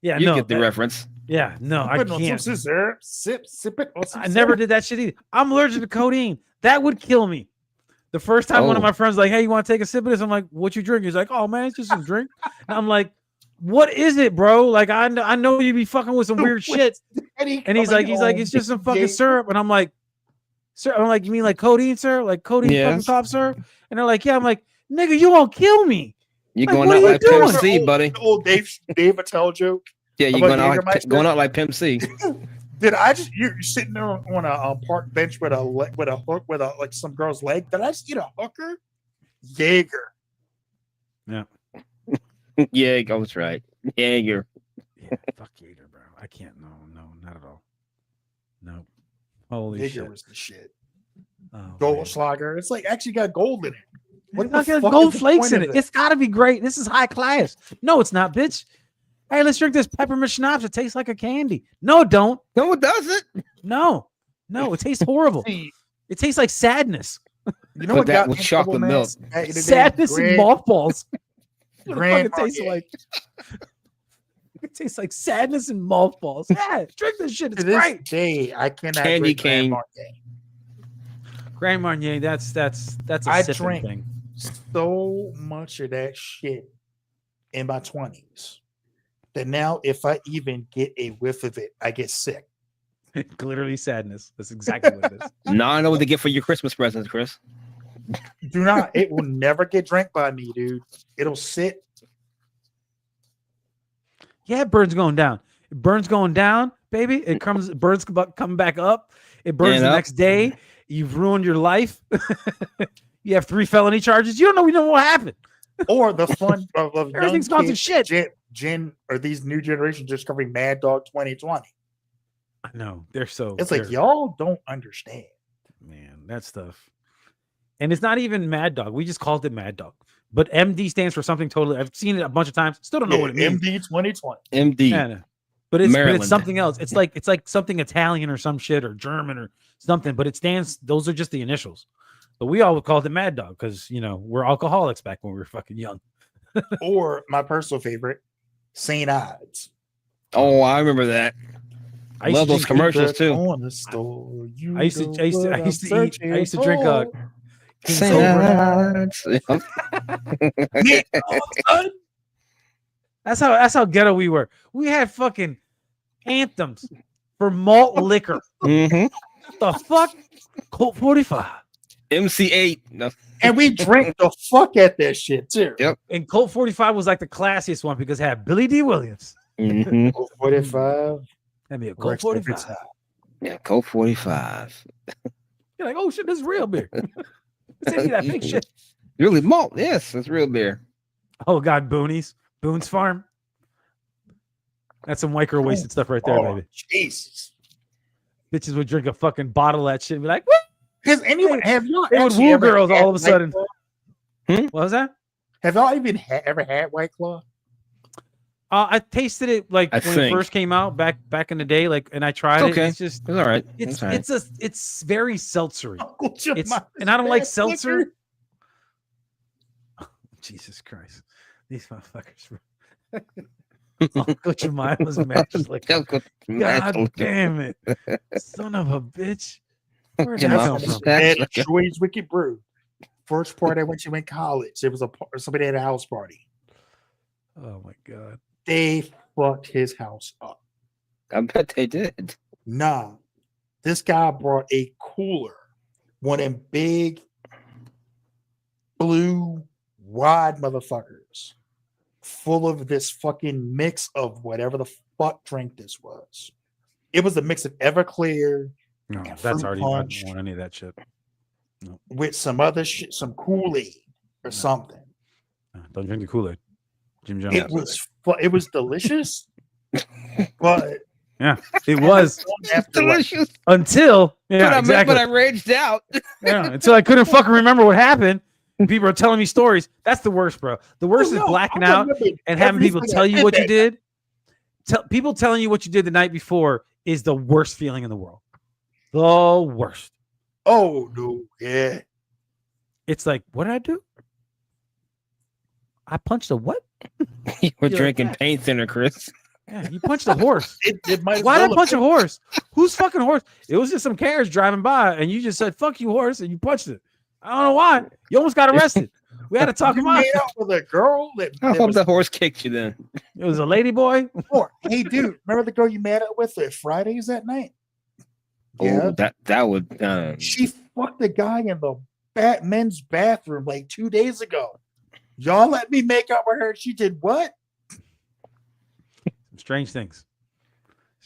[SPEAKER 1] Yeah,
[SPEAKER 3] you
[SPEAKER 1] no.
[SPEAKER 3] get the
[SPEAKER 1] that-
[SPEAKER 3] reference.
[SPEAKER 1] yeah, no, I
[SPEAKER 2] Putting on some
[SPEAKER 1] can't.
[SPEAKER 2] scissor, sip it. on some
[SPEAKER 1] I never
[SPEAKER 2] syrup.
[SPEAKER 1] did that shit either. I'm allergic to codeine. That would kill me. The first time one of
[SPEAKER 3] Oh.
[SPEAKER 1] my friends was like, hey, you want to take a sip of this? I'm like, what you drink? He's like, oh man, it's just some drink. And I'm like, what is it, bro? Like, I know you be fucking with some weird shit. And he's
[SPEAKER 2] coming
[SPEAKER 1] like,
[SPEAKER 2] home
[SPEAKER 1] it's just some fucking
[SPEAKER 2] Jaeger.
[SPEAKER 1] syrup. And I'm like, sir, I'm like, you mean like codeine, sir? Like codeine fucking
[SPEAKER 3] Yes.
[SPEAKER 1] cough syrup? And they're like, yeah. I'm like, nigga, you won't kill me.
[SPEAKER 3] You're
[SPEAKER 1] Like,
[SPEAKER 3] going
[SPEAKER 1] what
[SPEAKER 3] out
[SPEAKER 1] are you
[SPEAKER 3] like
[SPEAKER 1] doing?
[SPEAKER 3] Pimp C, buddy.
[SPEAKER 2] The old Dave Attell joke.
[SPEAKER 3] Yeah, you're
[SPEAKER 2] about
[SPEAKER 3] going out like
[SPEAKER 2] Jägermeister?
[SPEAKER 3] going out like Pimp C.
[SPEAKER 2] Did I just you're sitting there on a park bench with a hook with a like some girl's leg? Did I just eat a hooker? Jaeger.
[SPEAKER 3] Yeah, I was right. Jaeger.
[SPEAKER 1] Yeah, fuck Jaeger, bro. I can't. No, not at all. No. Holy
[SPEAKER 2] Jaeger
[SPEAKER 1] shit.
[SPEAKER 2] was the shit.
[SPEAKER 1] Oh, man.
[SPEAKER 2] Goldschlager. It's like actually got gold in it. What
[SPEAKER 1] It's
[SPEAKER 2] the
[SPEAKER 1] not got
[SPEAKER 2] fuck
[SPEAKER 1] gold
[SPEAKER 2] is the
[SPEAKER 1] flakes
[SPEAKER 2] point
[SPEAKER 1] in
[SPEAKER 2] of
[SPEAKER 1] it.
[SPEAKER 2] that?
[SPEAKER 1] It's got to be great. This is high class. No, it's not, bitch. Hey, let's drink this peppermint schnapps. It tastes like a candy. No, it don't.
[SPEAKER 3] No, it doesn't.
[SPEAKER 1] No, it tastes horrible.
[SPEAKER 2] See,
[SPEAKER 1] It tastes like sadness.
[SPEAKER 2] you know
[SPEAKER 3] Put
[SPEAKER 2] what
[SPEAKER 3] that
[SPEAKER 2] got
[SPEAKER 3] with
[SPEAKER 2] me in trouble,
[SPEAKER 3] chocolate
[SPEAKER 2] man?
[SPEAKER 3] milk.
[SPEAKER 2] Back in the day,
[SPEAKER 1] Sadness and mothballs. What the fuck
[SPEAKER 2] Grand
[SPEAKER 1] it tastes
[SPEAKER 2] Marnier.
[SPEAKER 1] like? It tastes like sadness and mothballs. Yeah, drink this shit. It's
[SPEAKER 2] To this
[SPEAKER 1] great.
[SPEAKER 2] day, I cannot
[SPEAKER 3] Candy
[SPEAKER 2] drink Grand
[SPEAKER 3] cane.
[SPEAKER 2] Marnier.
[SPEAKER 1] Grand Marnier, that's a
[SPEAKER 2] I
[SPEAKER 1] sipping
[SPEAKER 2] drink
[SPEAKER 1] thing.
[SPEAKER 2] so much of that shit in my 20s that now if I even get a whiff of it, I get sick.
[SPEAKER 1] Literally sadness. That's exactly what it is.
[SPEAKER 3] Now I know what to get for your Christmas presents, Chris.
[SPEAKER 2] Do not. It will never get drank by me, dude. It'll sit.
[SPEAKER 1] Yeah, it burns going down. It burns going down, baby. It burns coming back up. It burns
[SPEAKER 3] And
[SPEAKER 1] the
[SPEAKER 3] up.
[SPEAKER 1] next day. You've ruined your life. You have 3 felony charges. You don't know. We know what happened.
[SPEAKER 2] Or the fun of
[SPEAKER 1] Everything
[SPEAKER 2] young
[SPEAKER 1] smells of
[SPEAKER 2] kids,
[SPEAKER 1] shit.
[SPEAKER 2] Gen or these new generations discovering Mad Dog 2020.
[SPEAKER 1] I know they're so.
[SPEAKER 2] It's like
[SPEAKER 1] they're-
[SPEAKER 2] y'all don't understand.
[SPEAKER 1] man, that stuff. And it's not even Mad Dog. We just called it Mad Dog. But MD stands for something totally. I've seen it a bunch of times. Still don't know what it means.
[SPEAKER 2] MD 2020.
[SPEAKER 3] MD.
[SPEAKER 1] Yeah, no. But it's
[SPEAKER 3] Maryland.
[SPEAKER 1] something else. It's like something Italian or some shit or German or something. But it stands. Those are just the initials. But we all called it Mad Dog because we're alcoholics back when we were fucking young.
[SPEAKER 2] Or my personal favorite, St. Ides.
[SPEAKER 3] Oh, I remember that.
[SPEAKER 1] I used
[SPEAKER 3] Love
[SPEAKER 1] to
[SPEAKER 3] those
[SPEAKER 1] drink-
[SPEAKER 3] commercials too.
[SPEAKER 2] Corner store,
[SPEAKER 1] I used to eat. I used to drink King
[SPEAKER 3] St.
[SPEAKER 1] Cobra.
[SPEAKER 3] Ides.
[SPEAKER 1] That's how ghetto we were. We had fucking anthems for malt liquor.
[SPEAKER 3] Mm-hmm.
[SPEAKER 1] The fuck? Colt 45.
[SPEAKER 3] MC8. No.
[SPEAKER 2] And we drank the fuck at that shit too.
[SPEAKER 3] Yep.
[SPEAKER 1] And Colt 45 was like the classiest one because it had Billy D. Williams.
[SPEAKER 3] Mm-hmm.
[SPEAKER 2] 45.
[SPEAKER 1] That'd be a Colt
[SPEAKER 2] Rex every
[SPEAKER 1] 45.
[SPEAKER 2] time.
[SPEAKER 3] Yeah, Colt 45.
[SPEAKER 1] You're like, oh shit, this is real beer. Send me that big shit.
[SPEAKER 3] Really malt. Yes, it's real beer.
[SPEAKER 1] Oh god, Boonies. Boone's Farm. That's some micro wasted stuff right there,
[SPEAKER 2] Oh,
[SPEAKER 1] baby.
[SPEAKER 2] Jesus.
[SPEAKER 1] Bitches would drink a fucking bottle of that shit and be like, what?
[SPEAKER 2] Has anyone have y'all
[SPEAKER 1] They would
[SPEAKER 2] actually
[SPEAKER 1] woo
[SPEAKER 2] ever
[SPEAKER 1] girls
[SPEAKER 2] had
[SPEAKER 1] all of a
[SPEAKER 2] White
[SPEAKER 1] sudden.
[SPEAKER 2] Claw?
[SPEAKER 1] What was that?
[SPEAKER 2] Have y'all even ever had White Claw?
[SPEAKER 1] I tasted it like
[SPEAKER 3] I
[SPEAKER 1] when it
[SPEAKER 3] think.
[SPEAKER 1] first came out back in the day, like, and I tried
[SPEAKER 3] It's okay.
[SPEAKER 1] it. It's just
[SPEAKER 3] It's all right.
[SPEAKER 1] it's
[SPEAKER 3] all right.
[SPEAKER 1] it's very seltzery.
[SPEAKER 2] Uncle
[SPEAKER 1] It's
[SPEAKER 2] Jemima's
[SPEAKER 1] and I don't like
[SPEAKER 2] best
[SPEAKER 1] seltzer.
[SPEAKER 2] liquor?
[SPEAKER 1] Jesus Christ, these motherfuckers. Uncle Jemima's match like God damn it, son of a bitch. Where'd that come
[SPEAKER 3] Jemima's
[SPEAKER 1] from?
[SPEAKER 3] match
[SPEAKER 2] At
[SPEAKER 3] liquor.
[SPEAKER 2] Joy's Wicked Brew. First party I went to in college. It was somebody had a house party.
[SPEAKER 1] Oh my god.
[SPEAKER 2] They fucked his house up.
[SPEAKER 3] I bet they did.
[SPEAKER 2] Nah, this guy brought a cooler, one of them big blue wide motherfuckers, full of this fucking mix of whatever the fuck drink this was. It was a mix of Everclear
[SPEAKER 1] No,
[SPEAKER 2] And
[SPEAKER 1] that's
[SPEAKER 2] fruit
[SPEAKER 1] already.
[SPEAKER 2] punch.
[SPEAKER 1] I don't want any of that shit.
[SPEAKER 2] with some other shit, some Kool-Aid or something.
[SPEAKER 1] Don't drink the Kool-Aid. Jim Jones.
[SPEAKER 2] It was delicious, but
[SPEAKER 1] It was
[SPEAKER 2] after like,
[SPEAKER 3] Delicious.
[SPEAKER 1] until exactly.
[SPEAKER 3] But I raged out.
[SPEAKER 1] Yeah, until I couldn't fucking remember what happened. And people are telling me stories. That's the worst, bro. The worst is blacking out and having people tell you what you did. People telling you what you did the night before is the worst feeling in the world. The worst.
[SPEAKER 2] Oh no, yeah.
[SPEAKER 1] It's like, what did I do? I punched a what?
[SPEAKER 3] You were
[SPEAKER 1] You're
[SPEAKER 3] drinking
[SPEAKER 1] like,
[SPEAKER 3] paint thinner, Chris.
[SPEAKER 1] Yeah, you punched a horse.
[SPEAKER 2] It might as
[SPEAKER 1] Why did I
[SPEAKER 2] well
[SPEAKER 1] punch a
[SPEAKER 2] have
[SPEAKER 1] horse? Whose fucking horse? It was just some carriage driving by, and you just said, fuck you, horse, and you punched it. I don't know why. You almost got arrested. We had to talk
[SPEAKER 2] been-
[SPEAKER 1] him
[SPEAKER 2] you
[SPEAKER 1] out.
[SPEAKER 2] made out with a girl that,
[SPEAKER 3] I
[SPEAKER 2] that
[SPEAKER 3] hope
[SPEAKER 2] was
[SPEAKER 3] the horse kicked you then.
[SPEAKER 1] It was a lady boy.
[SPEAKER 2] poor. Hey, dude, remember the girl you made out with at Fridays that night? Yeah,
[SPEAKER 3] Oh, that would.
[SPEAKER 2] she fucked the guy in the men's bathroom like 2 days ago. Y'all let me make out with her. She did what?
[SPEAKER 1] Strange things.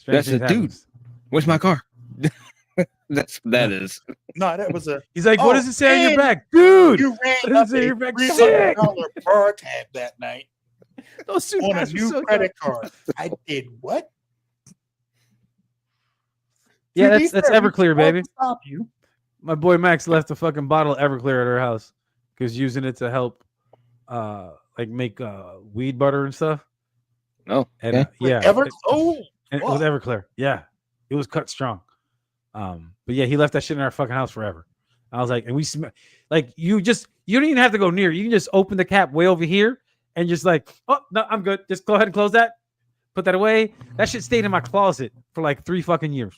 [SPEAKER 3] That's a
[SPEAKER 1] things
[SPEAKER 3] dude.
[SPEAKER 1] happens.
[SPEAKER 3] Where's my car? That is.
[SPEAKER 2] No, that was a.
[SPEAKER 1] He's like, what
[SPEAKER 2] Oh,
[SPEAKER 1] does it say on your
[SPEAKER 2] and
[SPEAKER 1] back? Dude,
[SPEAKER 2] You ran
[SPEAKER 1] What
[SPEAKER 2] up
[SPEAKER 1] does it say
[SPEAKER 2] a
[SPEAKER 1] your back?
[SPEAKER 2] $300 bar tab that night
[SPEAKER 1] those two
[SPEAKER 2] on a
[SPEAKER 1] guys were
[SPEAKER 2] new
[SPEAKER 1] so
[SPEAKER 2] credit
[SPEAKER 1] dumb.
[SPEAKER 2] card. I did what?
[SPEAKER 1] Yeah,
[SPEAKER 2] To be
[SPEAKER 1] that's
[SPEAKER 2] fair, we
[SPEAKER 1] Everclear,
[SPEAKER 2] tried
[SPEAKER 1] baby.
[SPEAKER 2] to Stop you.
[SPEAKER 1] My boy Max left a fucking bottle of Everclear at her house because using it to help like make weed butter and stuff.
[SPEAKER 3] Oh,
[SPEAKER 1] And
[SPEAKER 3] okay.
[SPEAKER 1] yeah,
[SPEAKER 2] Ever?
[SPEAKER 1] it-
[SPEAKER 2] Oh,
[SPEAKER 1] and it was
[SPEAKER 2] fuck.
[SPEAKER 1] Everclear. Yeah, it was cut strong. But yeah, he left that shit in our fucking house forever. I was like, and we like you don't even have to go near. You can just open the cap way over here and just like, oh no, I'm good. Just go ahead and close that. put that away. That shit stayed in my closet for like 3 fucking years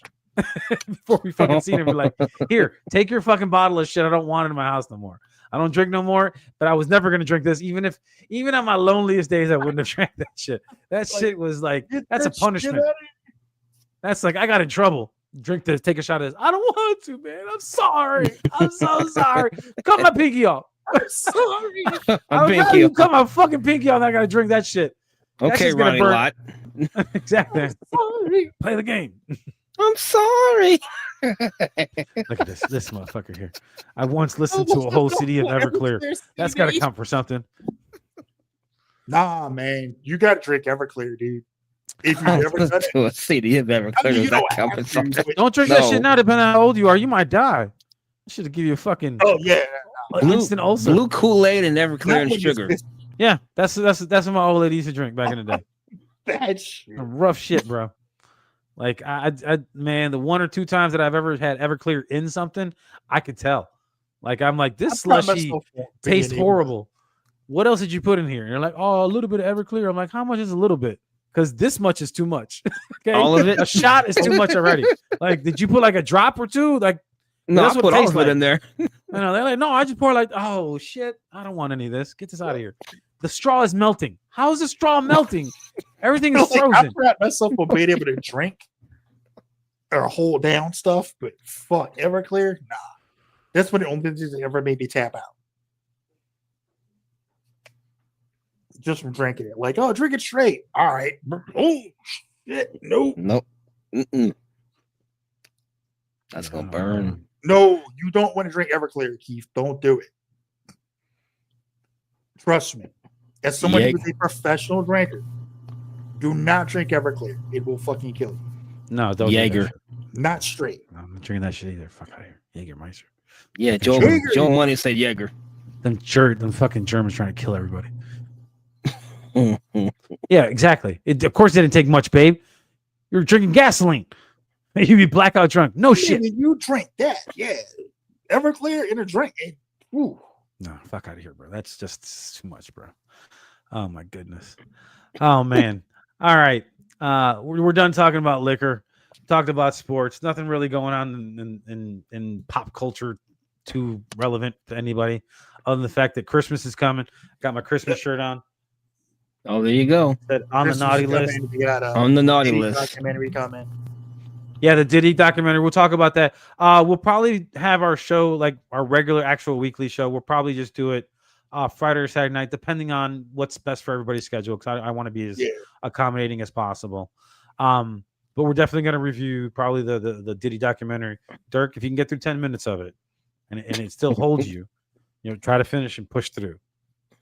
[SPEAKER 1] before we fucking seen it. We're like, here, take your fucking bottle of shit. I don't want it in my house no more. I don't drink no more, but I was never gonna drink this. Even on my loneliest days, I wouldn't have drank that shit. That shit was like, that's a punishment. That's like, I got in trouble. Drink this, take a shot of this. I don't want to, man. I'm sorry. I'm so sorry. Cut my pinky off. I'm sorry. You cut my fucking pinky off. And I gotta drink that shit.
[SPEAKER 3] Okay, Ronnie Lott.
[SPEAKER 1] Exactly. Sorry. Play the game.
[SPEAKER 3] I'm sorry.
[SPEAKER 1] Look at this motherfucker here. I once listened to a whole CD of Everclear. That's got to count for something.
[SPEAKER 2] Nah, man, you got to drink Everclear, dude. If you ever done it,
[SPEAKER 3] to a CD of Everclear, does that count for something?
[SPEAKER 1] Don't drink that shit now. Depending on how old you are, you might die. I should have give you a fucking instant ulcer.
[SPEAKER 3] Blue Kool-Aid and Everclear and sugar.
[SPEAKER 1] Yeah, that's what my old lady used to drink back in the day.
[SPEAKER 2] That shit.
[SPEAKER 1] Rough shit, bro. Like I man, the 1 or 2 times that I've ever had Everclear in something, I could tell. Like I'm like, this slushy tastes horrible. What else did you put in here? And you're like, oh, a little bit of Everclear. I'm like, how much is a little bit? Because this much is too much. Okay,
[SPEAKER 3] all of it.
[SPEAKER 1] A shot is too much already. Like, did you put like a drop or two? Like,
[SPEAKER 3] no, I put all of it in there.
[SPEAKER 1] I know they're like, no, I just pour like, oh shit, I don't want any of this. Get this out of here. The straw is melting. How is the straw melting? Everything is frozen.
[SPEAKER 2] I forgot myself for being able to drink or hold down stuff, but fuck Everclear, nah. That's when the only thing that ever made me tap out. Just from drinking it. Like, oh, drink it straight. All right. Oh shit. Nope.
[SPEAKER 3] That's gonna burn.
[SPEAKER 2] No, you don't want to drink Everclear, Keith. Don't do it. Trust me. As someone who's a professional drinker, do not drink Everclear. It will fucking kill you.
[SPEAKER 1] No, don't.
[SPEAKER 3] Jaeger.
[SPEAKER 2] Not straight.
[SPEAKER 1] No, I'm not drinking that shit either. Fuck out of here. Jägermeister.
[SPEAKER 3] Yeah, Joe Money said Jaeger.
[SPEAKER 1] Them fucking Germans trying to kill everybody. Yeah, exactly. Of course, it didn't take much, babe. You're drinking gasoline. You'd be blackout drunk. No shit.
[SPEAKER 2] You drink that. Yeah. Everclear in a drink. Ooh.
[SPEAKER 1] No, fuck out of here, bro. That's just too much, bro. Oh my goodness. Oh man. All right. We're done talking about liquor. Talked about sports. Nothing really going on in pop culture too relevant to anybody, other than the fact that Christmas is coming. Got my Christmas shirt on.
[SPEAKER 3] Oh, there you go.
[SPEAKER 1] On the naughty list.
[SPEAKER 3] On the naughty list.
[SPEAKER 2] Documentary coming.
[SPEAKER 1] Yeah, the Diddy documentary. We'll talk about that. We'll probably have our show, like our regular actual weekly show. We'll probably just do it Friday or Saturday night, depending on what's best for everybody's schedule, because I want to be as accommodating as possible. But we're definitely going to review probably the Diddy documentary. Dirk, if you can get through 10 minutes of it and it still holds you, try to finish and push through.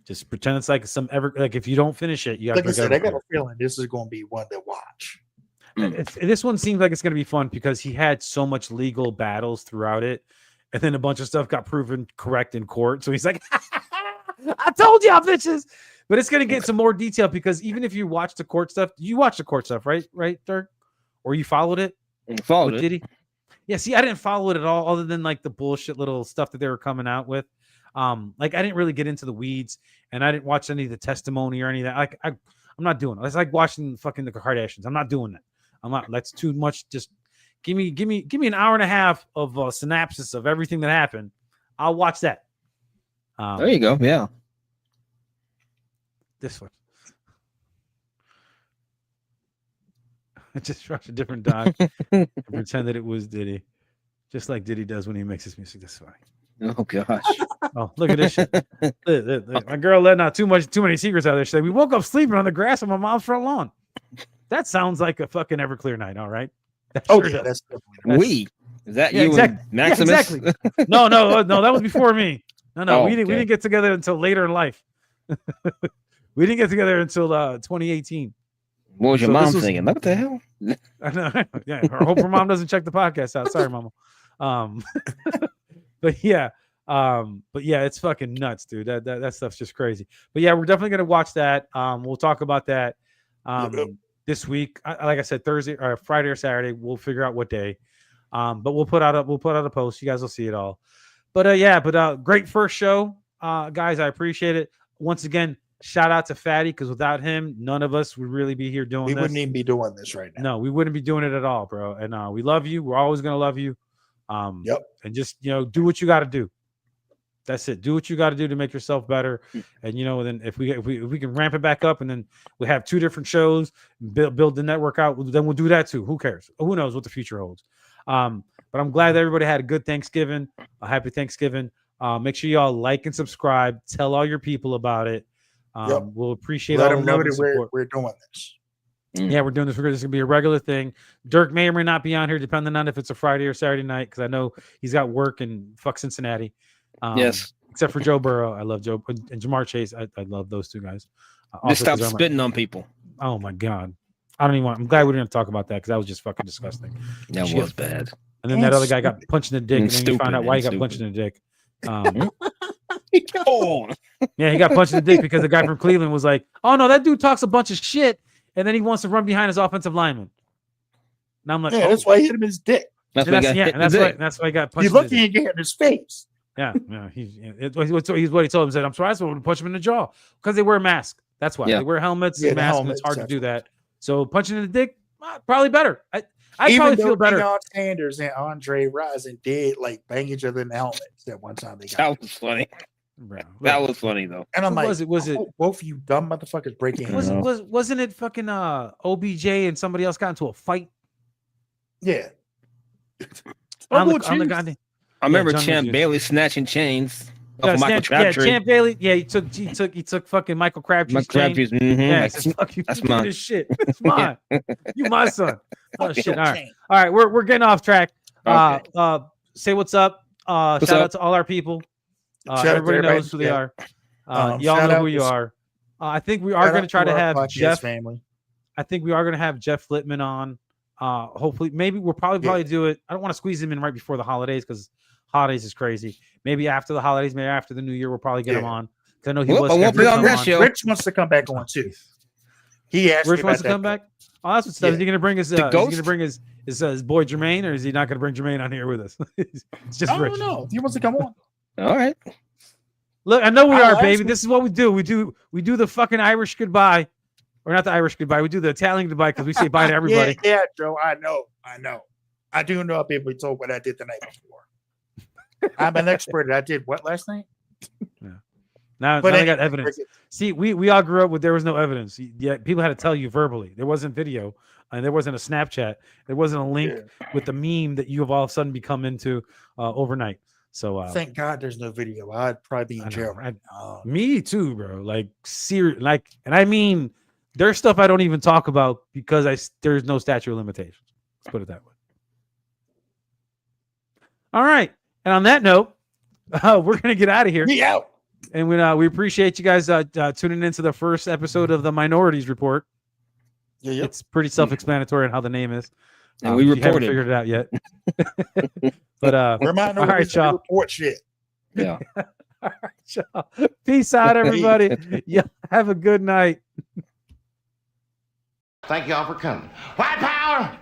[SPEAKER 1] Just pretend it's like if you don't finish it, you have
[SPEAKER 2] like I said, I got a feeling this is going to be one to watch.
[SPEAKER 1] This one seems like it's going to be fun because he had so much legal battles throughout it, and then a bunch of stuff got proven correct in court. So he's like, I told y'all, bitches. But it's going to get some more detail because even if you watch the court stuff, you watch the court stuff, right, Dirk? Or you followed it?
[SPEAKER 3] Followed it.
[SPEAKER 1] Did he? Yeah, see, I didn't follow it at all, other than like the bullshit little stuff that they were coming out with. Like I didn't really get into the weeds, and I didn't watch any of the testimony or any of that. Like I'm not doing it. It's like watching fucking the Kardashians. I'm not doing that. I'm not. That's too much. Just give me an hour and a half of synopsis of everything that happened. I'll watch that.
[SPEAKER 3] There you go. Yeah.
[SPEAKER 1] This one. I just watched a different doc and pretend that it was Diddy, just like Diddy does when he makes his music. That's funny.
[SPEAKER 3] Oh gosh.
[SPEAKER 1] Oh, look at this shit. My girl letting out too many secrets out there. She said, we woke up sleeping on the grass on my mom's front lawn. That sounds like a fucking Everclear night, all right?
[SPEAKER 2] That sure does.
[SPEAKER 3] Is that you and Maximus?
[SPEAKER 1] Yeah, exactly. No, that was before me. No, we didn't get together until later in life. We didn't get together until 2018.
[SPEAKER 3] What was your mom thinking? What the hell?
[SPEAKER 1] I know. Yeah, I hope her mom doesn't check the podcast out. Sorry, mama. But yeah, it's fucking nuts, dude. That stuff's just crazy. But yeah, we're definitely gonna watch that. We'll talk about that this week. Like I said, Thursday or Friday or Saturday. We'll figure out what day. But we'll put out a post. You guys will see it all. But great first show, guys. I appreciate it. Once again, Shout out to Fatty, because without him, none of us would really be here doing
[SPEAKER 2] We
[SPEAKER 1] this.
[SPEAKER 2] wouldn't even be doing this right now.
[SPEAKER 1] No, we wouldn't be doing it at all, bro. And we love you. We're always gonna love you.
[SPEAKER 2] Yep.
[SPEAKER 1] And just do what you got to do. That's it. Do what you got to do to make yourself better. And then if we can ramp it back up, and then we have 2 different shows, build the network out, then we'll do that too. Who cares? Who knows what the future holds? But I'm glad that everybody had a good Thanksgiving. A happy Thanksgiving. Make sure y'all like and subscribe. Tell all your people about it. We'll appreciate
[SPEAKER 2] Let
[SPEAKER 1] all
[SPEAKER 2] them
[SPEAKER 1] the
[SPEAKER 2] know
[SPEAKER 1] love and
[SPEAKER 2] that
[SPEAKER 1] support.
[SPEAKER 2] we're doing this.
[SPEAKER 1] Yeah, we're doing this. This is gonna be a regular thing. Dirk may or may not be on here, depending on if it's a Friday or Saturday night, because I know he's got work in fuck Cincinnati.
[SPEAKER 3] Yes.
[SPEAKER 1] Except for Joe Burrow. I love Joe and Jamar Chase. I love those 2 guys.
[SPEAKER 3] Just stop spitting on people.
[SPEAKER 1] Oh my god. I don't even want. I'm glad we didn't talk about that, because that was just fucking disgusting.
[SPEAKER 3] That was bad.
[SPEAKER 1] And then that other guy got punched in the dick, and then you find out why he got
[SPEAKER 3] stupid.
[SPEAKER 1] punched in the dick.
[SPEAKER 3] Oh,
[SPEAKER 1] Yeah, he got punched in the dick because the guy from Cleveland was like, "Oh no, that dude talks a bunch of shit," and then he wants to run behind his offensive lineman. And I'm like,
[SPEAKER 2] Yeah, that's why he hit him in his dick.
[SPEAKER 3] that's
[SPEAKER 1] and
[SPEAKER 3] what
[SPEAKER 1] that's,
[SPEAKER 3] got
[SPEAKER 1] yeah,
[SPEAKER 3] hit
[SPEAKER 1] and
[SPEAKER 3] in the
[SPEAKER 1] that's
[SPEAKER 3] dick.
[SPEAKER 1] why he got punched.
[SPEAKER 2] He's
[SPEAKER 1] in the
[SPEAKER 2] lucky
[SPEAKER 1] dick.
[SPEAKER 2] he didn't get in his face.
[SPEAKER 1] Yeah. He's what he told him. Said, "I'm sorry, I would punch him in the jaw because they wear a mask. That's why
[SPEAKER 3] Yeah.
[SPEAKER 1] they wear helmets
[SPEAKER 2] Yeah,
[SPEAKER 1] and
[SPEAKER 2] the
[SPEAKER 1] masks. And
[SPEAKER 2] helmets,
[SPEAKER 1] it's hard to
[SPEAKER 2] that's
[SPEAKER 1] do that. So punching in the dick, probably better. I
[SPEAKER 2] Even
[SPEAKER 1] probably
[SPEAKER 2] though
[SPEAKER 1] feel better.
[SPEAKER 2] Deion Sanders and Andre Rison did like bang each other in the helmets that one time they got.
[SPEAKER 3] That was funny.
[SPEAKER 1] Bro,
[SPEAKER 3] That was funny though.
[SPEAKER 2] And I'm
[SPEAKER 1] Who
[SPEAKER 2] like,
[SPEAKER 1] was it? Was it?
[SPEAKER 2] both of you dumb motherfuckers break in?
[SPEAKER 1] Was it? Wasn't it fucking OBJ and somebody else got into a fight?
[SPEAKER 2] Yeah.
[SPEAKER 1] On the
[SPEAKER 2] Chiefs.
[SPEAKER 1] goddamn.
[SPEAKER 3] I remember
[SPEAKER 1] Johnny
[SPEAKER 3] Champ
[SPEAKER 1] Juice.
[SPEAKER 3] Bailey snatching chains off of Michael
[SPEAKER 1] Yeah,
[SPEAKER 3] Crabtree.
[SPEAKER 1] Champ Bailey. Yeah, he took fucking Michael Crabtree's
[SPEAKER 3] Michael
[SPEAKER 1] chain.
[SPEAKER 3] Crabtree's. Mhm.
[SPEAKER 1] Yeah, he says, fuck you.
[SPEAKER 3] That's
[SPEAKER 1] You do
[SPEAKER 3] mine.
[SPEAKER 1] this shit. It's mine. You my son. Oh
[SPEAKER 2] Fuck
[SPEAKER 1] shit.
[SPEAKER 2] your
[SPEAKER 1] All right.
[SPEAKER 2] chain.
[SPEAKER 1] All right. We're getting off track.
[SPEAKER 3] Okay.
[SPEAKER 1] Say what's up. Shout
[SPEAKER 3] up?
[SPEAKER 1] out to all our people.
[SPEAKER 2] Shout out to
[SPEAKER 1] Everybody
[SPEAKER 2] everybody
[SPEAKER 1] knows who they
[SPEAKER 2] in
[SPEAKER 1] are. Y'all
[SPEAKER 2] shout
[SPEAKER 1] know
[SPEAKER 2] out
[SPEAKER 1] who you
[SPEAKER 2] to-
[SPEAKER 1] are. I think we are
[SPEAKER 2] Shout
[SPEAKER 1] going to
[SPEAKER 2] out
[SPEAKER 1] try to
[SPEAKER 2] our
[SPEAKER 1] have
[SPEAKER 2] podcast
[SPEAKER 1] Jeff.
[SPEAKER 2] family.
[SPEAKER 1] I think we are going to have Jeff Flitman on. Hopefully, maybe we'll probably do it. I don't want to squeeze him in right before the holidays, because holidays is crazy. Maybe after the holidays, maybe after the new year, we'll probably get him
[SPEAKER 2] Yeah.
[SPEAKER 1] on. 'Cause I know he
[SPEAKER 3] Well,
[SPEAKER 1] was.
[SPEAKER 3] I won't
[SPEAKER 1] scheduled
[SPEAKER 3] be
[SPEAKER 1] to
[SPEAKER 3] on
[SPEAKER 1] come
[SPEAKER 3] that show.
[SPEAKER 2] Rich wants to come back on too. He asked
[SPEAKER 1] Rich
[SPEAKER 2] me
[SPEAKER 1] wants
[SPEAKER 2] about
[SPEAKER 1] to come
[SPEAKER 2] that.
[SPEAKER 1] back. Oh, that's what's up. Is
[SPEAKER 3] Yeah.
[SPEAKER 1] he going to bring his?
[SPEAKER 3] The
[SPEAKER 1] Is he going to
[SPEAKER 3] ghost?
[SPEAKER 1] bring his boy Jermaine, or is he not going to bring Jermaine on here with us? It's just
[SPEAKER 2] I
[SPEAKER 1] Rich.
[SPEAKER 2] don't know. He wants to come on.
[SPEAKER 3] All right.
[SPEAKER 1] Look, I know we
[SPEAKER 2] I'll
[SPEAKER 1] are, baby.
[SPEAKER 2] ask
[SPEAKER 1] This is what we do. We do the fucking Irish goodbye, or not the Irish goodbye. We do the Italian goodbye, because we say bye to everybody.
[SPEAKER 2] Yeah, Joe. I know. I do know people told what I did the night before. I'm an expert. I did what last night?
[SPEAKER 1] Now
[SPEAKER 2] But
[SPEAKER 1] they got
[SPEAKER 2] anyway,
[SPEAKER 1] evidence. See, we all grew up with, there was no evidence. Yeah, people had to tell you verbally. There wasn't video, and there wasn't a Snapchat. There wasn't a link with the meme that you have all of a sudden become into overnight. So
[SPEAKER 2] Thank God there's no video. I'd probably be
[SPEAKER 1] I
[SPEAKER 2] in
[SPEAKER 1] know,
[SPEAKER 2] jail.
[SPEAKER 1] right?
[SPEAKER 2] now.
[SPEAKER 1] Me too, bro. Like serious, and I mean, there's stuff I don't even talk about because there's no statute of limitations. Let's put it that way. All right, and on that note, we're gonna get out of here.
[SPEAKER 2] Me out.
[SPEAKER 1] And we appreciate you guys tuning into the first episode of the Minorities Report.
[SPEAKER 2] Yeah.
[SPEAKER 1] It's pretty self-explanatory on how the name is.
[SPEAKER 3] And we
[SPEAKER 1] if you haven't
[SPEAKER 3] reported.
[SPEAKER 1] figured it out yet. But
[SPEAKER 2] We're not
[SPEAKER 1] all right, y'all.
[SPEAKER 2] report shit.
[SPEAKER 3] Yeah.
[SPEAKER 1] All right, y'all. Peace out, everybody. Yeah, have a good night.
[SPEAKER 4] Thank y'all for coming. White power!